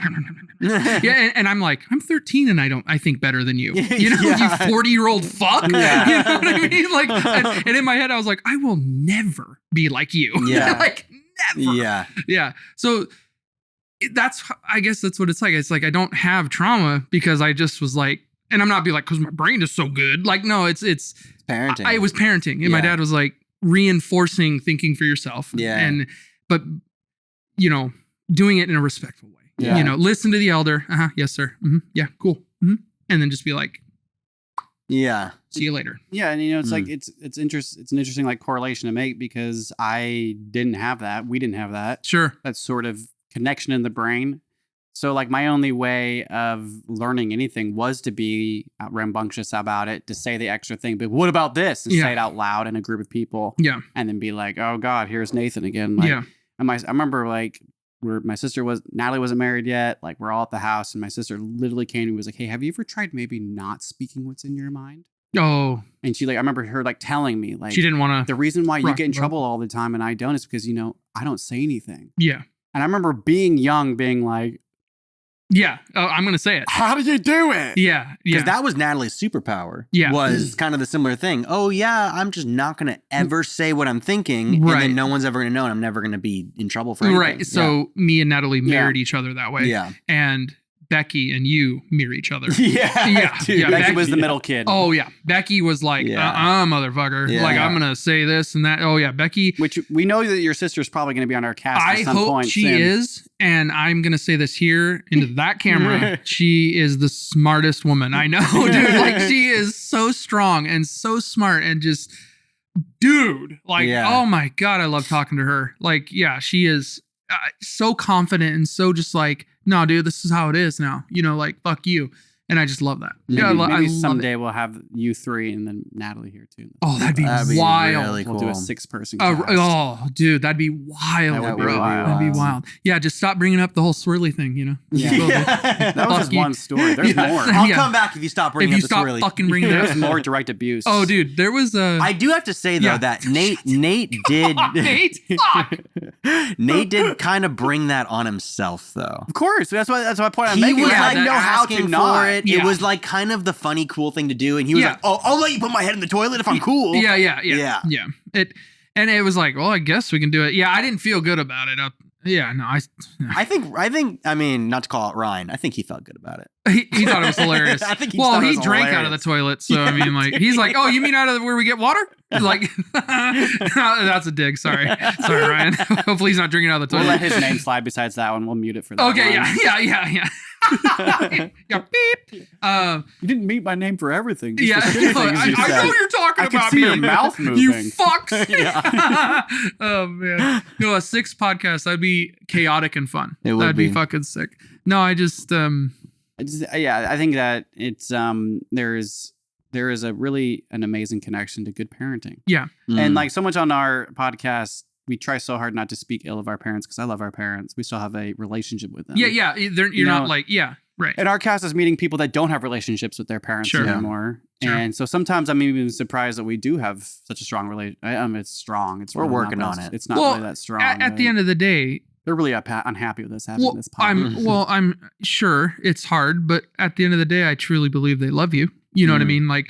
And I'm like, I'm 13 and I think better than you. You 40-year-old fuck. Yeah. You know what I mean? Like, and in my head, I was like, I will never be like you. Yeah. Like, never. Yeah. Yeah. So I guess that's what it's like. It's like, I don't have trauma because I just was like, and I'm not be like, because my brain is so good. Like, no, it's parenting. I was parenting. And my dad was like reinforcing thinking for yourself. Yeah. But, doing it in a respectful way. Yeah. Listen to the elder. Yes, sir. Mm-hmm. Yeah, cool. Mm-hmm. And then just be like, yeah, see you later. Yeah. And, it's like, it's an interesting like correlation to make because I didn't have that. We didn't have that. Sure. That sort of connection in the brain. So like my only way of learning anything was to be rambunctious about it, to say the extra thing, but what about this? And say it out loud in a group of people. Yeah. And then be like, oh God, here's Nathan again. Like, and I remember like my sister Natalie wasn't married yet. Like we're all at the house and my sister literally came to me and was like, hey, have you ever tried maybe not speaking what's in your mind? Oh. And she I remember her like telling me like, she didn't want to. The reason why you get in trouble all the time and I don't is because, I don't say anything. Yeah. And I remember being young, being like, yeah, I'm going to say it. How did you do it? Yeah. Because that was Natalie's superpower. Yeah. Was kind of the similar thing. Oh, yeah, I'm just not going to ever say what I'm thinking. Right. And then no one's ever going to know. And I'm never going to be in trouble for anything. Right. So me and Natalie mirrored each other that way. Yeah. And Becky and you mirror each other. Yeah. Dude, yeah. Becky was the middle kid. Oh, yeah. Becky was like, motherfucker. Yeah. Like, I'm going to say this and that. Oh, yeah. Becky. Which we know that your sister's probably going to be on our cast at some point. I hope she is. And I'm going to say this here into that camera. She is the smartest woman I know, dude. Like, she is so strong and so smart and just, dude. Like, oh my God, I love talking to her. Like, yeah, she is so confident and so just like, no, dude, this is how it is now. Like, fuck you. And I just love that. Maybe someday we'll have you three and then Natalie here too. Oh, that'd be wild. Really cool. We'll do a 6-person cast. Oh, dude, that'd be wild, bro. That'd be wild. Yeah, just stop bringing up the whole swirly thing, That was just one story. There's more. I'll come back if you stop bringing up the swirly. If you stop fucking bringing it up. There's more direct abuse. Oh, dude, there was a... I do have to say, though, that Nate did... Nate, fuck! Nate did kind of bring that on himself, though. Of course. That's my point I'm he making. Was I like know how to not. For it. It was like kind of the funny, cool thing to do. And he was like, oh, I'll let you put my head in the toilet if I'm cool. Yeah. And it was like, well, I guess we can do it. Yeah, I didn't feel good about it. I think, I mean, not to call it Ryan, I think he felt good about it. He thought it was hilarious. I think he drank hilarious. Out of the toilet. So, I mean, like, he's like, oh, you mean out of where we get water? He's like, that's a dig. Sorry, Ryan. Hopefully he's not drinking out of the toilet. We'll let his name slide besides that one. We'll mute it for that. Okay, one. yeah. Yeah, beep. You didn't mute my name for everything. Yeah, I know you're talking about me. me. Your mouth moving. You fucks. Oh man, no, a 6 podcast. That'd be chaotic and fun. That'd be fucking sick. No, I just I think that it's there is a really an amazing connection to good parenting. Yeah, and like so much on our podcast. We try so hard not to speak ill of our parents because I love our parents. We still have a relationship with them. Yeah. You're not like, right. Right. And our cast is meeting people that don't have relationships with their parents anymore. Sure. And so sometimes I'm even surprised that we do have such a strong relationship. It's strong. We're really working on it. It's not really that strong. At the end of the day, they're really unhappy with us having this podcast. I'm sure it's hard, but at the end of the day, I truly believe they love you. You know what I mean? Like,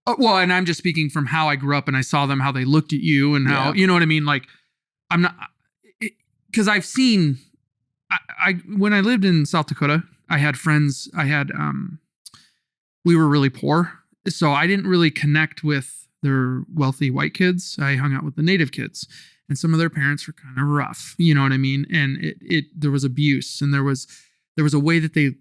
and I'm just speaking from how I grew up and I saw them, how they looked at you and how, you know what I mean? Like, I'm not, because I've seen, when I lived in South Dakota, I had friends, we were really poor. So I didn't really connect with their wealthy white kids. I hung out with the native kids. And some of their parents were kind of rough, you know what I mean? And there was abuse, and there was a way that they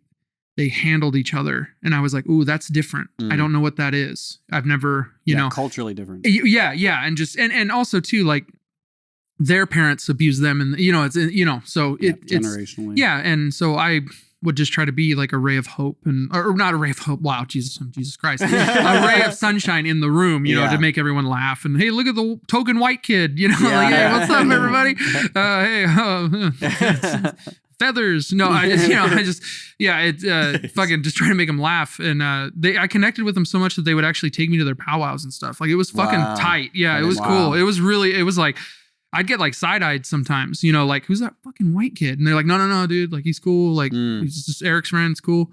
handled each other. And I was like, ooh, that's different. I don't know what that is. I've never, you know, culturally different. Yeah. And just, and also too, like their parents abuse them, and, you know, it's, you know, so it's generationally. Yeah. And so I would just try to be like a ray of hope, or not a ray of hope. Wow, Jesus Christ. A ray of sunshine in the room, you know, to make everyone laugh. And hey, look at the token white kid, you know, hey, what's up, everybody? Feathers. No, fucking just trying to make them laugh. And I connected with them so much that they would actually take me to their powwows and stuff. Like, it was fucking tight. Yeah, it was cool. It was like, I'd get like side-eyed sometimes, you know, like, who's that fucking white kid? And they're like, no, dude, like, he's cool. Like, he's just Eric's friend. It's cool.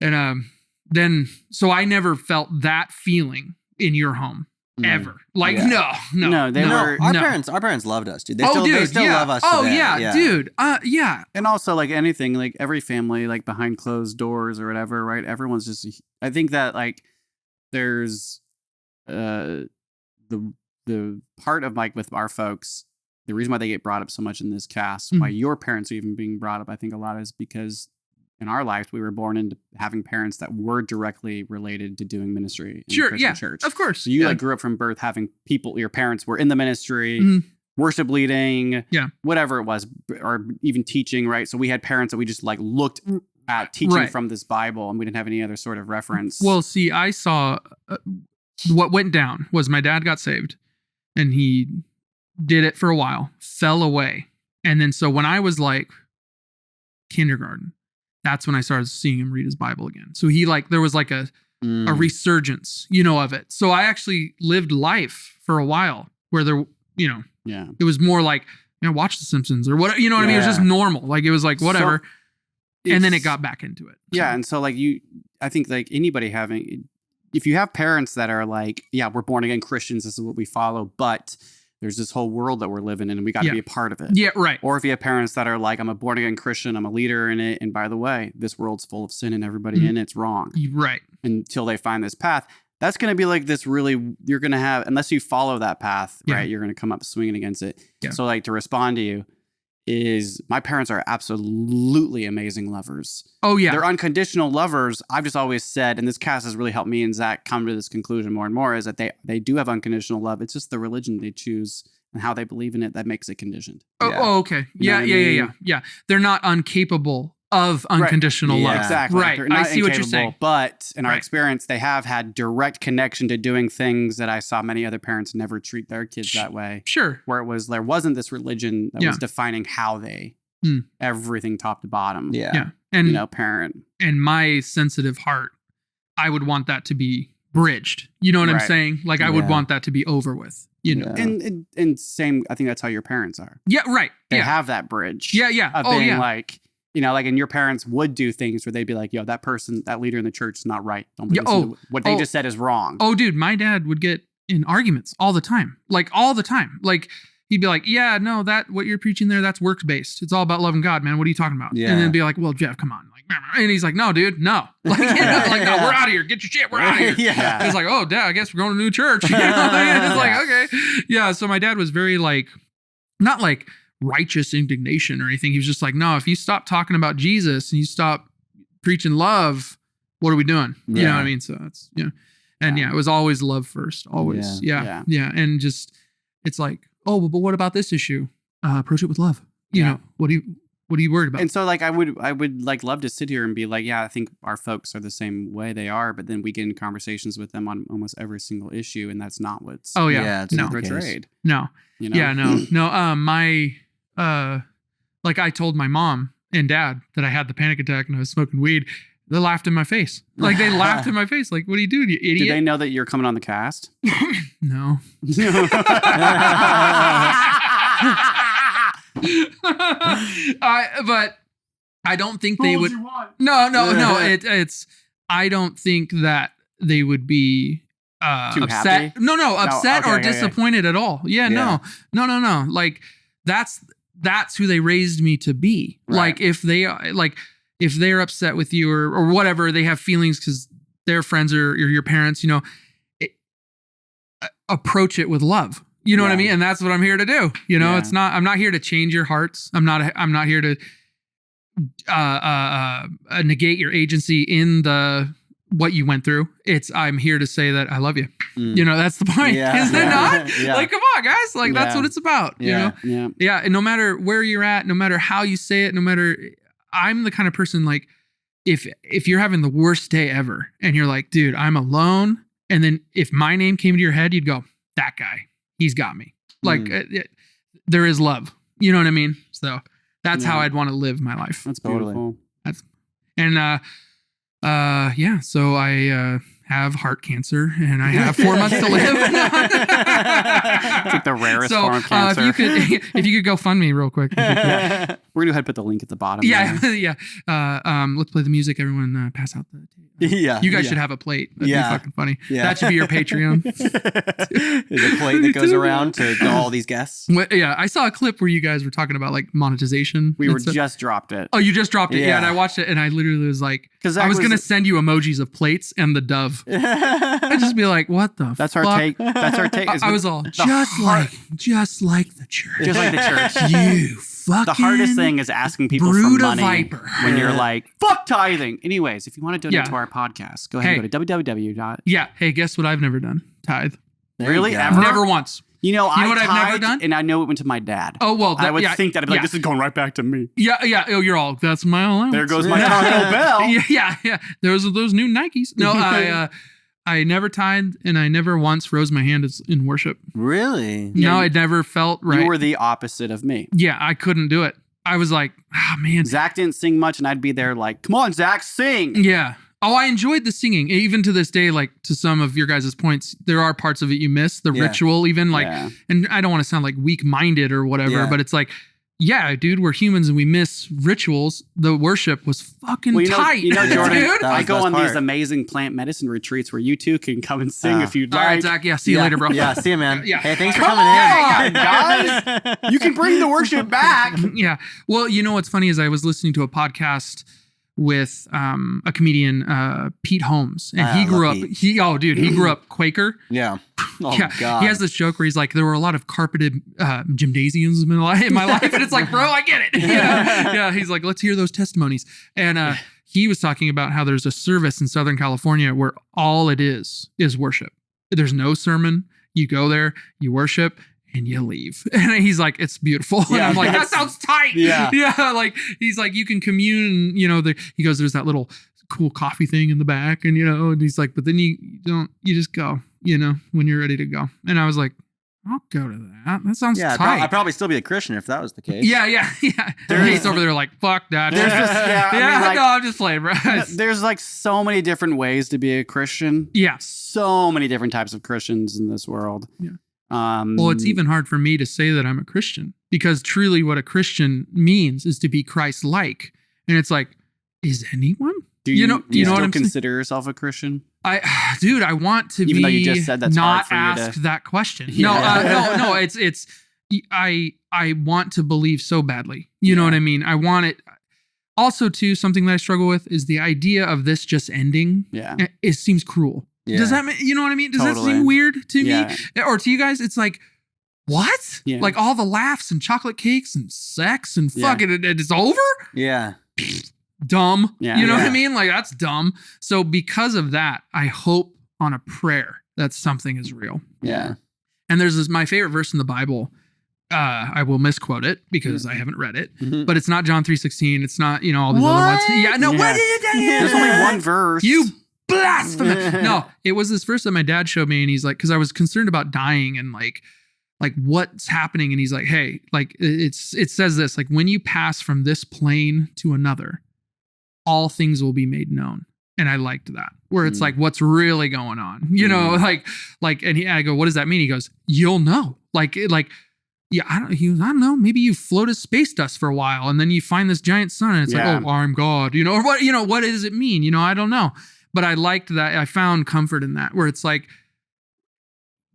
And then, so I never felt that feeling in your home ever. Like, no. Our parents loved us, dude. They still love us today. Dude. And also, like anything, like every family, like behind closed doors or whatever, right? Everyone's just, I think that like there's the part of like with our folks, the reason why they get brought up so much in this cast, why your parents are even being brought up, I think a lot is because in our life we were born into having parents that were directly related to doing ministry in the Christian church. Of course. So you like grew up from birth having people, your parents were in the ministry, worship leading, whatever it was, or even teaching, right? So we had parents that we just like looked at teaching from this Bible, and we didn't have any other sort of reference. Well, see, I saw what went down was my dad got saved. And he did it for a while, fell away. And then so when I was like kindergarten, that's when I started seeing him read his Bible again. So he like, there was like a resurgence, you know, of it. So I actually lived life for a while where there, you know, it was more like, you know, watch The Simpsons or what, you know what I mean? It was just normal. Like, it was like, whatever. So and then it got back into it. Yeah. And so like I think like anybody if you have parents that are like, we're born again Christians, this is what we follow, but there's this whole world that we're living in and we got to be a part of it. Yeah, right. Or if you have parents that are like, I'm a born again Christian, I'm a leader in it, and by the way, this world's full of sin and everybody in it's wrong. Right. Until they find this path. That's going to be like this really, you're going to have, unless you follow that path, right, you're going to come up swinging against it. Yeah. So like to respond to you, is my parents are absolutely amazing lovers. Oh, yeah. They're unconditional lovers. I've just always said, and this cast has really helped me and Zach come to this conclusion more and more, is that they do have unconditional love. It's just the religion they choose and how they believe in it that makes it conditioned. Okay. Yeah. They're not incapable of unconditional love. Exactly. Right. I see what you're saying. But in our experience, they have had direct connection to doing things that I saw many other parents never treat their kids that way. Sure. Where there wasn't this religion that was defining how they, everything top to bottom. Yeah. And, parent. And my sensitive heart, I would want that to be bridged. You know what I'm saying? Like, I would want that to be over with. You know, and same. I think that's how your parents are. Yeah, right. They have that bridge. Yeah. Of being like, you know, like, and your parents would do things where they'd be like, yo, that person, that leader in the church is not right. Don't listen to what they just said is wrong. Oh, dude, my dad would get in arguments all the time. Like, all the time. Like, he'd be like, yeah, no, what you're preaching there, that's works based. It's all about loving God, man. What are you talking about? Yeah. And then be like, well, Jeff, come on. Like, and he's like, no, dude, no. Like, no, we're out of here. Get your shit. We're out of here. Yeah. It's like, oh, Dad, I guess we're going to a new church. You know? It's like, okay. Yeah. So my dad was very like, not like righteous indignation or anything. He was just like, no, if you stop talking about Jesus and you stop preaching love, what are we doing? You know what I mean? So it's, and it was always love first. Always. Yeah. And just, it's like, oh, but what about this issue? Approach it with love. You know, what are you worried about? And so like, I would like love to sit here and be like, yeah, I think our folks are the same way they are, but then we get in conversations with them on almost every single issue. And that's not what's it's portrayed. No. You know? Yeah, no. My, like I told my mom, and dad that I had the panic attack and I was smoking weed. They laughed in my face. Like they laughed in my face. Like, what are you doing, you idiot? Did they know that you're coming on the cast? No. But I don't think they would. No. It's. I don't think that they would be upset. Happy? No, upset okay, or disappointed at all. Yeah, no. Like that's who they raised me to be. Right. Like if they're upset with you or whatever, they have feelings because their friends or your parents, approach it with love. You know what I mean? And that's what I'm here to do. I'm not here to change your hearts. I'm not here to negate your agency in what you went through. I'm here to say that I love you. That's the point. Is it not? Yeah. Like, come on, guys. Like, that's what it's about. Yeah. Yeah. And no matter where you're at, no matter how you say it, I'm the kind of person, like, if you're having the worst day ever and you're like, dude, I'm alone. And then if my name came to your head, you'd go, that guy, he's got me. Like there is love. You know what I mean? So that's how I'd want to live my life. That's beautiful. So I have heart cancer and I have 4 months to live. It's like the rarest form of cancer. If you could go fund me real quick. We're going to go ahead and put the link at the bottom. Yeah. Let's play the music. Everyone pass out the tape. You guys should have a plate. That'd be fucking funny. Yeah. That should be your Patreon. There's a plate that goes around to all these guests. Yeah. I saw a clip where you guys were talking about like monetization. We were just dropped it. Oh, you just dropped it. Yeah. And I watched it and I literally was like, I was going to send you emojis of plates and the dove. I'd just be like, what the That's fuck? our take. That's our take. I was all just like the church. Just like the church. You fucking the hardest thing is asking people for money when you're like, fuck tithing. Anyways, if you want to donate to our podcast, go ahead and go to www. Yeah. Hey, guess what I've never done? Tithe. Really? Ever? Never once. You know what I've never done? And I know it went to my dad. Oh, well. I would think that I'd be like, this is going right back to me. Yeah. Oh, you're all, that's my allowance. There goes my Taco Bell. Yeah. Those new Nikes. No, I never tithed and I never once rose my hand in worship. Really? No, it never felt right. You were the opposite of me. Yeah, I couldn't do it. I was like, man. Zach didn't sing much and I'd be there like, come on, Zach, sing. Yeah. Oh, I enjoyed the singing. Even to this day, like to some of your guys' points, there are parts of it you miss. The ritual even and I don't want to sound like weak-minded or whatever, but it's like, yeah, dude, we're humans and we miss rituals. The worship was fucking tight. Jordan, dude. I go on these amazing plant medicine retreats where you two can come and sing if you'd like. All right, Zach. Yeah, see you later, bro. Yeah, see you, man. Hey, thanks for coming in. Guys. You can bring the worship back. Yeah. Well, you know what's funny is I was listening to a podcast with a comedian, Pete Holmes, and he grew up. He grew up Quaker. Yeah. Oh, yeah. God. He has this joke where he's like, there were a lot of carpeted gymnasiums in my life, and it's like, bro, I get it. Yeah. He's like, let's hear those testimonies, and he was talking about how there's a service in Southern California where all it is worship. There's no sermon. You go there, you worship, and you leave. And he's like, it's beautiful. And I'm like, that sounds tight. Yeah. Like, he's like, you can commune, he goes, there's that little cool coffee thing in the back. And, and he's like, but then you just go, when you're ready to go. And I was like, I'll go to that. That sounds tight. I'd probably still be a Christian if that was the case. Yeah. He's over there like, fuck that. I'm just playing, bro. There's like so many different ways to be a Christian. Yeah. So many different types of Christians in this world. Yeah. Well, it's even hard for me to say that I'm a Christian because truly what a Christian means is to be Christ-like. And it's like, is anyone? Do you know what I'm consider yourself a Christian? I want to even though you just said that's not hard for you ask to... that question. Yeah. No, it's I want to believe so badly. You know what I mean? I want it. Also, too, something that I struggle with is the idea of this just ending. Yeah. It seems cruel. Yeah. Does that, you know what I mean? Does that seem weird to me? Or to you guys? It's like, what? Yeah. Like all the laughs and chocolate cakes and sex and fucking it's over? Yeah. Dumb. Yeah. You know what I mean? Like that's dumb. So because of that, I hope on a prayer that something is real. Yeah. And there's my favorite verse in the Bible. I will misquote it because I haven't read it, but it's not John 3:16. It's not, all these other ones. Yeah. No, what did you do? There's only one verse. You blasphemous. No, it was this verse that my dad showed me, and he's like, because I was concerned about dying and like like what's happening. And he's like, hey, like it says this, like when you pass from this plane to another, all things will be made known. And I liked that, where it's like, what's really going on, you know, like, and I go, what does that mean? He goes, you'll know. Yeah, I don't know. Maybe you float as space dust for a while and then you find this giant sun and it's like, oh, I'm God, you know, or what does it mean? You know, I don't know. But I liked that. I found comfort in that, where it's like,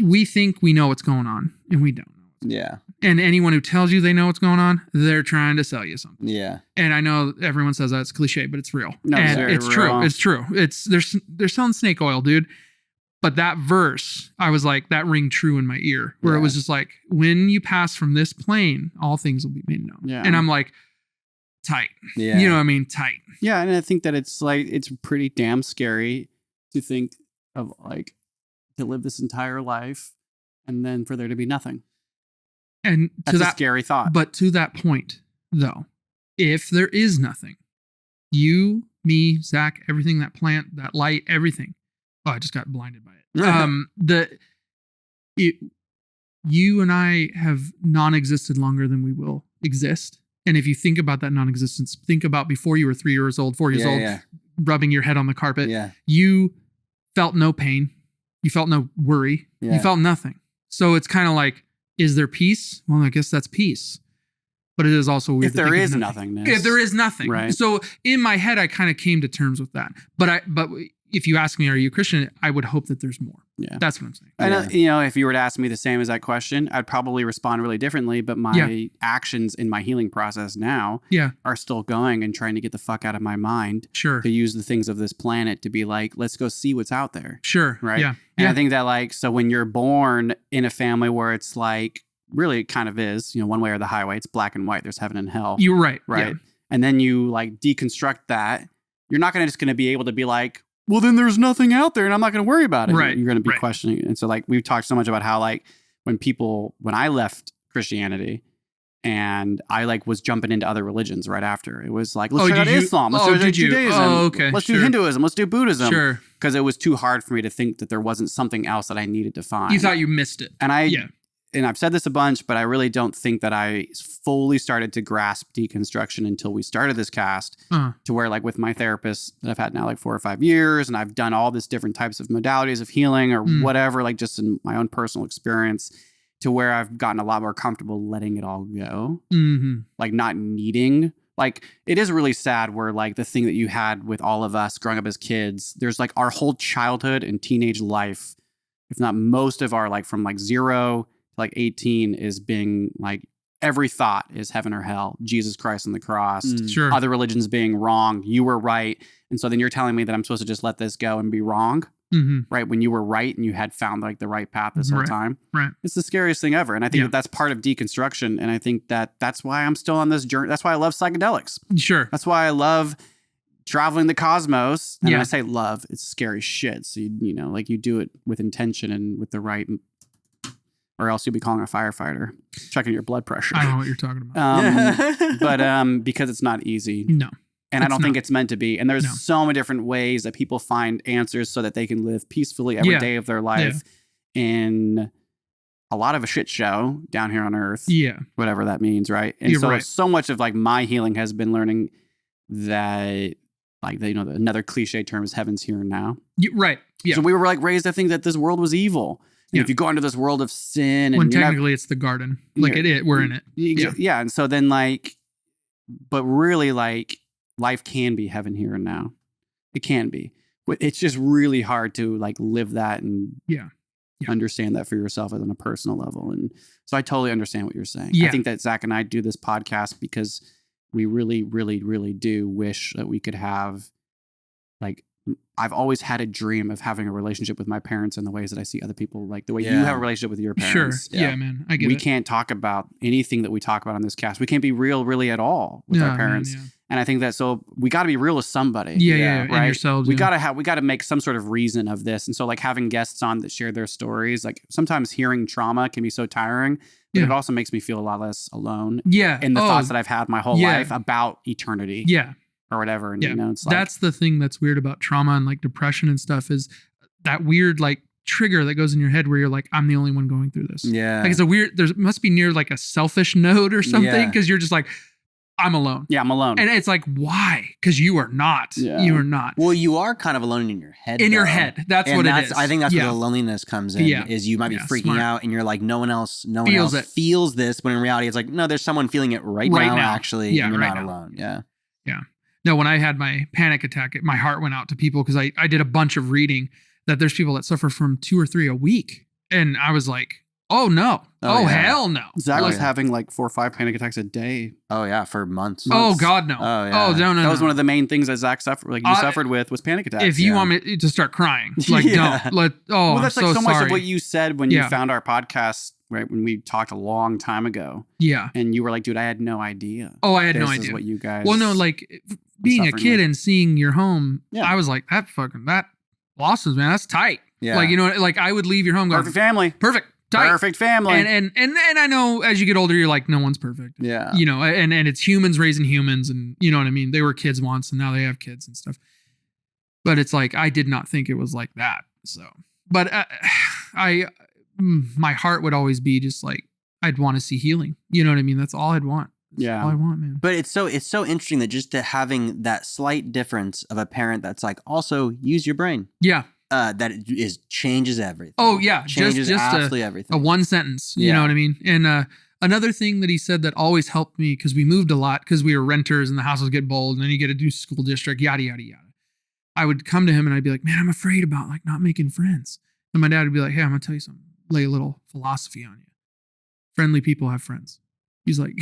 we think we know what's going on and we don't know. Yeah. And anyone who tells you they know what's going on, they're trying to sell you something. Yeah. And I know everyone says that it's cliche, but it's real. No, and it's true. real. It's true. They're selling snake oil, dude. But that verse, I was like, that ring true in my ear, where it was just like, when you pass from this plane, all things will be made known. Yeah. And I'm like, tight. Yeah. You know what I mean? Tight. Yeah. And I think that it's like, it's pretty damn scary to think of like, to live this entire life and then for there to be nothing. And that's a scary thought. But to that point, though, if there is nothing, you, me, Zach, everything, that plant, that light, everything. Oh, I just got blinded by it. You and I have non-existed longer than we will exist. And if you think about that non-existence, think about before you were 3 years old, 4 years old, rubbing your head on the carpet. Yeah. You felt no pain. You felt no worry. Yeah. You felt nothing. So it's kind of like, is there peace? Well, I guess that's peace. But it is also weird. If there is nothingness. If there is nothing. Right. So in my head, I kind of came to terms with that. But if you ask me, are you a Christian? I would hope that there's more. Yeah. That's what I'm saying. And, you know, if you were to ask me the same as that question, I'd probably respond really differently. But my actions in my healing process now are still going and trying to get the fuck out of my mind. Sure. To use the things of this planet to be like, let's go see what's out there. Sure. Right. Yeah. And I think that like, so when you're born in a family where it's like, really it kind of is, you know, one way or the highway, it's black and white. There's heaven and hell. You're right. Right. Yeah. And then you like deconstruct that. You're not just going to be able to be like, well, then there's nothing out there and I'm not going to worry about it. Right. You're going to be questioning it. And so like we've talked so much about how like when I left Christianity and I like was jumping into other religions right after, it was like, let's check out Islam. Let's do Judaism. Let's do Hinduism. Let's do Buddhism. Sure. Because it was too hard for me to think that there wasn't something else that I needed to find. You thought you missed it. And and I've said this a bunch, but I really don't think that I fully started to grasp deconstruction until we started this cast to where like with my therapist that I've had now like 4 or 5 years and I've done all this different types of modalities of healing or whatever, like just in my own personal experience to where I've gotten a lot more comfortable letting it all go. Like not needing, like it is really sad where like the thing that you had with all of us growing up as kids, there's like our whole childhood and teenage life, if not most of our like from like 0 like 18 is being like every thought is heaven or hell, Jesus Christ on the cross, other religions being wrong, you were right. And so then you're telling me that I'm supposed to just let this go and be wrong, right? When you were right and you had found like the right path this whole time. Right. It's the scariest thing ever. And I think that that's part of deconstruction. And I think that that's why I'm still on this journey. That's why I love psychedelics. Sure. That's why I love traveling the cosmos. And when I say love, it's scary shit. So, you know, like you do it with intention and with the right, or else you'll be calling a firefighter, checking your blood pressure. I don't know what you're talking about. But because it's not easy. No. And I don't think it's meant to be. And there's so many different ways that people find answers so that they can live peacefully every day of their life in a lot of a shit show down here on earth. Yeah. Whatever that means, right? And so much of like my healing has been learning that like, you know, another cliche term is heaven's here and now. Right. Yeah. So we were like raised to think that this world was evil. And if you go into this world of sin, and when technically it's the garden, like we're in it. Yeah. And so then like, but really like life can be heaven here and now. It can be. But it's just really hard to like live that and understand that for yourself on a personal level. And so I totally understand what you're saying. I think that Zach and I do this podcast because we really, really, really do wish that we could have like, I've always had a dream of having a relationship with my parents in the ways that I see other people, like the way you have a relationship with your parents. Sure. Yeah, man. I get it. We can't talk about anything that we talk about on this cast. We can't be real really at all with our parents. Man, and I think that, so we got to be real with somebody. Yeah. Right. And yourselves. We got to make some sort of reason of this. And so like having guests on that share their stories, like sometimes hearing trauma can be so tiring, but it also makes me feel a lot less alone. In the thoughts that I've had my whole life about eternity. Or whatever. And you know, it's like, that's the thing that's weird about trauma and like depression and stuff is that weird, like trigger that goes in your head where you're like, I'm the only one going through this. Yeah. Like it's a weird, there must be near like a selfish node or something. Cause you're just like, I'm alone. Yeah, I'm alone. And it's like, why? Because you are not. Yeah. You are not. Well, you are kind of alone in your head. In your head. That's what it is. I think that's where the loneliness comes in. Yeah. Is you might be freaking out and you're like, no one else feels this. When in reality, it's like, no, there's someone feeling it right now, actually. And you're not alone. Yeah. Yeah. No, when I had my panic attack, my heart went out to people because I did a bunch of reading that there's people that suffer from 2 or 3 a week. And I was like, oh no. Hell no. Zach was having like 4 or 5 panic attacks a day. Oh yeah, for months. Oh God, no. Oh yeah. Oh no. That was one of the main things that Zach suffered. Like you suffered with was panic attacks. If you want me to start crying, like don't let. Oh, well, that's I'm like so much sorry. of what you said when you found our podcast. Right when we talked a long time ago. Yeah. And you were like, dude, I had no idea. Oh, I had no idea. This is what you guys. Well, no, like being a kid and seeing your home. Yeah. I was like, that losses, man. That's tight. Yeah. Like, you know, like I would leave your home going, perfect family. Perfect. Tight. Perfect family. And I know as you get older, you're like, no one's perfect. Yeah. You know, and it's humans raising humans, and you know what I mean? They were kids once and now they have kids and stuff. But it's like, I did not think it was like that. So, but my heart would always be just like, I'd want to see healing. You know what I mean? That's all I'd want. Yeah. All I want, man. But it's so interesting that just to having that slight difference of a parent that's like, also use your brain. Yeah. That changes everything. Oh yeah. Changes just absolutely everything. A one sentence. You know what I mean? And another thing that he said that always helped me, because we moved a lot because we were renters and the houses get bold and then you get a new school district, yada, yada, yada. I would come to him and I'd be like, man, I'm afraid about like not making friends. And my dad would be like, hey, I'm gonna tell you something. Lay a little philosophy on you. Friendly people have friends. He's like,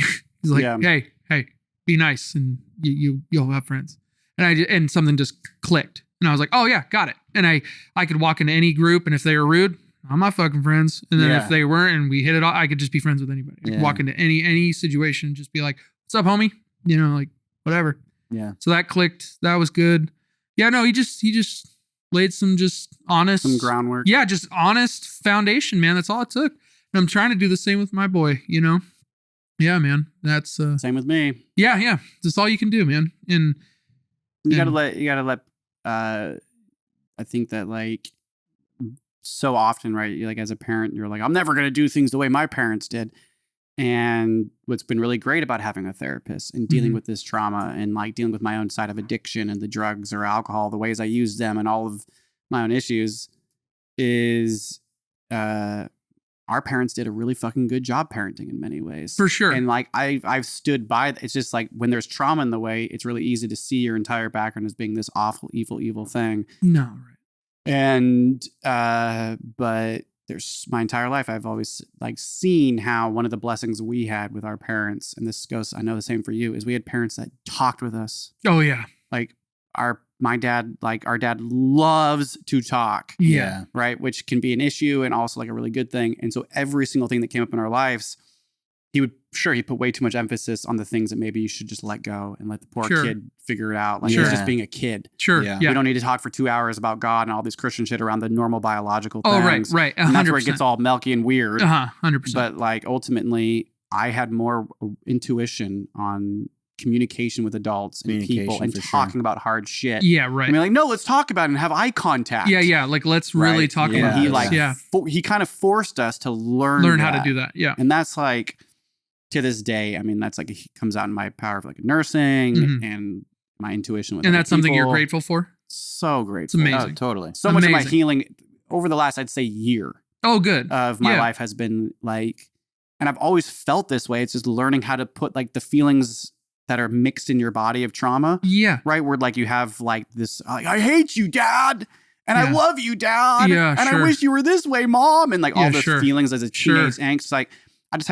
hey, be nice and you'll have friends. And something just clicked. And I was like, oh yeah, got it. And I could walk into any group and if they were rude, I'm not fucking friends. And then if they weren't and we hit it off, I could just be friends with anybody. I could walk into any situation and just be like, what's up, homie? You know, like whatever. Yeah. So that clicked. That was good. Yeah, no, he just laid some just honest. Some groundwork. Yeah, just honest foundation, man. That's all it took. And I'm trying to do the same with my boy, you know? Yeah, man. That's same with me. Yeah. That's all you can do, man. And you gotta let I think that like so often, right? Like as a parent, you're like, I'm never gonna do things the way my parents did. And what's been really great about having a therapist and dealing with this trauma and like dealing with my own side of addiction and the drugs or alcohol, the ways I use them and all of my own issues is our parents did a really fucking good job parenting in many ways. For sure. And like I've stood by. It's just like when there's trauma in the way, it's really easy to see your entire background as being this awful, evil thing. No, right. And but there's my entire life I've always like seen how one of the blessings we had with our parents, and this goes, I know the same for you, is we had parents that talked with us. Oh yeah. Like our dad loves to talk. Yeah. Right. Which can be an issue and also like a really good thing. And so every single thing that came up in our lives, he put way too much emphasis on the things that maybe you should just let go and let the poor kid figure it out. Like he's just being a kid. Sure. Yeah. We don't need to talk for 2 hours about God and all this Christian shit around the normal biological things. Oh, right. 100%. And that's where it gets all milky and weird. 100%. But like ultimately, I had more intuition on communication with adults and people and talking about hard shit. Yeah, right. I mean, like, no, let's talk about it and have eye contact. Yeah. Like, let's really talk about it. He kind of forced us to learn how to do that. Yeah. And that's like, to this day, I mean, that's like, it comes out in my power of like nursing and my intuition with and that's something you're grateful for? So grateful. It's amazing. Oh, totally. So much of my healing over the last, I'd say, year. Oh, good. Of my life has been like, and I've always felt this way. It's just learning how to put like the feelings that are mixed in your body of trauma. Yeah. Right? Where like you have like this, like, I hate you, Dad. And I love you, Dad. Yeah, and I wish you were this way, Mom. And like all the feelings as a teenage angst. Like I've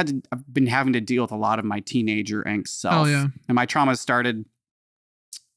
been having to deal with a lot of my teenager angst self. Oh, yeah. And my trauma started,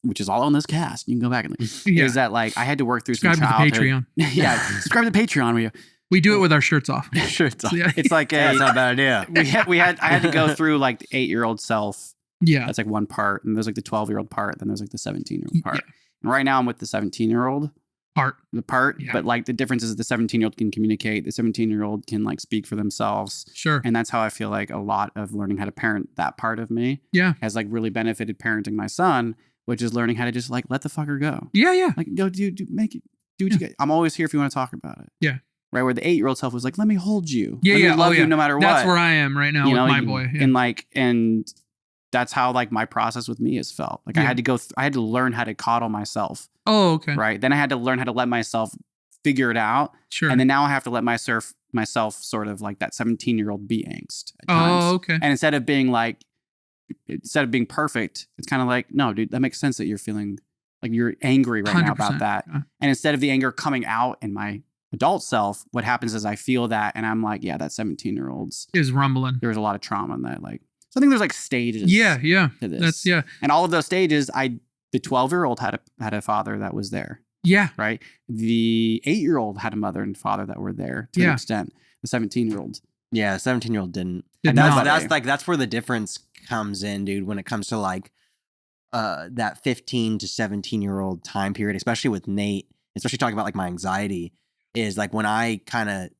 which is all on this cast. You can go back and is that like I had to work through some childhood. Subscribe to the Patreon. Subscribe to the Patreon. We do it with our shirts off. Shirts off. It's like that's not a bad idea. I had to go through like the 8-year-old self. Yeah. That's like one part. And there's like the 12-year-old part. Then there's like the 17-year-old part. Yeah. And right now I'm with the 17-year-old part. Yeah. But like the difference is the 17-year-old can communicate. The 17-year-old can like speak for themselves. Sure. And that's how I feel like a lot of learning how to parent that part of me has like really benefited parenting my son, which is learning how to just like let the fucker go. Yeah. Like, yo, do what you get. I'm always here if you want to talk about it. Yeah. right? Where the 8-year-old self was like, let me hold you. Yeah, let me yeah. love you no matter what. That's where I am right now with my boy. Yeah. And that's how like my process with me has felt. Like I had to I had to learn how to coddle myself. Oh, okay. Right. Then I had to learn how to let myself figure it out. Sure. And then now I have to let myself sort of like that 17-year-old be angst at times. Oh, okay. And instead of being perfect, it's kind of like, no, dude, that makes sense that you're feeling like you're angry right now about that. Yeah. And instead of the anger coming out in my adult self, what happens is I feel that and I'm like, yeah, that 17-year-old's is rumbling. There was a lot of trauma in that. Like, so I think there's like stages. Yeah. To this. That's And all of those stages, the 12-year-old had a father that was there. Yeah. Right. The 8-year-old had a mother and father that were there to an extent. The 17-year-old. Yeah, 17-year-old didn't. And that's where the difference comes in, dude, when it comes to like that 15 to 17-year-old time period, especially with Nate, especially talking about like my anxiety, is like when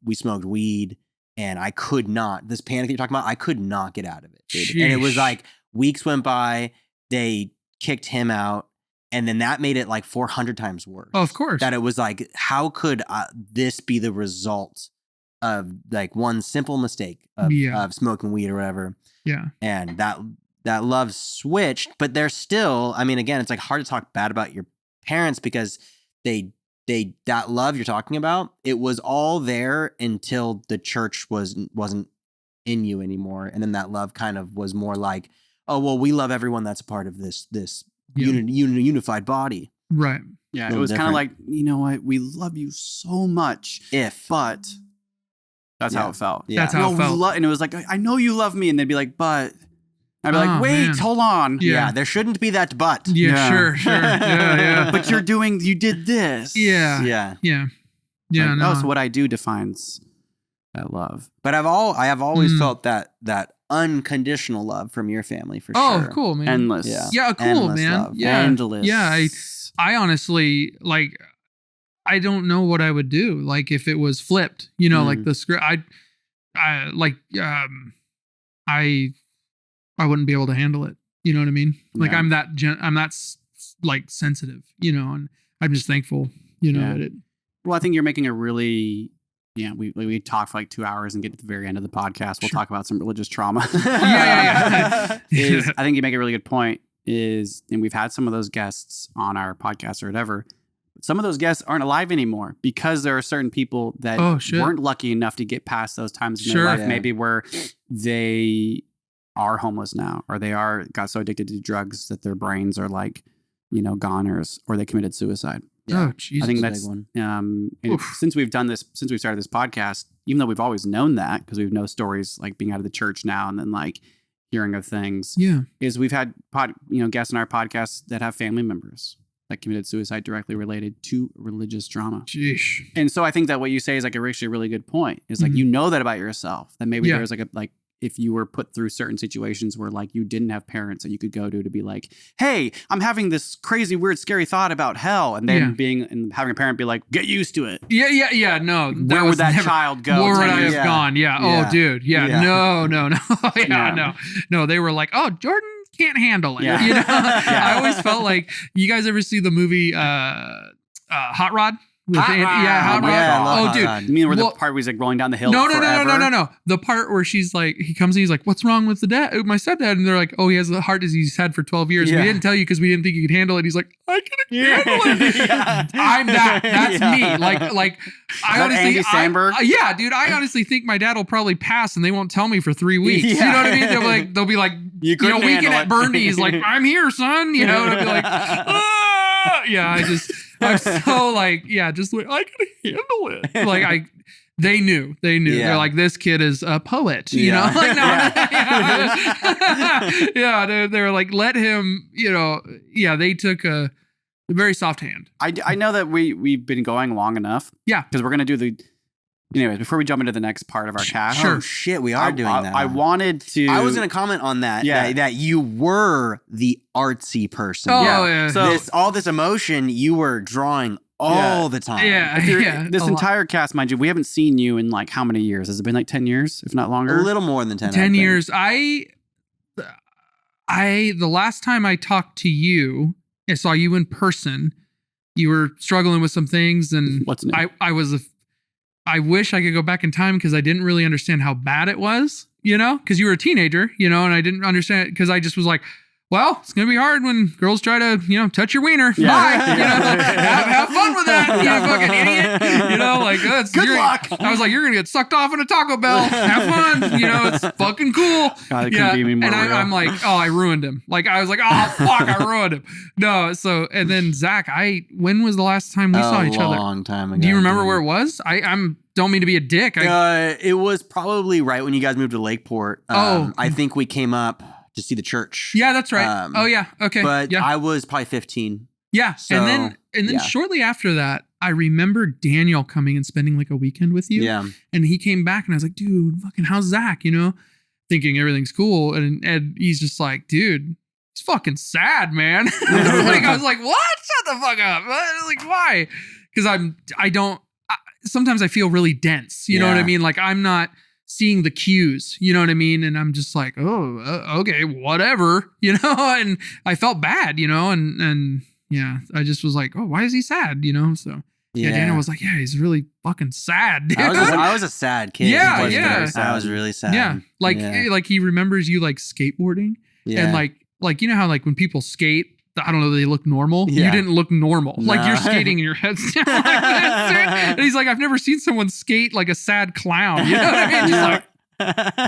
we smoked weed and I could not, this panic that you're talking about, I could not get out of it, dude. And it was like weeks went by, they kicked him out. And then that made it like 400 times worse. Oh, of course. That it was like, how could this be the result of like one simple mistake of smoking weed or whatever? Yeah. And that love switched, but they're still, I mean, again, it's like hard to talk bad about your parents because that love you're talking about, it was all there until the church wasn't in you anymore. And then that love kind of was more like, oh, well, we love everyone that's a part of this unified body. Right. Yeah. It was kind of like, you know what? We love you so much. But that's how it felt. Yeah. That's how it felt. And it was like, I know you love me. And they'd be like, but I'd be like, wait, hold on. Yeah. There shouldn't be that but. Yeah. Sure. Yeah. But you did this. Yeah. Like, No. so what I do defines that love. But I have always felt that unconditional love from your family for sure. Oh, cool, man. Endless. Yeah, cool, Endless man. love. Yeah. Endless. Yeah. I honestly, like, I don't know what I would do. Like if it was flipped, like the script, I wouldn't be able to handle it. You know what I mean? Like I'm that like sensitive, and I'm just thankful, that it. Well, I think you're making a really, we talk for like 2 hours and get to the very end of the podcast. We'll talk about some religious trauma. Yeah. I think you make a really good point and we've had some of those guests on our podcast or whatever. Some of those guests aren't alive anymore because there are certain people that weren't lucky enough to get past those times in their life, maybe where they are homeless now, or they got so addicted to drugs that their brains are like, goners, or they committed suicide. Yeah. Oh, Jesus. I think that's since we've started this podcast, even though we've always known that because we've known stories like being out of the church now and then like hearing of things. Yeah. Is we've had guests in our podcast that have family members that committed suicide directly related to religious trauma. Jeez. And so I think that what you say is like actually a really good point. Is like that about yourself, that maybe there's like if you were put through certain situations where like you didn't have parents that you could go to be like, hey, I'm having this crazy, weird, scary thought about hell. And then having a parent be like, get used to it. Yeah. No. Where would that child go? Where would I have gone? Yeah. Oh, dude. Yeah. No. No. They were like, oh, Jordan can't handle it. Yeah. I always felt like, you guys ever see the movie Hot Rod? Hot Rod. Oh, dude. You mean where the part where he's like rolling down the hill? No. The part where she's like, he comes in, he's like, what's wrong with my stepdad? And they're like, oh, he has a heart disease he's had for 12 years. We didn't tell you because we didn't think you could handle it. He's like, I can handle it. I'm that. That's me. Like I honestly, Andy Samberg? Dude, I honestly think my dad will probably pass and they won't tell me for 3 weeks. You know what I mean? They'll be like, weekend at Bernie's, like, I'm here, son. And I'll be like, I'm so like, just like, I can handle it. Like they knew. Yeah. They're like, this kid is a poet, you know? Like, no. They're like, let him, they took a very soft hand. I know that we've been going long enough. Yeah. Because we're going to do anyways, before we jump into the next part of our cast. Sure. Oh, shit, we are doing that. I wanted to. I was going to comment on that. Yeah. That you were the artsy person. Oh, yeah. So all this emotion you were drawing all the time. Yeah. This entire cast, mind you, we haven't seen you in like how many years? Has it been like 10 years, if not longer? A little more than 10. 10 years. The last time I talked to you, I saw you in person. You were struggling with some things, and what's new? I was I wish I could go back in time because I didn't really understand how bad it was, you know, because you were a teenager, you know, and I didn't understand it because I just was like, well, it's going to be hard when girls try to, you know, touch your wiener. Yeah. Bye. You know, have fun with that. You fucking idiot. You know, like, that's good luck. I was like, you're going to get sucked off in a Taco Bell. Have fun. You know, it's fucking cool. God, it couldn't be me more and I'm like, oh, I ruined him. Like, I was like, oh, fuck, I ruined him. No. So, and then Zach, when was the last time we saw each other? A long time ago. Do you remember where it was? Don't mean to be a dick. It was probably right when you guys moved to Lakeport. I think we came up to see the church. Yeah, that's right. Oh yeah. Okay. But yeah. I was probably 15. Yeah. So, and then shortly after that, I remember Daniel coming and spending like a weekend with you. Yeah. And he came back and I was like, dude, fucking how's Zach? You know, thinking everything's cool. And he's just like, dude, it's fucking sad, man. I was like, what? Shut the fuck up. Like, why? Because sometimes I feel really dense. You know what I mean? Like I'm not seeing the cues, you know what I mean? And I'm just like, oh, okay, whatever, you know? And I felt bad, you know? And yeah, I just was like, oh, why is he sad? You know? So yeah, Daniel was like, yeah, he's really fucking sad, dude. I was a sad kid. Yeah. I was really sad. Yeah. Like he remembers you like skateboarding and like, you know how like when people skate, I don't know, they look normal. Yeah. You didn't look normal. No. Like you're skating and your head's down like this. And he's like, I've never seen someone skate like a sad clown. You know what I mean? Just like,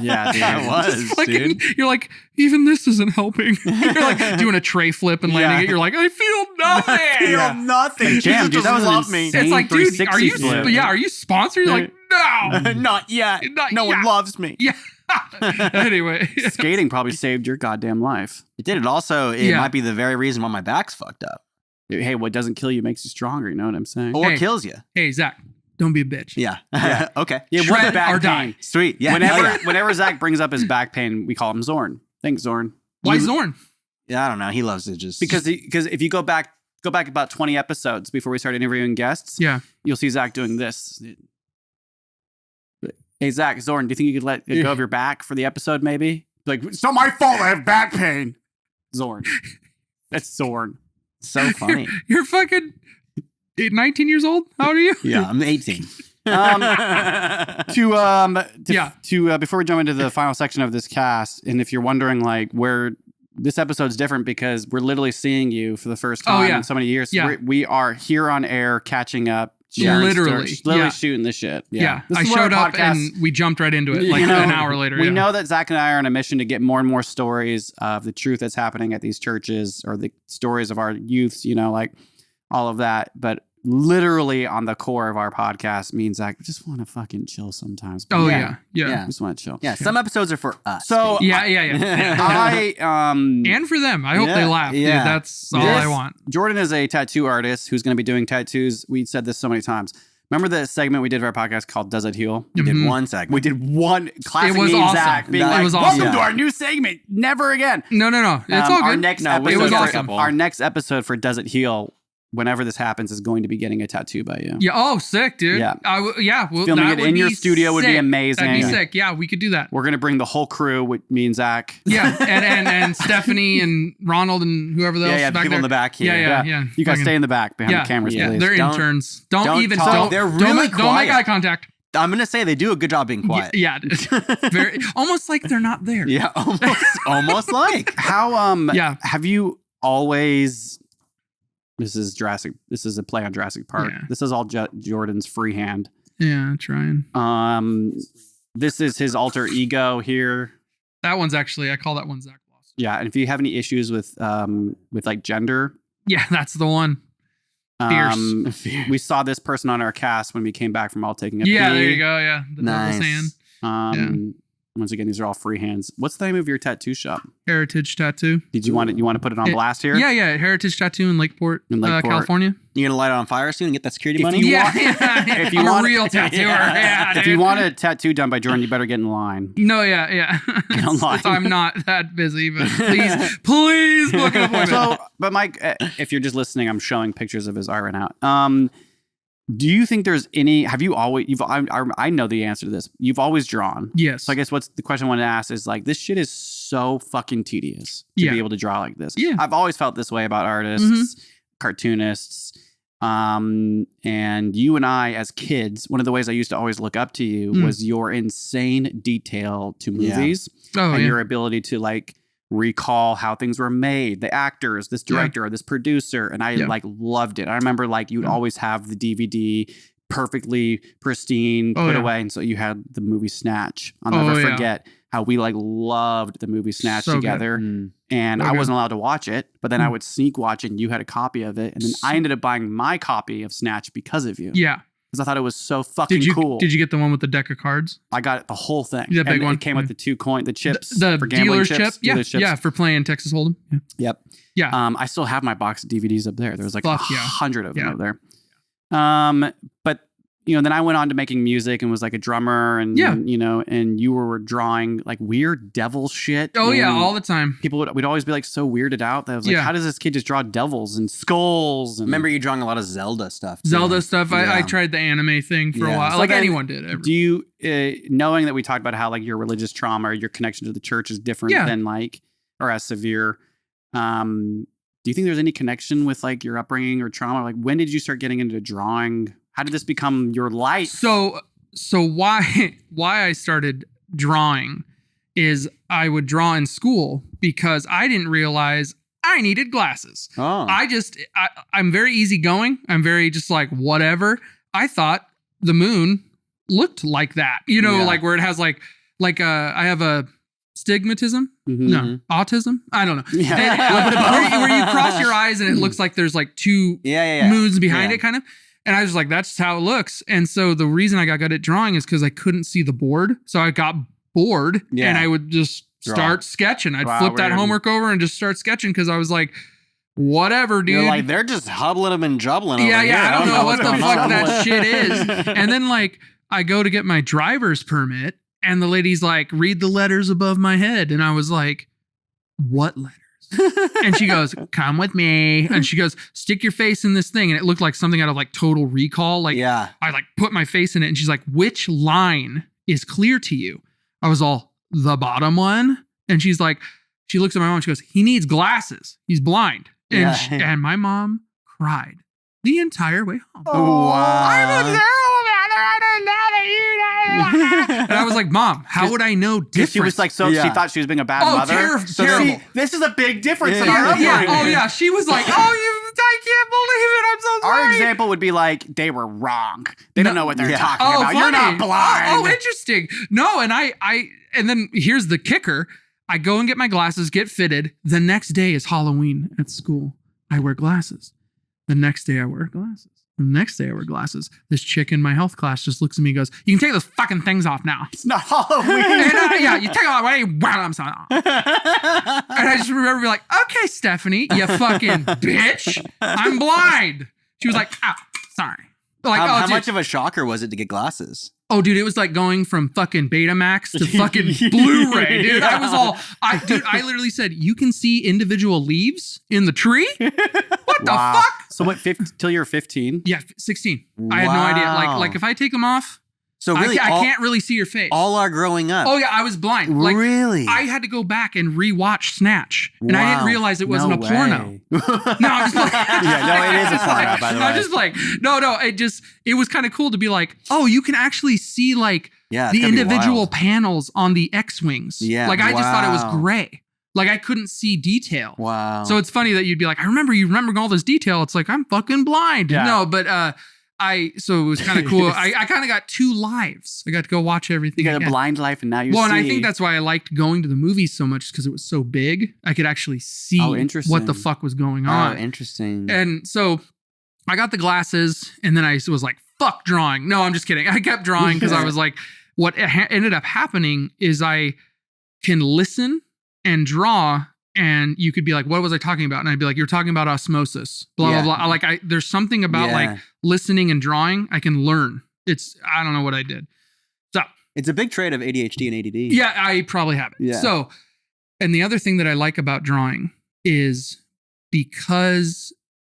yeah, dude, it was, dude. You're like, even this isn't helping. You're like doing a tray flip and landing it. You're like, I feel nothing. I feel nothing. Like, damn, dude, that was love me. It's like, dude, are you sponsored? You're like, no, not yet. No one loves me. Yeah. Anyway, skating probably saved your goddamn life. It did. It also, might be the very reason why my back's fucked up. Hey, what doesn't kill you makes you stronger. You know what I'm saying? Or kills you. Hey, Zach, don't be a bitch. Yeah. Okay. Yeah. Shred back or die. Pain. Sweet. Yeah. Whenever Zach brings up his back pain, we call him Zorn. Thanks, Zorn. Why Zorn? Yeah, I don't know. He loves it just because if you go back about 20 episodes before we start interviewing guests, you'll see Zach doing this. Hey, Zach, Zorn, do you think you could let go of your back for the episode, maybe? Like, it's not my fault I have back pain. Zorn. That's Zorn. So funny. You're fucking 19 years old? How old are you? Yeah, I'm 18. Before we jump into the final section of this cast, and if you're wondering, like, where this episode's different because we're literally seeing you for the first time in so many years. Yeah. We are here on air catching up. Literally shooting this shit. Yeah. I showed up and we jumped right into it like an hour later. We know that Zach and I are on a mission to get more and more stories of the truth that's happening at these churches or the stories of our youths, you know, like all of that. But literally on the core of our podcast means Zach, we just want to fucking chill sometimes. Oh, yeah. We just want to chill. Yeah. Some episodes are for us. So and for them. I hope they laugh. Yeah. Dude, that's all I want. Jordan is a tattoo artist who's going to be doing tattoos. We said this so many times. Remember the segment we did for our podcast called Does It Heal? We did one segment. We did one classic. It was awesome. Zach being it was awesome. Welcome to our new segment. Never again. No. It's all good. Our next episode for Does It Heal, whenever this happens, is going to be getting a tattoo by you. Yeah. Oh, sick, dude. Yeah. Filming it in your studio would be amazing. That'd be sick. Yeah, we could do that. We're going to bring the whole crew with me and Zach. Yeah. And Stephanie and Ronald and whoever else. Yeah, back people there. in the back here. Yeah. You guys stay in the back behind the cameras, please. They're interns. Don't They're really quiet. Don't make eye contact. I'm going to say they do a good job being quiet. Yeah. Very, almost like they're not there. Yeah, almost like. How have you always... This is a play on Jurassic Park. Yeah. This is all Jordan's freehand. Yeah, trying. This is his alter ego here. That one's actually, I call that one Zach Lost. Yeah, and if you have any issues with like gender. Yeah, that's the one. Fierce. We saw this person on our cast when we came back from all taking a pee. Yeah, there you go. Yeah. The nice. Hand. Once again, these are all free hands. What's the name of your tattoo shop? Heritage Tattoo. Did you want to put it on blast here? Yeah. Heritage Tattoo in Lakeport, California. You gonna light it on fire soon and get that security money? If you want a real tattooer. Yeah, if you want a tattoo done by Jordan, you better get in line. No, yeah. Get online. I'm not that busy, but please book an appointment. So, but Mike, if you're just listening, I'm showing pictures of his art right now. Do you think there's any? I know the answer to this. You've always drawn. Yes. So I guess what's the question I wanted to ask is like, this shit is so fucking tedious to be able to draw like this. Yeah. I've always felt this way about artists, cartoonists. And you and I, as kids, one of the ways I used to always look up to you was your insane detail to movies and your ability to like recall how things were made, the actors, this director or this producer. And I like loved it. I remember like you'd always have the DVD perfectly pristine, put away. And so you had the movie Snatch. I'll never forget how we like loved the movie Snatch together. And I wasn't allowed to watch it, but then I would sneak watch it and you had a copy of it. And then I ended up buying my copy of Snatch because of you. Yeah. Because I thought it was so fucking cool. Did you get the one with the deck of cards? I got the whole thing. The big one. It came with the 2 the chips. The for gambling dealer's chips. chip. Dealer's chips. Yeah, for playing Texas Hold'em. Yeah. Yep. Yeah. I still have my box of DVDs up there. There was like 100 of them up there. But you know, then I went on to making music and was like a drummer and, you know, and you were drawing like weird devil shit. Oh yeah, all the time. We'd always be like so weirded out that I was like, how does this kid just draw devils and skulls? And remember you drawing a lot of Zelda stuff. I tried the anime thing for a while. So like anyone did. Do you, knowing that we talked about how like your religious trauma or your connection to the church is different than like, or as severe, do you think there's any connection with like your upbringing or trauma? Like when did you start getting into drawing? How did this become your life? So why I started drawing is I would draw in school because I didn't realize I needed glasses. Oh. I'm very easygoing. I'm very just like whatever. I thought the moon looked like that, you know, like where it has like I have a stigmatism, autism. I don't know. Where you cross your eyes and it looks like there's like two moons behind it, kind of. And I was like, that's how it looks. And so the reason I got good at drawing is because I couldn't see the board. So I got bored and I would just start sketching. I'd flip that homework over and just start sketching because I was like, whatever, dude. You're like, they're just hubbling them and jubbling over here. I don't know what the fuck that shit is. And then like, I go to get my driver's permit and the lady's like, read the letters above my head. And I was like, what letters? And she goes, come with me. And she goes, stick your face in this thing. And it looked like something out of like Total Recall. Like I like put my face in it and she's like, which line is clear to you? I was all, the bottom one. And she's like, she looks at my mom and she goes, he needs glasses. He's blind. And, and my mom cried the entire way home. Oh, wow. I'm a girl. I don't know that you know. And I was like, Mom, how would I know different? She was like, she thought she was being a bad mother. Terrible. This is a big difference in our upbringing. Oh yeah. She was like, I can't believe it. I'm so sorry. Our example would be like, they were wrong. They don't know what they're talking about. Funny. You're not blind. Oh, interesting. No, and and then here's the kicker. I go and get my glasses, get fitted. The next day is Halloween at school. I wear glasses. The next day I wear glasses. The next day I wear glasses. This chick in my health class just looks at me and goes, you can take those fucking things off now. It's not Halloween. And, you take it off. I'm sorry. And I just remember being like, okay, Stephanie, you fucking bitch. I'm blind. She was like, sorry. Like, how much of a shocker was it to get glasses? Oh, dude, it was like going from fucking Betamax to fucking Blu-ray, dude. I was all, I literally said, you can see individual leaves in the tree? What the fuck? So what, till you're 15? Yeah, 16. Wow. I had no idea. Like if I take them off, so really, I can't really see your face. All our growing up. Oh yeah, I was blind. Like, really? I had to go back and rewatch Snatch, and I didn't realize it wasn't a porno. No, I'm just like, it is a porno. By the way, I'm just like, no. It was kind of cool to be like, oh, you can actually see like the individual panels on the X-wings. Yeah, like I just thought it was gray. Like I couldn't see detail. Wow. So it's funny that you'd be like, you remembering all this detail. It's like I'm fucking blind. Yeah. No, but so it was kind of cool. I kind of got 2 lives. I got to go watch everything. You got a blind life and now you see. Well, and I think that's why I liked going to the movies so much because it was so big. I could actually see what the fuck was going on. Oh, interesting. And so I got the glasses and then I was like, fuck drawing. No, I'm just kidding. I kept drawing because I was like, what ended up happening is I can listen and draw. And you could be like, what was I talking about? And I'd be like, you're talking about osmosis, blah, blah, blah. Like there's something about like listening and drawing I can learn. I don't know what I did. So it's a big trait of ADHD and ADD. Yeah, I probably have it. Yeah. So, and the other thing that I like about drawing is because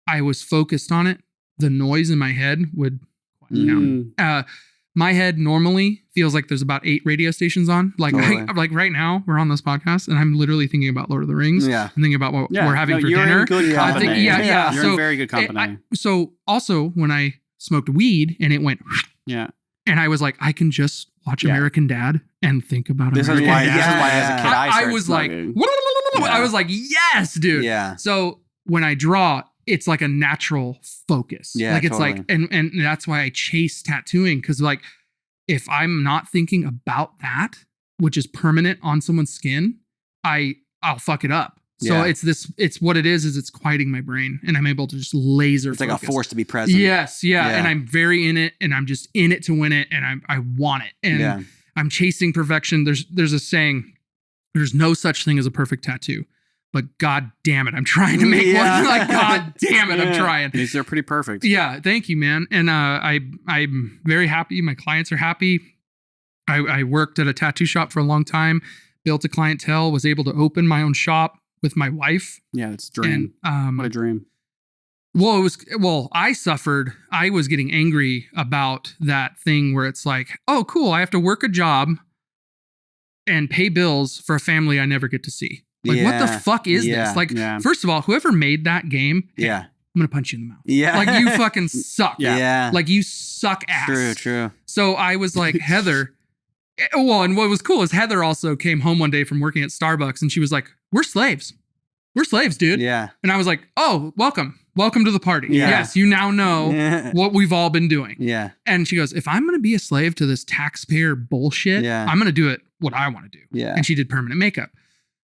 I was focused on it, the noise in my head would quiet down. my head normally feels like there's about 8 radio stations on. Like, like right now, we're on this podcast, and I'm literally thinking about Lord of the Rings. Yeah. I'm thinking about what we're having for you're dinner. In good company. Yeah. You're in very good company. So also, when I smoked weed and it went, and I was like, I can just watch American Dad and think about American Dad. This is why, as a kid, I was smoking. I was like, yes, dude. Yeah. So when I draw, it's like a natural focus. Yeah, like it's totally. like, and that's why I chase tattooing. Cause like, if I'm not thinking about that, which is permanent on someone's skin, I'll fuck it up. So it's what it is it's quieting my brain, and I'm able to just laser focus. It's like a force to be present. Yes. Yeah. And I'm very in it, and I'm just in it to win it. And I want it. And I'm chasing perfection. There's a saying, there's no such thing as a perfect tattoo. But God damn it, I'm trying to make one. Like, God damn it, I'm trying. These are pretty perfect. Yeah, thank you, man. And I'm very happy. My clients are happy. I worked at a tattoo shop for a long time, built a clientele, was able to open my own shop with my wife. Yeah, it's a dream. And, what a dream. Well, I suffered. I was getting angry about that thing where it's like, oh, cool, I have to work a job and pay bills for a family I never get to see. Like, what the fuck is this? Like, first of all, whoever made that game, I'm going to punch you in the mouth. Yeah. Like, you fucking suck. Yeah. Like, you suck ass. True. So I was like, Heather. Well, and what was cool is Heather also came home one day from working at Starbucks, and she was like, we're slaves. We're slaves, dude. Yeah. And I was like, oh, welcome to the party. Yeah. Yes, you now know what we've all been doing. Yeah. And she goes, if I'm going to be a slave to this taxpayer bullshit, I'm going to do it what I want to do. Yeah. And she did permanent makeup.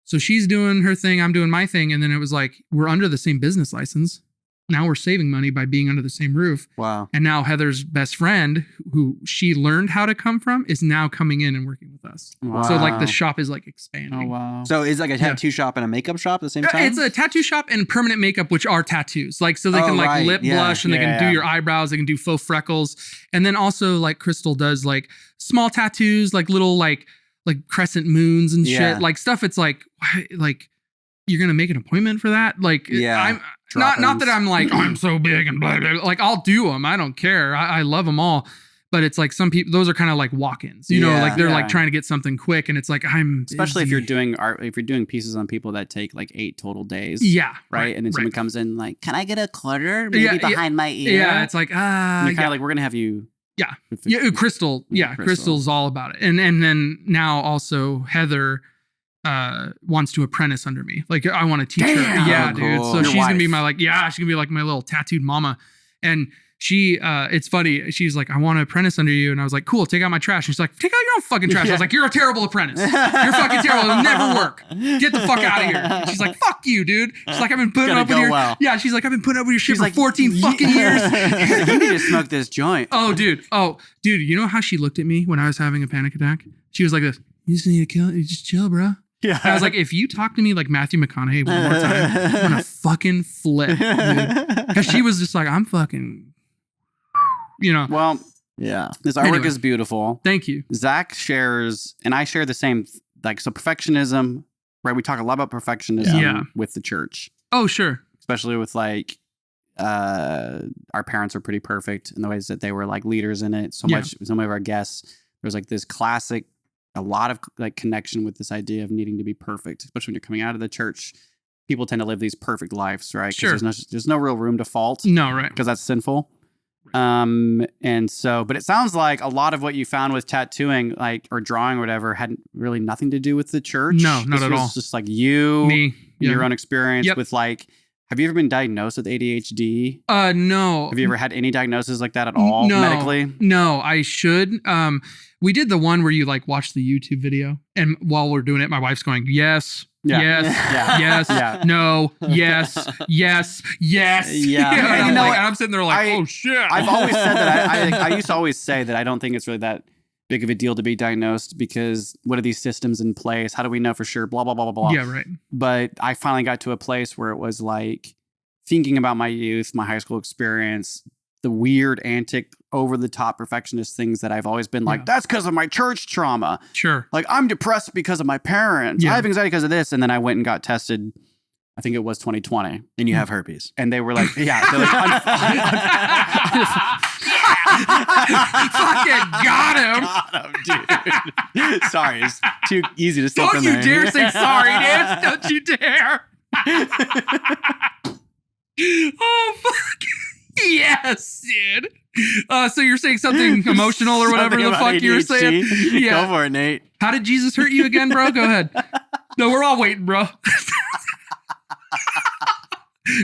So she's doing her thing, I'm doing my thing. And then it was like, we're under the same business license. Now we're saving money by being under the same roof. Wow. And now Heather's best friend, who she learned how to come from, is now coming in and working with us. Wow. So like the shop is like expanding. Oh, wow. So it's like a tattoo shop and a makeup shop at the same time? It's a tattoo shop and permanent makeup, which are tattoos. Like, so they can like lip blush, and they can do your eyebrows. They can do faux freckles. And then also like Crystal does like small tattoos, like little like crescent moons and shit, like stuff. It's like you're gonna make an appointment for that. Like, I'm not that I'm like, I'm so big and blah, blah, blah. Like, I'll do them. I don't care. I love them all. But it's like some people, those are kind of like walk-ins, you know, like they're like trying to get something quick, and it's like, especially if you're doing art, if you're doing pieces on people that take like 8 total days. Yeah. Right. And then someone comes in like, can I get a quarter maybe behind my ear? Yeah. It's like, kind of like, we're gonna have you. Yeah. Crystal. Yeah. Crystal's all about it. And then now also Heather wants to apprentice under me. Like, I want to teach her. Yeah, cool. Dude. So she's going to be my she's going to be like my little tattooed mama. And she, it's funny. She's like, I want to apprentice under you. And I was like, cool, take out my trash. She's like, take out your own fucking trash. I was like, you're a terrible apprentice. You're fucking terrible. It'll never work. Get the fuck out of here. And she's like, fuck you, dude. She's like, I've been putting up with your, she's like, I've been putting up with your shit for 14 fucking years. You need to smoke this joint. Oh, dude. You know how she looked at me when I was having a panic attack? She was like this, you just need to kill it. You just chill, bro. Yeah. And I was like, if you talk to me like Matthew McConaughey one more time, I'm going to fucking flip, dude. Because she was just like, I'm fucking, you know. Well, yeah. This artwork is beautiful. Thank you. Zach shares, and I share the same, like, so perfectionism, right? We talk a lot about perfectionism with the church. Oh, sure. Especially with like, our parents are pretty perfect in the ways that they were like leaders in it. So much, some of our guests, there's like this classic, a lot of like connection with this idea of needing to be perfect, especially when you're coming out of the church. People tend to live these perfect lives, right? Sure. There's no real room to fault. No, right. Because that's sinful. And so, but it sounds like a lot of what you found with tattooing, like, or drawing or whatever, had really nothing to do with the church. No, not at all. It's just like me, your own experience with like, have you ever been diagnosed with ADHD? No. Have you ever had any diagnosis like that at all medically? No, I should. We did the one where you like watch the YouTube video, and while we're doing it, my wife's going, yes. Yes. No. Yes. Yes. Yes. Yeah. And, you know, and I'm sitting there like, oh shit. I've always said that. I used to always say that I don't think it's really that big of a deal to be diagnosed, because what are these systems in place? How do we know for sure? Blah, blah, blah, blah, blah. Yeah, right. But I finally got to a place where it was like thinking about my youth, my high school experience, the weird, antic, over-the-top perfectionist things that I've always been like, that's because of my church trauma. Sure. Like, I'm depressed because of my parents. I have anxiety because of this. And then I went and got tested. I think it was 2020. And you have herpes. And they were like, yeah. They're like, Fucking got him. Got him, dude. Sorry, it's too easy to slip Don't in you there. dare say sorry, Nance. Don't you dare. Oh, fuck. Yes, dude. So you're saying something emotional or whatever the fuck you were saying? Yeah. Go for it, Nate. How did Jesus hurt you again, bro? Go ahead. No, we're all waiting, bro.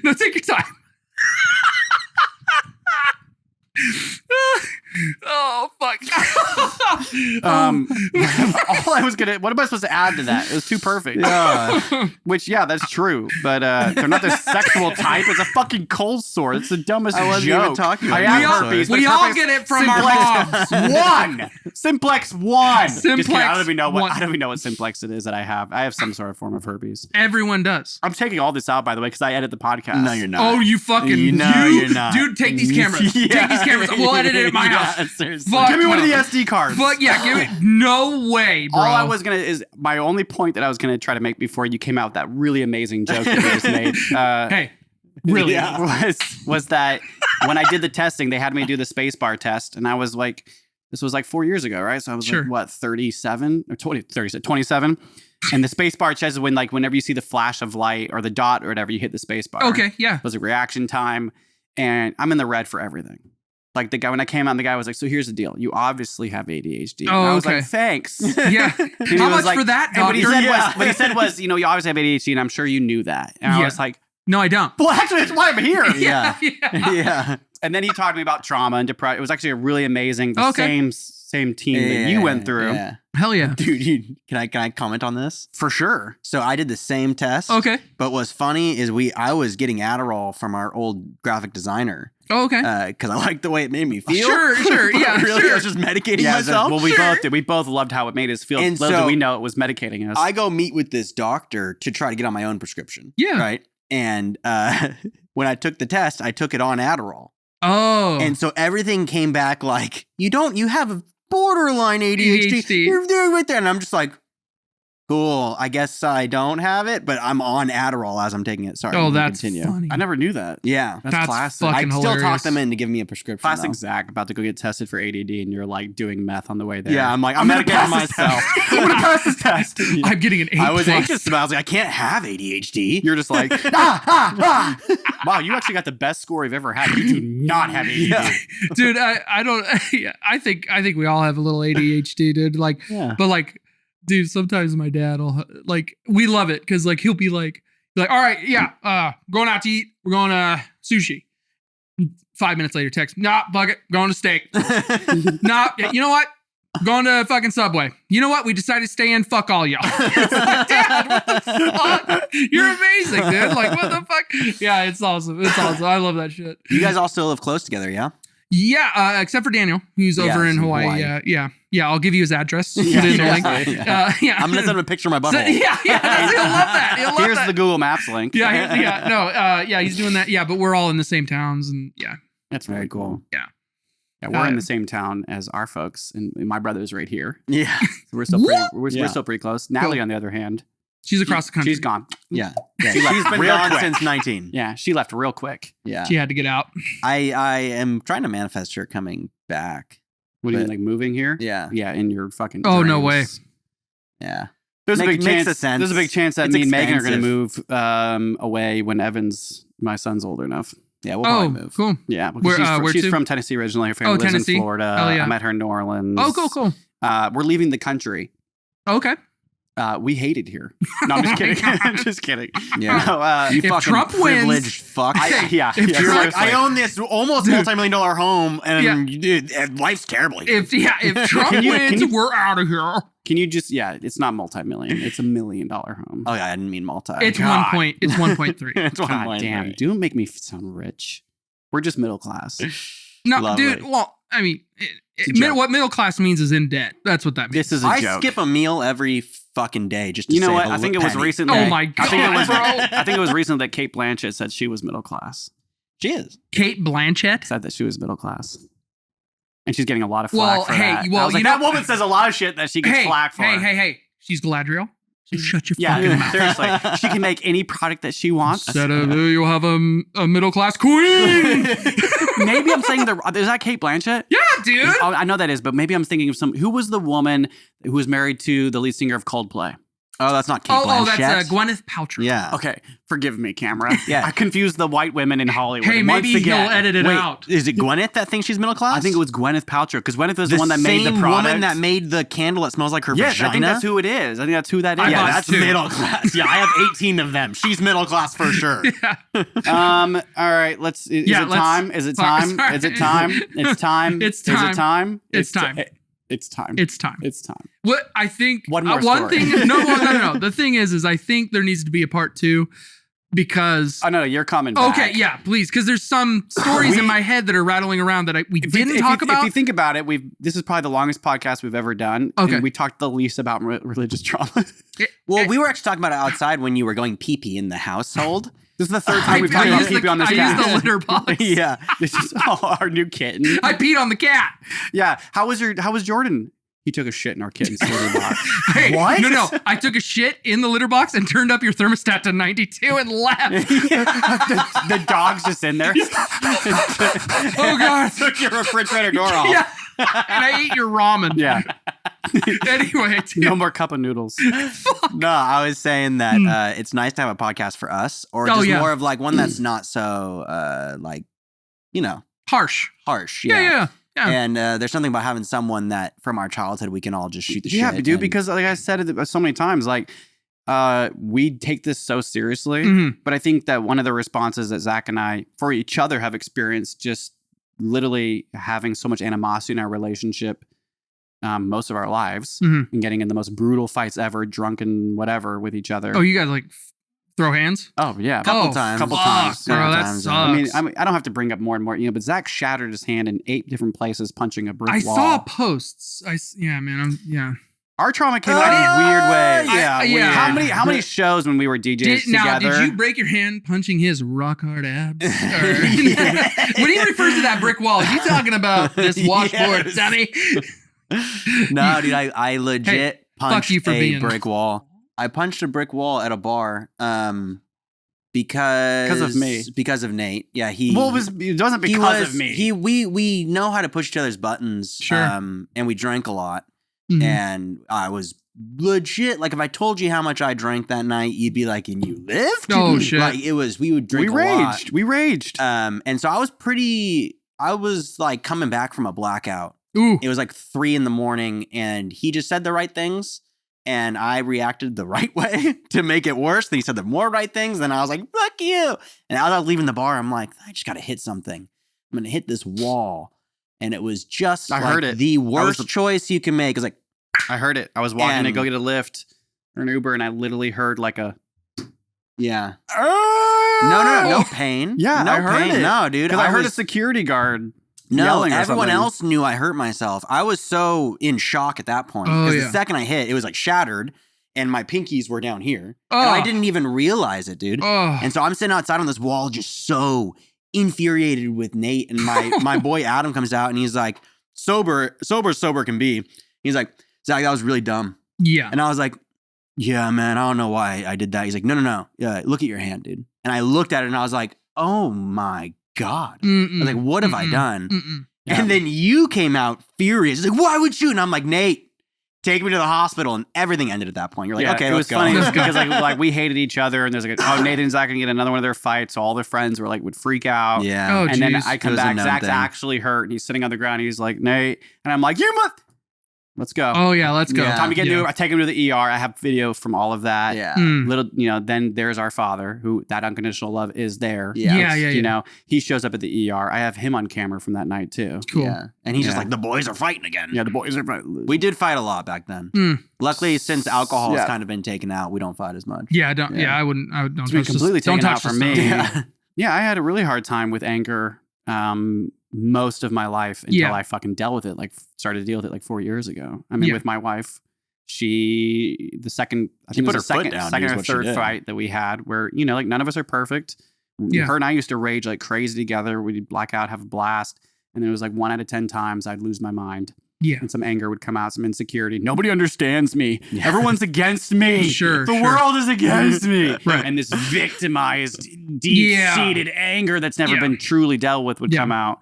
No, take your time. Oh, fuck. All I was gonna, what am I supposed to add to that? It was too perfect. Yeah. Which, yeah, that's true. But they're not their sexual type. It's a fucking cold sore. It's the dumbest I wasn't joke. even talking about I have cold herpes. We all get it from our moms. One. Simplex 1. Simplex Just kidding. I don't even know what 1. I don't even know what simplex it is that I have. I have some sort of form of herpes. Everyone does. I'm taking all this out, by the way, because I edit the podcast. No, you're not. Oh, you fucking you're not. Dude, take these cameras. Yeah. Take these cameras. We'll edit it at my house. Seriously. Fuck Give me one of no. the SD cards. Fuck yeah, give it. No way, bro. All I was gonna is my only point that I was gonna try to make before you came out with that really amazing joke that you just made. Hey, really? Yeah. Was that when I did the testing, they had me do the spacebar test, and I was like, this was like 4 years ago, right? So I was Sure. like, what, 37 or 27? And the spacebar test is when, like, whenever you see the flash of light or the dot or whatever, you hit the spacebar. Okay, yeah. It was a reaction time, and I'm in the red for everything. Like the guy, when I came out, the guy was like, so here's the deal. You obviously have ADHD. Oh, and I was okay. like, thanks. Yeah. And he How was much like- for that, and what he doctor? said was, what he said was, you know, you obviously have ADHD, and I'm sure you knew that. And I Yeah. was like, No, I don't. well, actually, that's why I'm here. Yeah. Yeah. Yeah. And then he talked to me about trauma and depression. It was actually a really amazing, the Okay. same team that you went through. Yeah. Hell yeah. Dude, can I comment on this? For sure. So I did the same test. Okay. But what's funny is I was getting Adderall from our old graphic designer Oh, okay. because I liked the way it made me feel. Sure. But Yeah, really, sure. I was just medicating Yeah, myself. well, we Sure. both did. We both loved how it made us feel. And Little so- did we know it was medicating us. I go meet with this doctor to try to get on my own prescription. Yeah. Right. And when I took the test, I took it on Adderall. Oh. And so everything came back like, you have a borderline ADHD. ADHD. You're there right there. And I'm just like, cool. I guess I don't have it, but I'm on Adderall as I'm taking it. Sorry. Oh, I'm gonna that's continue. funny. I never knew that. Yeah. That's classic. fucking I still hilarious. talk them in to give me a prescription. Classic though. Zach about to go get tested for ADD, and you're like doing meth on the way there. Yeah, I'm like, I'm gonna medicating pass this myself. test. I'm gonna pass this test. I'm getting an 8 I was plus. anxious about it. I was like, I can't have ADHD. You're just like, wow, you actually got the best score you've ever had. You do not have ADD. Yeah. Dude, I don't. Yeah, I think we all have a little ADHD, dude. Like, Yeah. but like, dude, sometimes my dad will like. We love it because like he'll be like, all right, yeah, going out to eat. We're going to sushi. 5 minutes later, text, nah, fuck it, going to steak. Nah, you know what? Going to fucking Subway. You know what? We decided to stay in. Fuck all y'all. It's like, Dad, what the fuck? You're amazing, dude. Like, what the fuck? Yeah, it's awesome. It's awesome. I love that shit. You guys all still live close together, yeah? Yeah, except for Daniel, who's Yeah, over in he's in Hawaii. Hawaii. Yeah. I'll give you his address. Yeah, Put it in the yeah, link. yeah. I'm gonna send him a picture of my So, butthole. yeah, he'll love that. He'll love Here's that. the Google Maps link. He's doing that. Yeah, but we're all in the same towns, and yeah. That's very cool. Yeah. Yeah, we're in the same town as our folks, and my brother's right here. Yeah. So we're still pretty. We're Yeah. still pretty close. Natalie, on the other hand, She's across the country. she's gone. Yeah. She left She's been real gone quick. since 19. Yeah, she left real quick. Yeah. She had to get out. I am trying to manifest her coming back. What do you But- mean, like moving here? Yeah. Yeah, in your fucking. Oh, no dreams. Yeah. There's a big Makes chance. a sense. There's a big chance that It's me and Megan are going expensive. to move away when my son's old enough. Yeah, we'll probably Oh, move. cool. Yeah, because Where she's to? from Tennessee originally. Her family Oh, lives Tennessee? in Florida. Hell yeah. I met her in New Orleans. Oh, cool. We're leaving the country. Okay. We hate it here. No, I'm just kidding. I'm just kidding. Yeah. No, You If fucking Trump wins- privileged fuck. yeah. If yeah, You're like, seriously. I own this almost Dude. multi-million-dollar home, and Yeah. dude, and life's terrible. here. If Trump Can you- wins, can you- we're out of here. Can you just? Yeah, it's not multi-million. It's $1 million home. Oh yeah, I didn't mean multi. It's God. 1 point. It's 1.3. It's one God point, damn! right. Don't make me sound rich. We're just middle class. No, Lovely. dude. Well, I mean, It's a joke. what middle class means is in debt. That's what that means. This is a I joke. skip a meal every fucking day just to You know save what? a I think it was penny. recently. Oh my I think it was. God, bro. I think it was recently that Kate Blanchett said she was middle class. She is. Kate Blanchett. Said that she was middle class, and she's getting a lot of Well, flack for hey, that. well, I was like, you know- that woman says a lot of shit that she gets flack for. Hey. She's Galadriel. Shut your fucking mouth. Seriously. She can make any product that she wants. Instead of you'll have a middle class queen. Maybe I'm saying is that Cate Blanchett? Yeah, dude. I know that is, but maybe I'm thinking of who was the woman who was married to the lead singer of Coldplay? Oh, that's not Cate Blanchett. Oh, that's Gwyneth Paltrow. Yeah. Okay, forgive me, camera. Yeah. I confused the white women in Hollywood. Hey, maybe he'll edit it out. Is it Gwyneth that thinks she's middle class? I think it was Gwyneth Paltrow because Gwyneth was the one that made the product. The same woman that made the candle that smells like her vagina? Yes, I think that's who it is. I think that's who that is. Yeah, that's middle class. Yeah, I have 18 of them. She's middle class for sure. Yeah. All right, Is it time? Is it time? Is it time? It's time. It's time. Is it time? It's time. It's time. It's time. It's time. What I think. One more one story. thing. No. The thing is I think there needs to be a part 2 because. Oh no, you're coming back. Okay, yeah, please, because there's some stories in my head that are rattling around that we didn't talk about. If you think about it, this is probably the longest podcast we've ever done. Okay. And we talked the least about religious trauma. Well, we were actually talking about it outside when you were going pee-pee in the household. This is the third time we've talked about pee-pee on this cat. I used the litter box. Yeah. This is our new kitten. I peed on the cat. Yeah. How was Jordan? He took a shit in our kitten's litter box. Hey, what? No. I took a shit in the litter box and turned up your thermostat to 92 and left. the dog's just in there. Oh, God. Took your refrigerator door off. Yeah. And I ate your ramen. Yeah. Anyway. Dude. No more cup of noodles. No, I was saying that it's nice to have a podcast for us or just more of like one that's not so harsh. Yeah. And there's something about having someone that from our childhood we can all just shoot the shit. Yeah, dude, because like I said it so many times, like we take this so seriously. Mm-hmm. But I think that one of the responses that Zach and I for each other have experienced just literally having so much animosity in our relationship most of our lives and getting in the most brutal fights ever, drunk and whatever with each other. Oh, you guys like throw hands? Oh, yeah. Couple times. Bro, that sucks. I mean, I don't have to bring up more and more, but Zach shattered his hand in 8 different places punching a brick wall. I saw posts. Our trauma came out in a weird way. Yeah. How many shows when we were DJs together? Did you break your hand punching his rock hard abs? When he refers to that brick wall, is he talking about this washboard, Sonny? No, dude, I legit punched a brick wall. I punched a brick wall at a bar because of me. Because of Nate. Yeah, it wasn't because of me. We know how to push each other's buttons. Sure. And we drank a lot. Mm-hmm. And I was legit, like if I told you how much I drank that night, you'd be like, and you lived? Oh shit. Like we would drink a lot. We raged. And so I was like coming back from a blackout. Ooh. It was like 3 a.m. and he just said the right things. And I reacted the right way to make it worse. Then he said the more right things. Then I was like, fuck you. And as I was leaving the bar, I'm like, I just got to hit something. I'm going to hit this wall. And it was just the worst choice you can make. It's like, I heard it. I was walking to go get a lift or an Uber, and I literally heard like a... Yeah. No pain. Yeah, no I heard pain. it. No, dude. Because I heard a security guard No, everyone something. Else knew I hurt myself. I was so in shock at that point. Because the second I hit, it was like shattered and my pinkies were down here. And I didn't even realize it, dude. And so I'm sitting outside on this wall just so infuriated with Nate. And my boy Adam comes out and he's like, sober can be. He's like, Zach, that was really dumb. Yeah. And I was like, yeah, man, I don't know why I did that. He's like, no. Yeah, look at your hand, dude. And I looked at it and I was like, oh my God. I was like, what have I done? Yeah. And then you came out furious. He's like, why would you? And I'm like, Nate, take me to the hospital. And everything ended at that point. You're like, okay, it let's was go. funny because like we hated each other. And there's like, oh, Nathan's not going to get another one of their fights. So all their friends were like, would freak out. Yeah. Oh, and then I come back. Zach's actually hurt. And he's sitting on the ground. And he's like, Nate. And I'm like, let's go. Oh, yeah, let's go. Yeah. Time to get into it. I take him to the ER. I have video from all of that. Yeah. Little, then there's our father, who that unconditional love is there. Yeah. He shows up at the ER. I have him on camera from that night too. Cool. Yeah. And he's just like, the boys are fighting again. Yeah, the boys are fighting. We did fight a lot back then. Luckily, since alcohol has kind of been taken out, we don't fight as much. Yeah, I wouldn't. It's been completely taken out from me. Yeah. I had a really hard time with anger most of my life until I fucking dealt with it, like started to deal with it like 4 years ago. I mean, with my wife, the second or third fight that we had where, like none of us are perfect. Yeah. Her and I used to rage like crazy together. We'd black out, have a blast. And it was like 1 out of 10 times I'd lose my mind. Yeah. And some anger would come out, some insecurity. Nobody understands me. Yeah. Everyone's against me. The world is against me. Right. And this victimized, deep-seated anger that's never been truly dealt with would come out.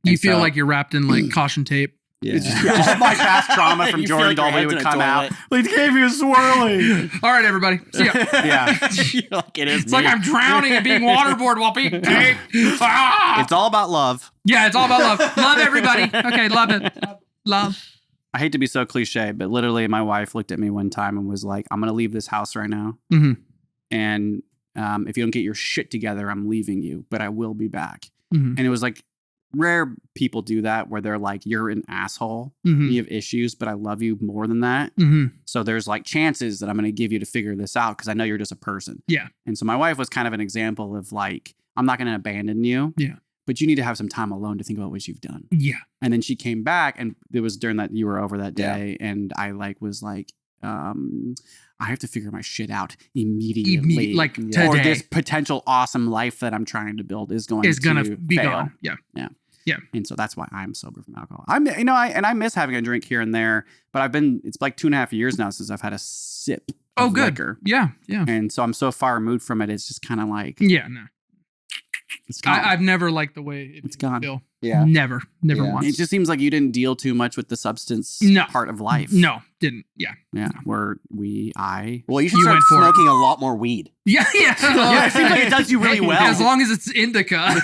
You feel like you're wrapped in like caution tape. Yeah. Just my past trauma from Jordan Dolby would come out. Like, gave me a swirly. All right, everybody. See ya. Yeah. It's like I'm drowning and being waterboarded while being tape. It's all about love. Yeah, it's all about love. Love everybody. Okay, love it. Love. I hate to be so cliche, but literally my wife looked at me one time and was like, I'm going to leave this house right now. Mm-hmm. And if you don't get your shit together, I'm leaving you, but I will be back. Mm-hmm. And it was like, rare people do that where they're like, you're an asshole. Mm-hmm. You have issues, but I love you more than that. Mm-hmm. So there's like chances that I'm going to give you to figure this out because I know you're just a person. Yeah. And so my wife was kind of an example of like, I'm not going to abandon you. Yeah. But you need to have some time alone to think about what you've done. Yeah. And then she came back and it was during that you were over that day. And I like was like, I have to figure my shit out immediately. Like today. Or this potential awesome life that I'm trying to build is going to be fail. gone. Yeah. Yeah. Yeah. And so that's why I'm sober from alcohol. I miss having a drink here and there, but it's like 2.5 years now since I've had a sip of liquor. Yeah. Yeah. And so I'm so far removed from it. It's just kind of like, yeah, no. It's gone. I've never liked the way it's gone. Feel. Yeah. Never once. It just seems like you didn't deal too much with the substance part of life. No, didn't. Yeah. Yeah. Well, you should You start went for smoking a lot more weed. Yeah. Yeah, it seems like it does you really well. As long as it's indica.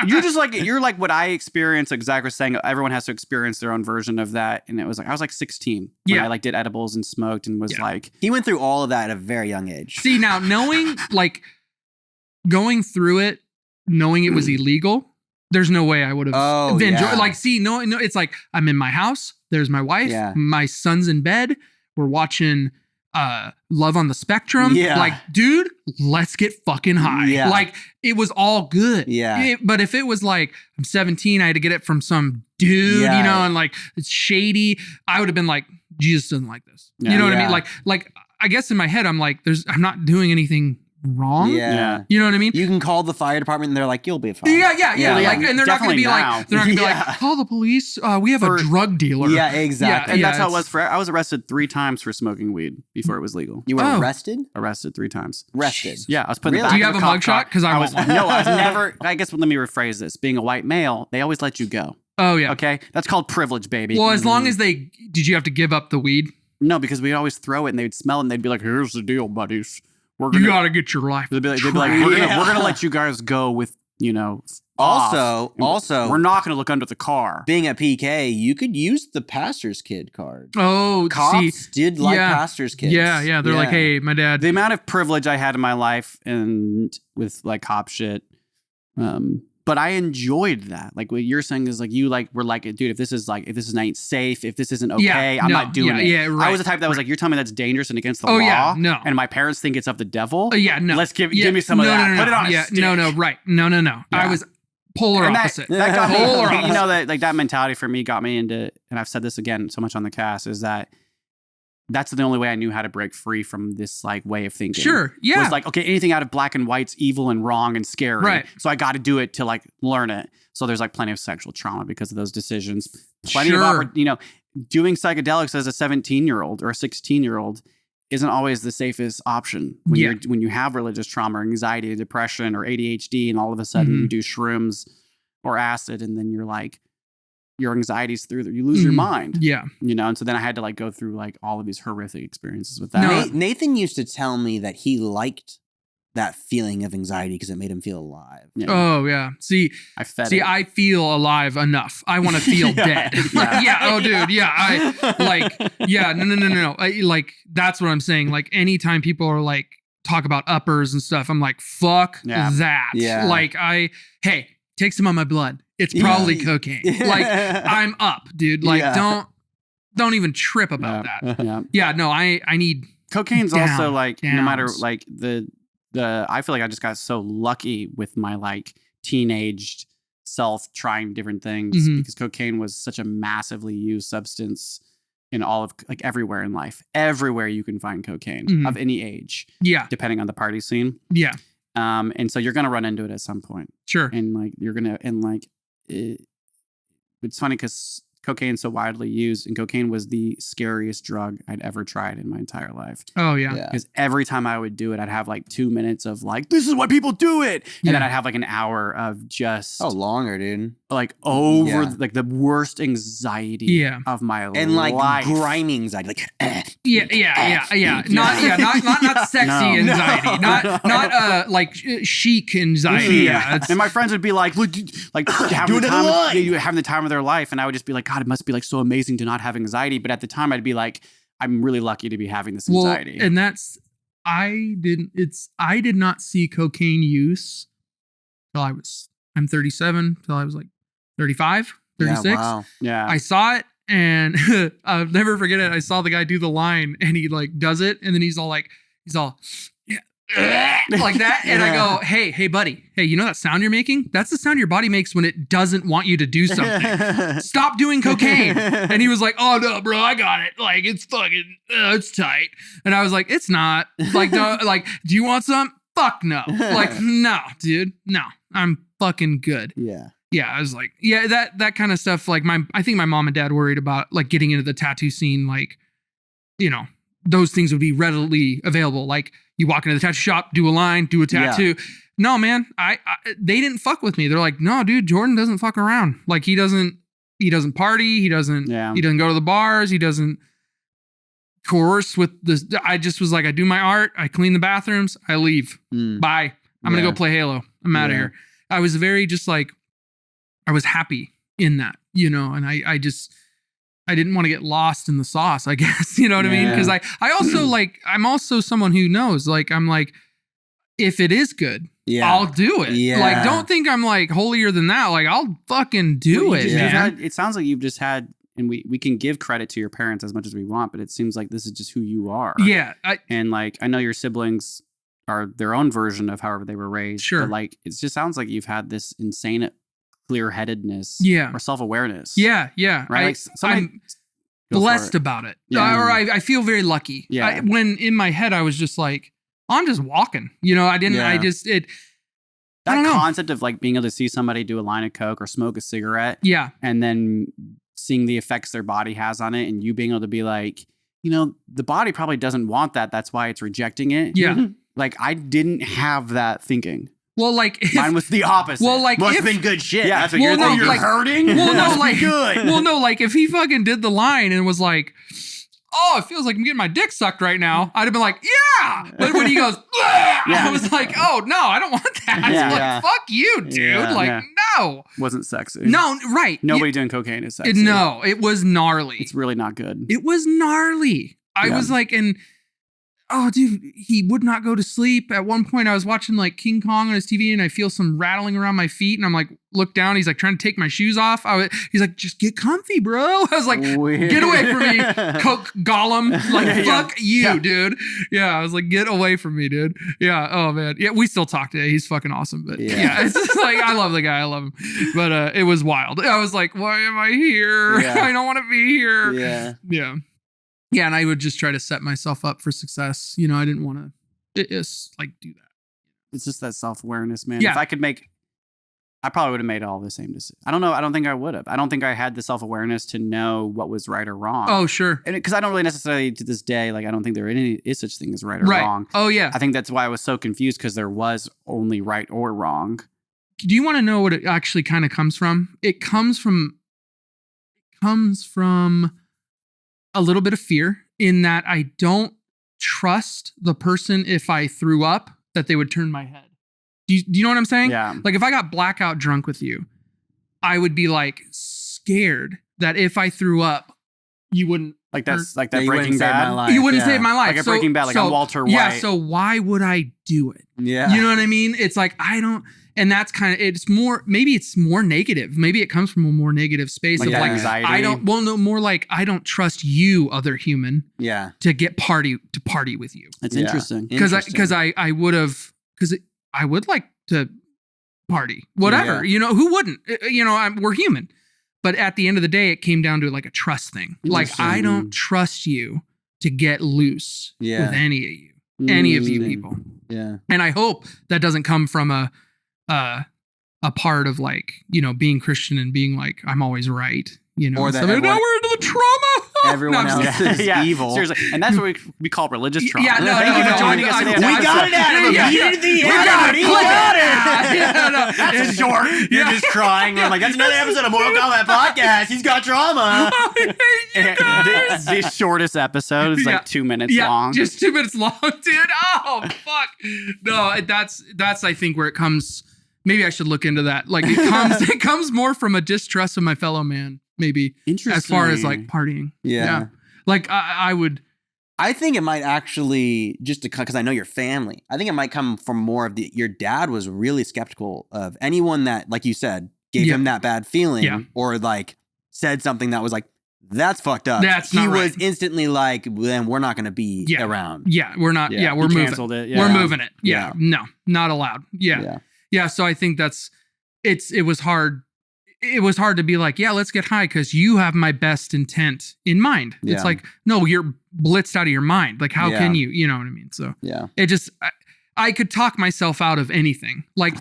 You're like what I experienced. Like Zach was saying, everyone has to experience their own version of that. And it was like, I was like 16 when I like did edibles and smoked and was like. He went through all of that at a very young age. See, now knowing like going through it, knowing it was illegal, there's no way I would have enjoyed. Like, see, no, it's like I'm in my house. There's my wife. Yeah. My son's in bed. We're watching Love on the Spectrum. Yeah. Like, dude, let's get fucking high. Yeah. Like, it was all good. Yeah. But if it was like I'm 17, I had to get it from some dude, and like it's shady, I would have been like, Jesus doesn't like this. Yeah. You know what I mean? Like I guess in my head, I'm like, I'm not doing anything wrong. Yeah. You know what I mean? You can call the fire department and they're like, you'll be fine. Yeah. Like, and they're not going to be now. like, call the police. We have a drug dealer. Yeah, exactly. And that's how it was I was arrested 3 times for smoking weed before it was legal. You were arrested? Arrested 3 times. Arrested. Yeah. I was put in the back Do you of have a a cop mugshot? Because I was never, I guess let me rephrase this. Being a white male, they always let you go. Oh, yeah. Okay. That's called privilege, baby. Well, as long as did you have to give up the weed? No, because we'd always throw it and they'd smell it and they'd be like, here's the deal, buddies. You got to get your life. They'd be like, we're gonna let you guys go with, Also, we're not gonna look under the car. Being at PK, you could use the pastor's kid card. Oh, Cops did like pastor's kids. Yeah. They're like, hey, my dad. The amount of privilege I had in my life and with like cop shit, but I enjoyed that. Like what you're saying is like you like were like, dude, if this is not safe, if this isn't okay, I'm not doing it. Yeah, right. I was the type that was like, you're telling me that's dangerous and against the law. Oh yeah, no. And my parents think it's of the devil. No. Let's give me some of that. No, put it on a stick. No, right. No. Yeah. I was polar opposite. That got me. Polar opposite. That like that mentality for me got me into, and I've said this again so much on the cast, is that that's the only way I knew how to break free from this like way of thinking. Sure. Yeah. Was like, okay, anything out of black and white's evil and wrong and scary. Right. So I got to do it to like learn it. So there's like plenty of sexual trauma because of those decisions. Plenty of doing psychedelics as a 17-year-old or a 16-year-old isn't always the safest option when you have religious trauma or anxiety, depression, or ADHD, and all of a sudden you do shrooms or acid, and then you're like, your anxiety's through there. You lose your mind. Yeah. And so then I had to like go through like all of these horrific experiences with that. Nathan used to tell me that he liked that feeling of anxiety because it made him feel alive. Yeah. Oh yeah. See, I feel alive enough. I want to feel dead. Oh dude. Yeah. No. Like that's what I'm saying. Like anytime people are like talk about uppers and stuff, I'm like, fuck that. Yeah. Like take some of my blood. It's probably cocaine. Like I'm up, dude. Like don't even trip about that. Yeah. No, I need cocaine's also like no matter like the I feel like I just got so lucky with my like teenaged self trying different things because cocaine was such a massively used substance in all of like everywhere in life. Everywhere you can find cocaine of any age. Yeah. Depending on the party scene. Yeah. And so you're gonna run into it at some point. Sure. And like it's funny because cocaine's so widely used, and cocaine was the scariest drug I'd ever tried in my entire life. Oh yeah. Because every time I would do it, I'd have like 2 minutes of like, this is why people do it. And then I'd have like an hour of just longer, dude. Like over like the worst anxiety of my life. And like grimy anxiety. Like Not sexy anxiety. Not like chic anxiety. And my friends would be like, look, like having the time of their life. And I would just be like, God, it must be like so amazing to not have anxiety. But at the time I'd be like, I'm really lucky to be having this anxiety. And that's, I did not see cocaine use till I'm 37, till I was like 35, 36. Yeah, wow. Yeah. I saw it and I'll never forget it. I saw the guy do the line and he like does it. And then he's all like that. And I go, hey, buddy. Hey, you know that sound you're making? That's the sound your body makes when it doesn't want you to do something. Stop doing cocaine. And he was like, oh no, bro, I got it. Like, it's fucking, it's tight. And I was like, it's not. Like, no, like, do you want some? Fuck no. Like, no, dude. No, I'm fucking good. Yeah. Yeah, I was like, that kind of stuff. Like I think my mom and dad worried about like getting into the tattoo scene. Like, you know, those things would be readily available. Like you walk into the tattoo shop, do a line, do a tattoo. Yeah. No, man, they didn't fuck with me. They're like, no, dude, Jordan doesn't fuck around. Like he doesn't party. He doesn't go to the bars. He doesn't coerce with this. I just was like, I do my art. I clean the bathrooms. I leave. Bye. I'm going to go play Halo. I'm out of here. I was very just like, I was happy in that, you know, and I didn't want to get lost in the sauce, I guess, you know what I mean? Because I also like, I'm also someone who knows, like, I'm like, if it is good, I'll do it. Yeah. Like, don't think I'm like holier than that. Like, I'll fucking do it. It sounds like you've just had, and we can give credit to your parents as much as we want, but it seems like this is just who you are. Yeah. And like, I know your siblings are their own version of however they were raised. Sure. But like, it just sounds like you've had this insane clear-headedness or self-awareness. Yeah. Right? I'm blessed about it. Yeah. Or I feel very lucky. Yeah. When in my head, I was just like, I'm just walking. You know, I didn't, that concept of like being able to see somebody do a line of coke or smoke a cigarette. Yeah. And then seeing the effects their body has on it and you being able to be like, you know, the body probably doesn't want that. That's why it's rejecting it. Yeah. Like I didn't have that thinking. Well, like mine was the opposite. Well, like must have been good shit. Yeah, that's what you're thinking. You're hurting. Well, no, like good. Well, no, like if he fucking did the line and was like, "Oh, it feels like I'm getting my dick sucked right now," I'd have been like, "Yeah." But when he goes, I was like, "Oh no, I don't want that." Yeah. Like, fuck you, dude. Like, no, wasn't sexy. No, right. Nobody doing cocaine is sexy. No, it was gnarly. It's really not good. It was gnarly. I was like, oh, dude, he would not go to sleep. At one point, I was watching like King Kong on his TV and I feel some rattling around my feet. And I'm like, look down. He's like trying to take my shoes off. He's like, just get comfy, bro. I was like, weird. Get away from me, Coke Gollum. Like, fuck you, dude. Yeah, I was like, get away from me, dude. Yeah, oh, man. Yeah, we still talk today. He's fucking awesome. But it's just like, I love the guy. I love him. But it was wild. I was like, why am I here? Yeah. I don't want to be here. Yeah. Yeah, and I would just try to set myself up for success. You know, I didn't want to like do that. It's just that self-awareness, man. Yeah. If I could I probably would have made all the same decisions. I don't know. I don't think I would have. I don't think I had the self-awareness to know what was right or wrong. Oh, sure. And because I don't really necessarily to this day, like I don't think there is such thing as right or wrong. Oh, yeah. I think that's why I was so confused because there was only right or wrong. Do you want to know what it actually kind of comes from? It comes from a little bit of fear in that I don't trust the person if I threw up that they would turn my head. Do you know what I'm saying? Yeah. Like if I got blackout drunk with you, I would be like scared that if I threw up, you wouldn't. Like that's like that Breaking Bad. You wouldn't save my life. Like a Breaking Bad, like I'm Walter White. Yeah. So why would I do it? Yeah. You know what I mean? It's like I don't. And that's kind of, it's more, maybe it's more negative. Maybe it comes from a more negative space of like, anxiety. More like, I don't trust you, other human, to get party with you. That's interesting. Because I would like to party, whatever, you know, who wouldn't, you know, we're human. But at the end of the day, it came down to like a trust thing. Like, I don't trust you to get loose with any of you, any of you people. Yeah. And I hope that doesn't come from a part of like, you know, being Christian and being like, I'm always right, you know. Or so now we're into the trauma. Everyone else is evil. Seriously. And that's what we call religious trauma. Yeah, no, Thank you for joining us today. We got it out of him. Yeah, He yeah. did the We got it. He got it. Yeah, no. That's short. You're just crying. I'm like, that's another episode of Mortal Kombat podcast. He's got trauma. The shortest episode is like 2 minutes long. Just 2 minutes long, dude. Oh, fuck. No, that's I think where it comes. Maybe I should look into that. Like it comes more from a distrust of my fellow man, maybe. Interesting. As far as like partying. Yeah. Like I would. I think it might actually, just because I know your family, I think it might come from more of your dad was really skeptical of anyone that, like you said, gave him that bad feeling or like said something that was like, that's fucked up. He was instantly like, then we're not going to be around. Yeah, we're not. Yeah, we're moving. Canceled it. Yeah. We're moving it. Yeah. No, not allowed. Yeah. So I think it was hard. It was hard to be like, yeah, let's get high because you have my best intent in mind. Yeah. It's like, no, you're blitzed out of your mind. Like, how can you? You know what I mean? So it just, I could talk myself out of anything. Like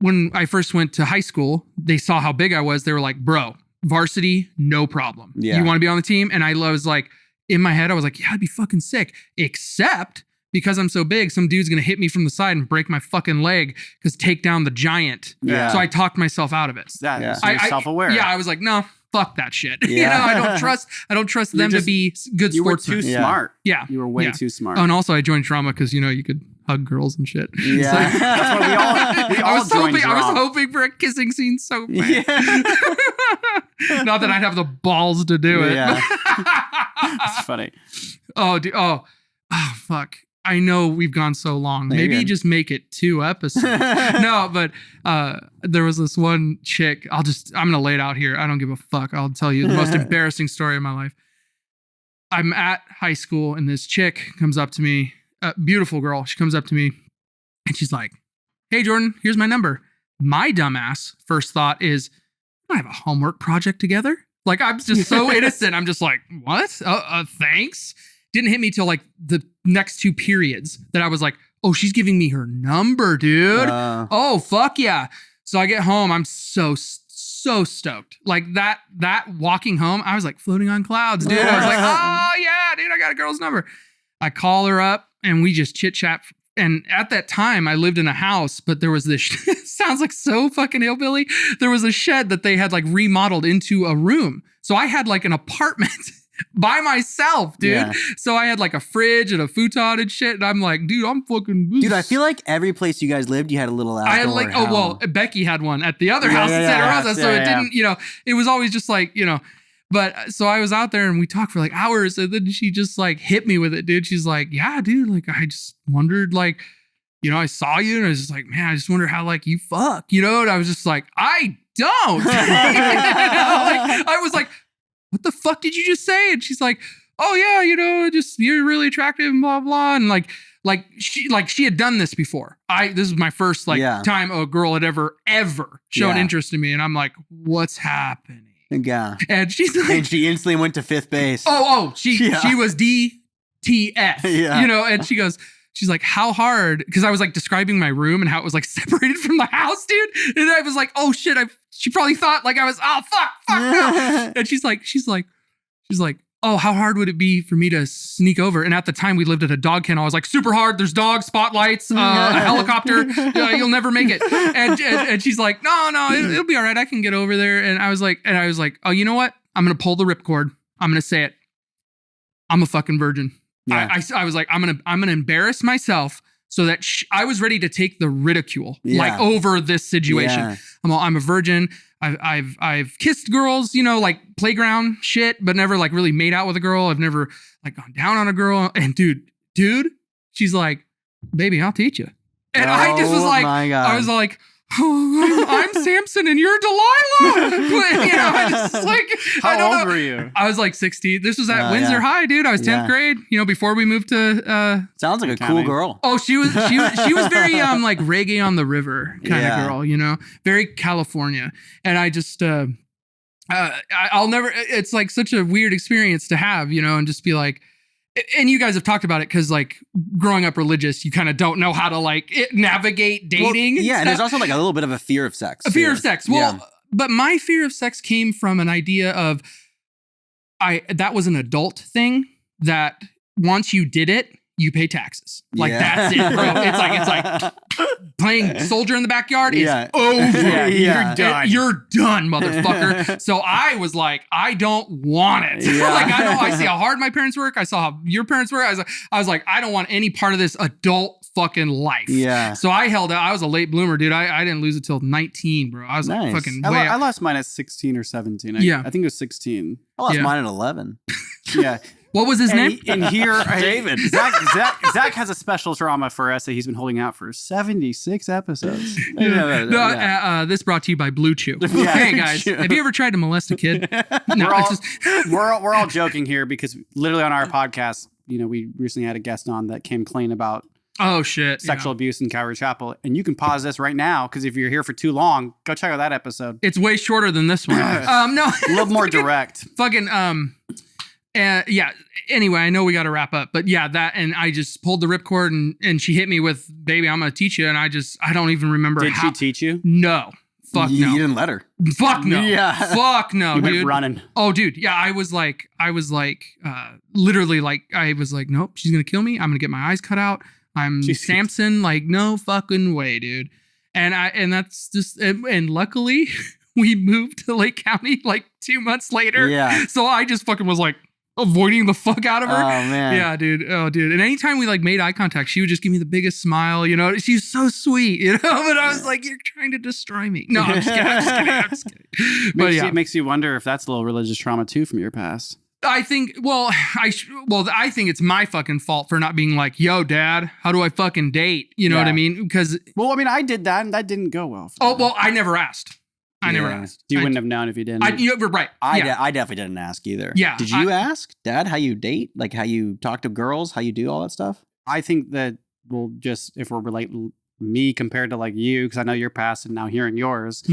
when I first went to high school, they saw how big I was. They were like, bro, varsity, no problem. Yeah. You want to be on the team? And I was like, in my head, I was like, yeah, I'd be fucking sick. Except because I'm so big, some dude's going to hit me from the side and break my fucking leg because take down the giant. Yeah. So I talked myself out of it. So you're self-aware. I was like, no, fuck that shit. Yeah. You know, I don't trust them to be good sportsmen. You were too smart. Yeah. You were way too smart. Oh, and also I joined drama because, you know, you could hug girls and shit. Yeah. So, that's what we all joined drama. I was hoping for a kissing scene so bad. Yeah. Not that I'd have the balls to do it. Yeah. That's funny. Oh, dude. Oh, fuck. I know we've gone so long. Maybe just make it 2 episodes. No, but there was this one chick. I'm going to lay it out here. I don't give a fuck. I'll tell you the most embarrassing story of my life. I'm at high school and this chick comes up to me, a beautiful girl. She comes up to me and she's like, hey, Jordan, here's my number. My dumbass first thought is, I have a homework project together. Like, I'm just so innocent. I'm just like, what? Thanks. Didn't hit me till like the next 2 periods that I was like, oh, she's giving me her number, dude. Oh, fuck yeah. So I get home. I'm so stoked. Like that walking home, I was like floating on clouds, dude. I was like, oh yeah, dude, I got a girl's number. I call her up and we just chit chat. And at that time I lived in a house, but there was this, sounds like so fucking hillbilly. There was a shed that they had like remodeled into a room. So I had like an apartment by myself, dude. Yeah. So I had like a fridge and a futon and shit. And I'm like, dude, I'm fucking... Dude, I feel like every place you guys lived, you had a little outdoor. I had like, oh, well, Becky had one at the other house in Santa Rosa. So it didn't, you know, it was always just like, you know, but so I was out there and we talked for like hours and then she just like hit me with it, dude. She's like, yeah, dude, like I just wondered like, you know, I saw you and I was just like, man, I just wonder how like you fuck, you know? And I was just like, I don't. Like, I was like, what the fuck did you just say? And she's like, oh yeah, you know, just you're really attractive and blah, blah. And like she had done this before. This is my first time a girl had ever shown interest in me. And I'm like, what's happening? Yeah. And she's like, and she instantly went to 5th base. She was DTF, you know, and she's like, how hard? Because I was like describing my room and how it was like separated from the house, dude. And I was like, oh shit, she probably thought like I was, oh fuck no. And she's like, oh, how hard would it be for me to sneak over? And at the time we lived at a dog kennel. I was like, super hard. There's dogs, spotlights, a helicopter. You'll never make it. And she's like, no, it'll be all right. I can get over there. And I was like, oh, you know what? I'm going to pull the ripcord. I'm going to say it. I'm a fucking virgin. Yeah. I was like, I'm going to embarrass myself so that I was ready to take the ridicule like over this situation. Yeah. I'm a virgin. I've kissed girls, you know, like playground shit, but never like really made out with a girl. I've never like gone down on a girl. And dude, she's like, baby, I'll teach you. And I just was like, I was like, oh, I'm Samson and you're Delilah. But, you know, I just like, how old were you? I was like 16. This was at Windsor High, dude. I was 10th grade, you know, before we moved to sounds like a cool girl. Oh, she was very like reggae on the river kind of girl, you know, very California. And I just I'll never, it's like such a weird experience to have, you know, and just be like, and you guys have talked about it because like growing up religious, you kind of don't know how to like navigate dating. Well, and there's also like a little bit of a fear of sex. A fear of sex. Well, But my fear of sex came from an idea of that was an adult thing that once you did it, you pay taxes. Like that's it, bro. It's like playing soldier in the backyard is over. You're done. You're done, motherfucker. So I was like, I don't want it. Like I see how hard my parents work. I saw how your parents work. I was like, I don't want any part of this adult fucking life. Yeah. So I held out. I was a late bloomer, dude. I didn't lose it till 19, bro. I was like fucking way I lost mine at 16 or 17. I think it was 16. I lost mine at 11. Yeah. What was his name? And here, David. Zach has a special trauma for us that he's been holding out for 76 episodes. This brought to you by Blue Chew. Hey guys, have you ever tried to molest a kid? No, we're all joking here because literally on our podcast, we recently had a guest on that came clean about sexual abuse in Calvary Chapel, and you can pause this right now because if you're here for too long, go check out that episode. It's way shorter than this one. No, a little more direct. Fucking anyway, I know we got to wrap up, but that, and I just pulled the ripcord and she hit me with, baby, I'm going to teach you. And I don't even remember. Did she teach you? No. Fuck no. You didn't let her. Fuck no. Yeah. Fuck no, you dude. Went running. Oh, dude. Yeah. I was like, literally like, I was like, nope, she's going to kill me. I'm going to get my eyes cut out. I'm Samson. Like, no fucking way, dude. And that's just, and luckily we moved to Lake County like 2 months later. Yeah. So I just fucking was like, avoiding the fuck out of her. Oh man. Yeah, dude. Oh, dude. And anytime we like made eye contact, she would just give me the biggest smile, She's so sweet, But I was like, you're trying to destroy me. No, I'm just kidding. But it makes you wonder if that's a little religious trauma too from your past. I think, I think it's my fucking fault for not being like, yo, dad, how do I fucking date? You know what I mean? Because I did that and that didn't go well. I never asked. I never asked. You wouldn't have known if you didn't. You're right. I definitely didn't ask either. Yeah. Did you ask, Dad, how you date? Like how you talk to girls, how you do all that stuff? I think that we'll just, if we're relate me compared to like you, because I know your past and now hearing yours,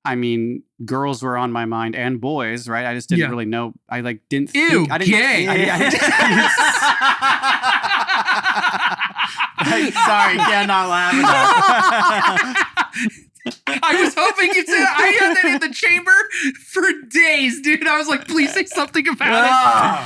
I mean, girls were on my mind and boys, right? I just didn't really know. I like didn't think. I didn't, gay. Sorry, cannot laugh. I was hoping you'd say that. I had that in the chamber for days, dude. I was like, please say something about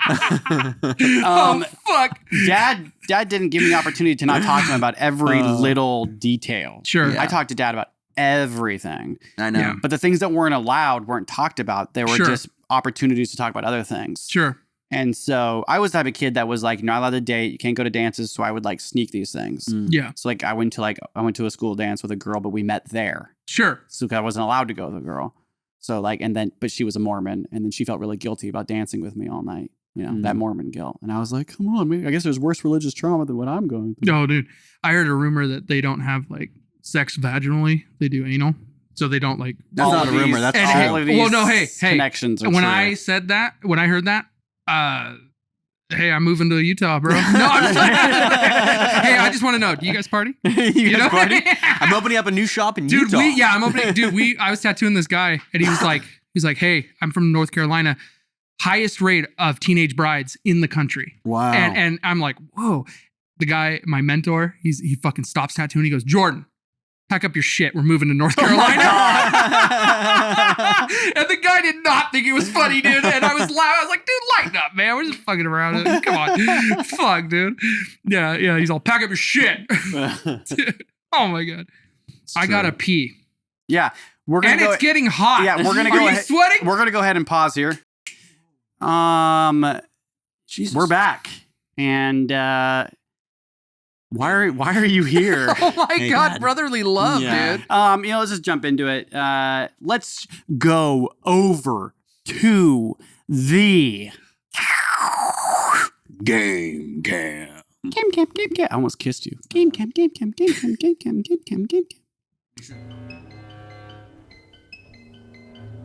it. Fuck. Dad didn't give me the opportunity to not talk to him about every little detail. Sure. I talked to Dad about everything. I know. Yeah. But the things that weren't allowed weren't talked about. They were just opportunities to talk about other things. Sure. And so I was the type of kid that was like, you're not allowed to date. You can't go to dances. So I would like sneak these things. Yeah. So like I went to a school dance with a girl, but we met there. Sure. So I wasn't allowed to go with a girl. So like, but she was a Mormon, and then she felt really guilty about dancing with me all night. That Mormon guilt. And I was like, come on, man. I guess there's worse religious trauma than what I'm going through. No, dude. I heard a rumor that they don't have like sex vaginally. They do anal. So they don't like. That's not a rumor. That's all of these connections. When I heard that, hey, I'm moving to Utah, bro. No, I'm just hey, I just want to know, do you guys party? you guys party? I'm opening up a new shop in Utah. I'm opening. Dude, I was tattooing this guy, and he was like, hey, I'm from North Carolina, highest rate of teenage brides in the country. Wow. And I'm like, whoa. The guy, my mentor, he fucking stops tattooing. He goes, Jordan, pack up your shit. We're moving to North Carolina. And the guy did not think it was funny, dude. And I was laughing. I was like, dude, lighten up, man. We're just fucking around. Come on. Fuck, dude. Yeah. He's all, pack up your shit. Oh, my God. I gotta pee. Yeah. It's getting hot. Yeah, we're gonna go. Are you sweating? We're gonna go ahead and pause here. Jesus. We're back, and why are you here? Oh my God, brotherly love, dude. Let's just jump into it. Let's go over to the game cam. I almost kissed you. Game cam.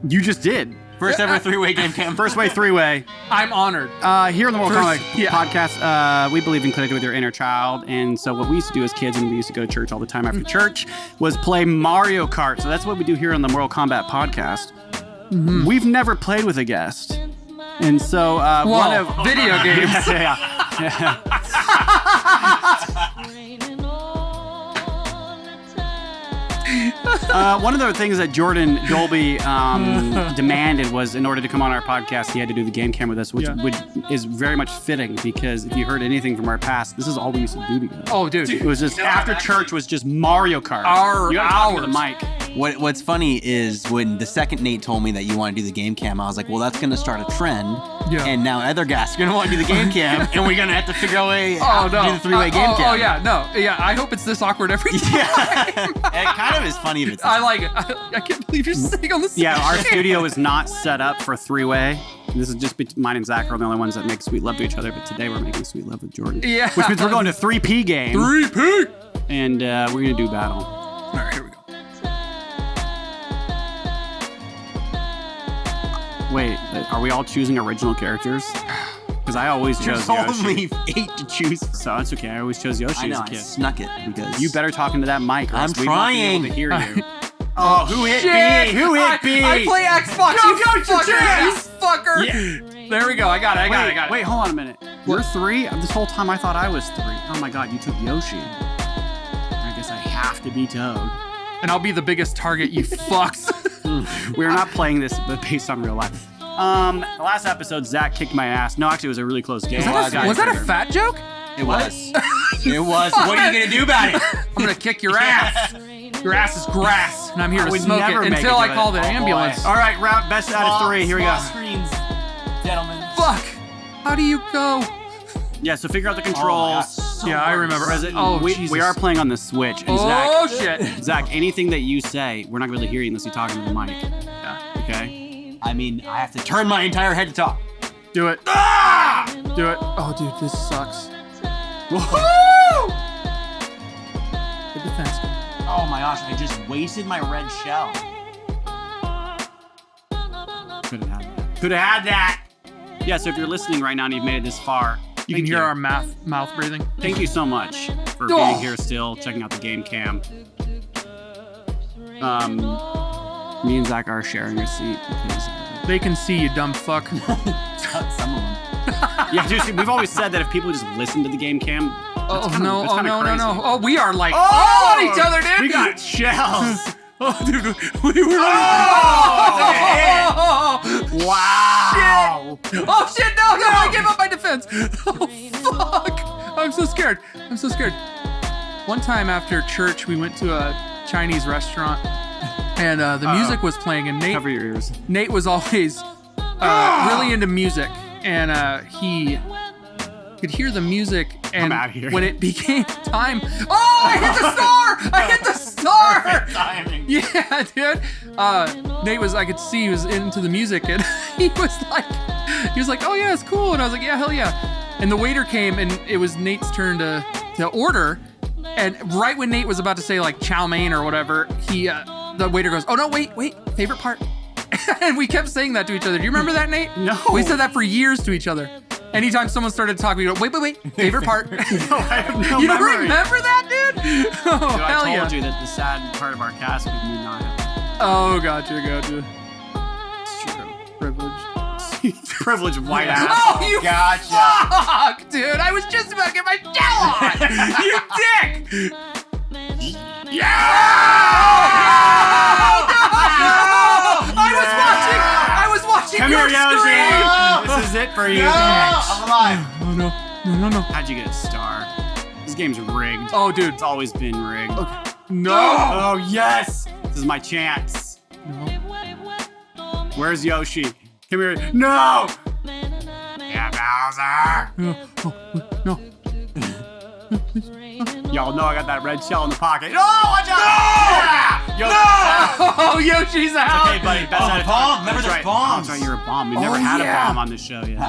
You just did. First ever three-way game cam. First way three-way. I'm honored. Here on the World Comic Podcast, we believe in connecting with your inner child. And so what we used to do as kids, and we used to go to church all the time after church, was play Mario Kart. So that's what we do here on the Mortal Kombat Podcast. Mm-hmm. We've never played with a guest. And so one of video games. Yeah. One of the things that Jordan Dolby demanded was, in order to come on our podcast, he had to do the game cam with us, which is very much fitting, because if you heard anything from our past, this is all we used to do together. Oh, dude. It was just after church was just Mario Kart. You gotta talk to the mic. What's funny is when the second Nate told me that you want to do the game cam, I was like, well, that's going to start a trend. Yeah. And now other guys are going to want to do the game cam, and we're going to have to figure out a way to do the three-way game cam. Oh, yeah. No. Yeah, I hope it's this awkward every time. It kind of is funny if it's... I like it. I can't believe you're sitting on the stage. Yeah, our studio is not set up for three-way. This is just mine and Zach are the only ones that make sweet love to each other, but today we're making sweet love with Jordan. Yeah. Which means we're going to 3P game. 3P! And we're going to do battle. All right, here we go. Wait, are we all choosing original characters? Because I always chose Yoshi. There's only 8 to choose from. So it's okay. I always chose Yoshi as a kid. I snuck it because... You better talk into that mic, or I'm we won't be able trying to hear you. Oh, who hit B? Who hit B? I play Xbox, you fucker. Yeah. There we go. I got it. Wait, hold on a minute. You're 3? This whole time I thought I was 3. Oh my God, you took Yoshi. I guess I have to be Toad. And I'll be the biggest target, you fucks. We're not playing this based on real life. The last episode, Zach kicked my ass. No, actually, it was a really close game. Was that a fat joke? It was. It was. What are you going to do about it? I'm going to kick your ass. Your ass is grass, and I'm here to smoke it until I call the ambulance. Boy. All right, round best out of 3. Here we go. Screens, gentlemen. Fuck. How do you go? Yeah, so figure out the controls. I remember. We are playing on the Switch. And Shit. Zach, anything that you say, we're not going to hear you unless you're talking to the mic. Yeah. Okay? I mean, I have to turn my entire head to talk. Do it. Do it. Oh, dude, this sucks. Woohoo! Good defense. Oh my gosh, I just wasted my red shell. Could have had that. Yeah, so if you're listening right now and you've made it this far, you can hear our mouth breathing. Thank you so much for being here still, checking out the game cam. Me and Zach are sharing a seat because... They can see you, dumb fuck. Some of them. Yeah, dude, see, we've always said that if people just listen to the game cam... No. Oh, we are like all on each other, dude. We got shells. Dude, we were. Wow. Shit. Oh shit! No! I gave up my defense. Oh fuck! I'm so scared. One time after church, we went to a Chinese restaurant, and the music was playing, and Nate. Cover your ears. Nate was always really into music, and he could hear the music, and when it became time, I hit the star. Timing. Yeah, dude. I could see he was into the music, and he was like, oh yeah, it's cool, and I was like, yeah, hell yeah. And the waiter came, and it was Nate's turn to order, and right when Nate was about to say like chow mein or whatever, the waiter goes, oh no, wait, favorite part. And we kept saying that to each other. Do you remember that, Nate? No. We said that for years to each other. Anytime someone started talking, we go, wait, favorite part. No, I have no You memory. don't remember that, dude? Oh, Dude, hell yeah. I told you that the sad part of our cast would be not have. Oh, gotcha. It's true. Privilege. Privilege white ass. Oh, you Gotcha. fuck, dude. I was just about to get my gel on. You dick. Yeah! I was watching Come your here, Yoshi. screen. This is it for you. No, I'm alive. Oh, no. How'd you get a star? This game's rigged. Oh, dude. It's always been rigged. Okay. No. Oh, yes. This is my chance. No. Where's Yoshi? Come here. No. Yeah, Bowser. No. Y'all know I got that red shell in the pocket. No, watch out. No. Oh, Yoshi's out. Okay, buddy. Best out of bomb. time. Remember That's those right. bombs. Oh, that's right. You're a bomb. We've never had a bomb on this show yet.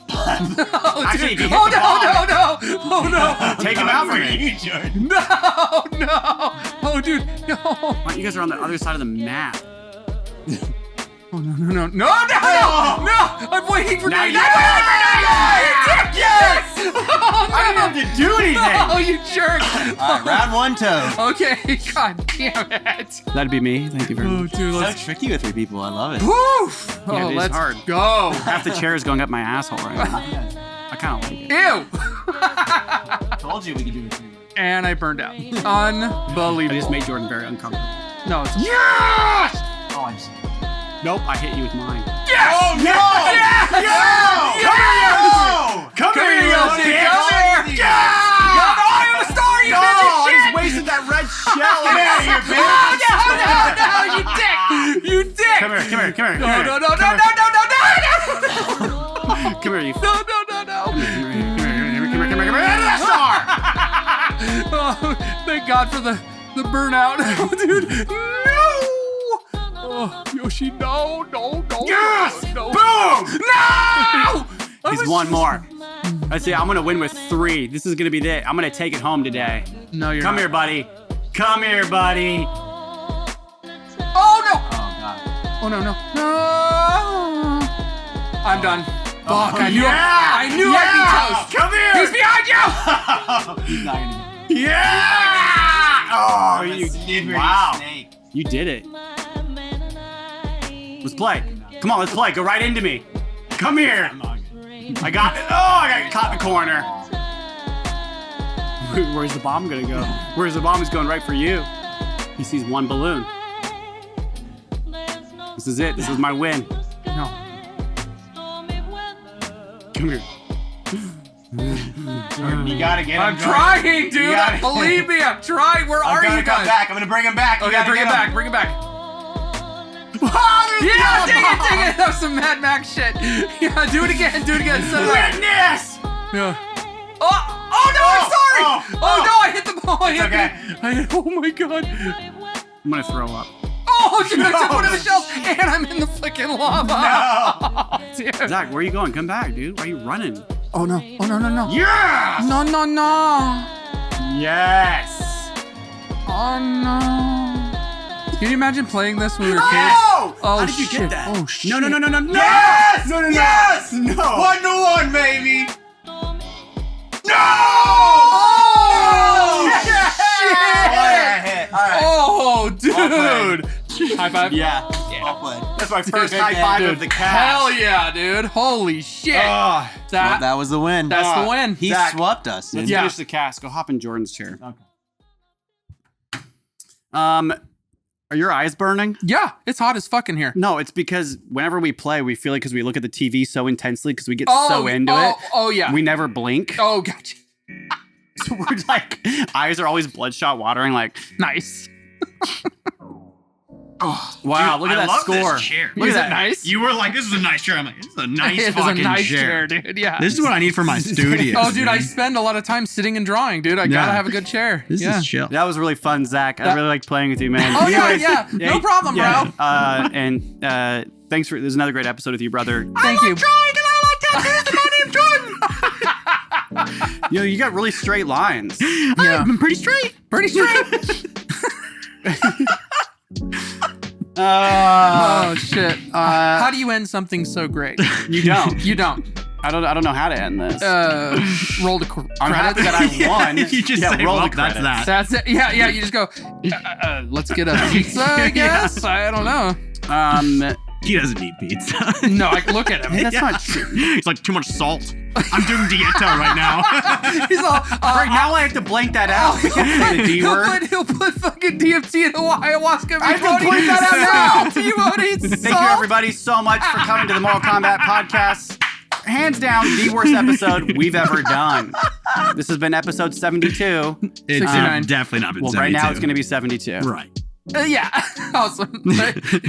Oh, Actually, dude. if you hit the bomb, Oh, no. take him out for me. No. Oh, dude. No. Why, you guys are on the other side of the map. Oh, no. No. I'm waiting for Nate. Yes. Oh, no. I didn't have to do anything. Oh, you jerk. All right, round 1, Toad. Okay. God damn it. That'd be me. Thank you very much. Dude, So tricky with 3 people. I love it. Woo! Yeah, Oh, it is let's hard. go. Half the chair is going up my asshole right now. I kind of like it. Ew. Told you we could do it. And I burned out. I Unbelievable. just made Jordan very uncomfortable. No, it's Yes! Oh, I'm just... Nope, I hit you with mine. yes! Oh no! Yes! Yes! Come here, you Come bitch! here! Come here! Yeah! Go, I am a star, you bitch! I Shit! just wasted that red shell. Get out of here, bitch! No, you dick! You dick! Come here. No! Come here, you. No! Come here. That's star. Oh, thank God for the burnout. Oh, dude. No! Oh, Yoshi, no. Yes! No! Boom! No! He's one more. I see. I'm gonna win with 3. This is gonna be it. I'm gonna take it home today. No, you're Come not. here, buddy. Come here, buddy. Oh, no! Oh, God. Oh, no. I'm done. Fuck, I knew Yeah! I'd be toast. Come here! He's behind you! He's not going to Yeah! Oh, get Wow. snake. You did it. Let's play. Come on, let's play. Go right into me. Come here. I got it. Oh, I got caught in the corner. Where's the bomb gonna go? Where's the bomb? Is going right for you. He sees one balloon. This is it. This is my win. No. Come here. You gotta get him. I'm trying, dude. gotta- Believe me, I'm trying. Where I'm are gonna you come guys? back. I'm gonna bring him back. You Okay, gotta bring it get him. back. Bring it back. Oh, there's Yeah, the dang other it. That was some Mad Max shit. Yeah, do it again. Set it up. Witness! Yeah. Oh no, I'm sorry. Oh no, I hit the ball. It's okay. Oh my God. I'm gonna throw up. Oh, dude, I took No. one of the shells and I'm in the fucking lava. No. Dude. Zach, where are you going? Come back, dude. Why are you running? Oh no. No. Yes! No. Yes! Oh no. Can you imagine playing this when we were kids? No! Oh, How did you shit. get that? Oh shit. No. Yes! No. Yes! No. 1-1, baby! No! Oh, Shit! shit. All right. Oh, dude. High five. Yeah. Well played. That's my first Dude, high five dude, of the cast. Hell yeah, dude. Holy shit. Oh, Well, that was the win. That's the win. He Zach, swept us. Let's Yeah. finish the cast. Go hop in Jordan's chair. Okay. Are your eyes burning? Yeah, it's hot as fuck in here. No, it's because whenever we play, we feel like because we look at the TV so intensely because we get so into it, Oh, yeah. we never blink. Oh, gotcha. So we're like, eyes are always bloodshot watering. Like, Nice. oh, wow, dude, look at I that love score. This chair. Look Is at it that. nice? You were like, this is a nice chair. I'm like, this is a nice It is fucking a nice chair. dude. Yeah. This is what I need for my studio. Oh, dude, I spend a lot of time sitting and drawing, dude. I gotta Yeah. have a good chair. This yeah. is chill. That was really fun, Zach. I That- really liked playing with you, man. Oh, Anyways, yeah. No problem, bro. And thanks for. There's another great episode with you, brother. Thank you. You know, you got really straight lines. Yeah. I'm pretty straight. Pretty straight. Uh, Oh, shit. How do you end something so great? you don't. You don't. I don't know how to end this. Roll the I'm happy that I won. You just say, roll well, the that's credits. that. That's it. Yeah. You just go, let's get a pizza, I guess. I don't know. He doesn't eat pizza. No, I look at him. That's not true. He's like, too much salt. I'm doing dieta right now. He's all, Right now, I have to blank that out. We can't say the D word. he'll put fucking DMT in ayahuasca. I have to point that out now. You won't eat Thank you, everybody, so much for coming to the Mortal Kombat podcast. Hands down, the worst episode we've ever done. This has been episode 72. It's 69. definitely not been Well, 72. right now it's going to be 72. Right. Yeah. Awesome.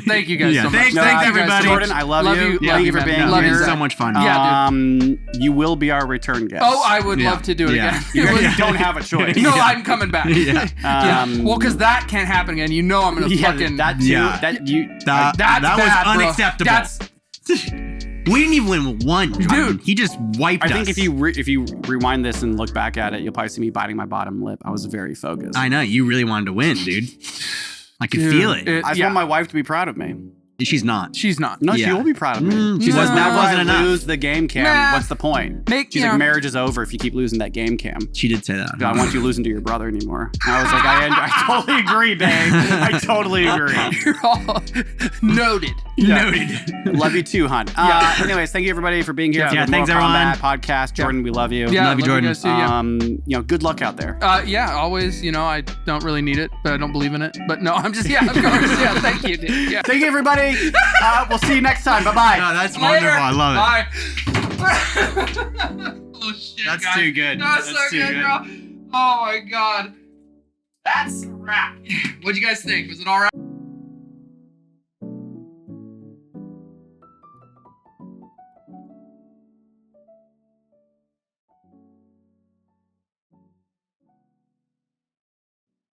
Thank you guys Yeah, so much. thanks, No, thanks, you guys, everybody. Jordan, I love you. Yeah, Thank you for man. being Love here. you, It's Zach. so much fun. Yeah, You will be our return guest. Oh, I would Yeah. love to do it Yeah. again. You It was- really don't have a choice. No, I'm coming back. Yeah. Yeah. Well, because that can't happen again. You know I'm gonna fucking. that too. Yeah. That you. That That's was bad, bro. unacceptable. That's We didn't even win one. Dude. He just wiped us. I think if you rewind this and look back at it, you'll probably see me biting my bottom lip. I was very focused. I know. You really wanted to win, dude. I could Dude, feel it. I just yeah. want my wife to be proud of me. She's not. She's not. No, she will be proud of me. She says, "That wasn't enough. Lose the game cam. What's the point?" She's like, "Marriage is over if you keep losing that game cam." She did say that. I don't want you losing to your brother anymore. I was like, I totally agree, babe. I totally agree. You're all noted. Noted. Love you too, hon. Anyways, thank you everybody for being here. Yeah, thanks everyone. Podcast. Jordan, we love you. Yeah, love you, Jordan. Too, good luck out there. Always. I don't really need it, but I don't believe in it. But no, I'm just, of course. Yeah, thank you, dude. Yeah. Thank you, everybody. We'll see you next time. Bye-bye. No, that's wonderful. I love it. Bye. Oh, shit, That's guys. too good. That's so good, girl. Oh, my God. That's a wrap. What'd you guys think? Was it all right?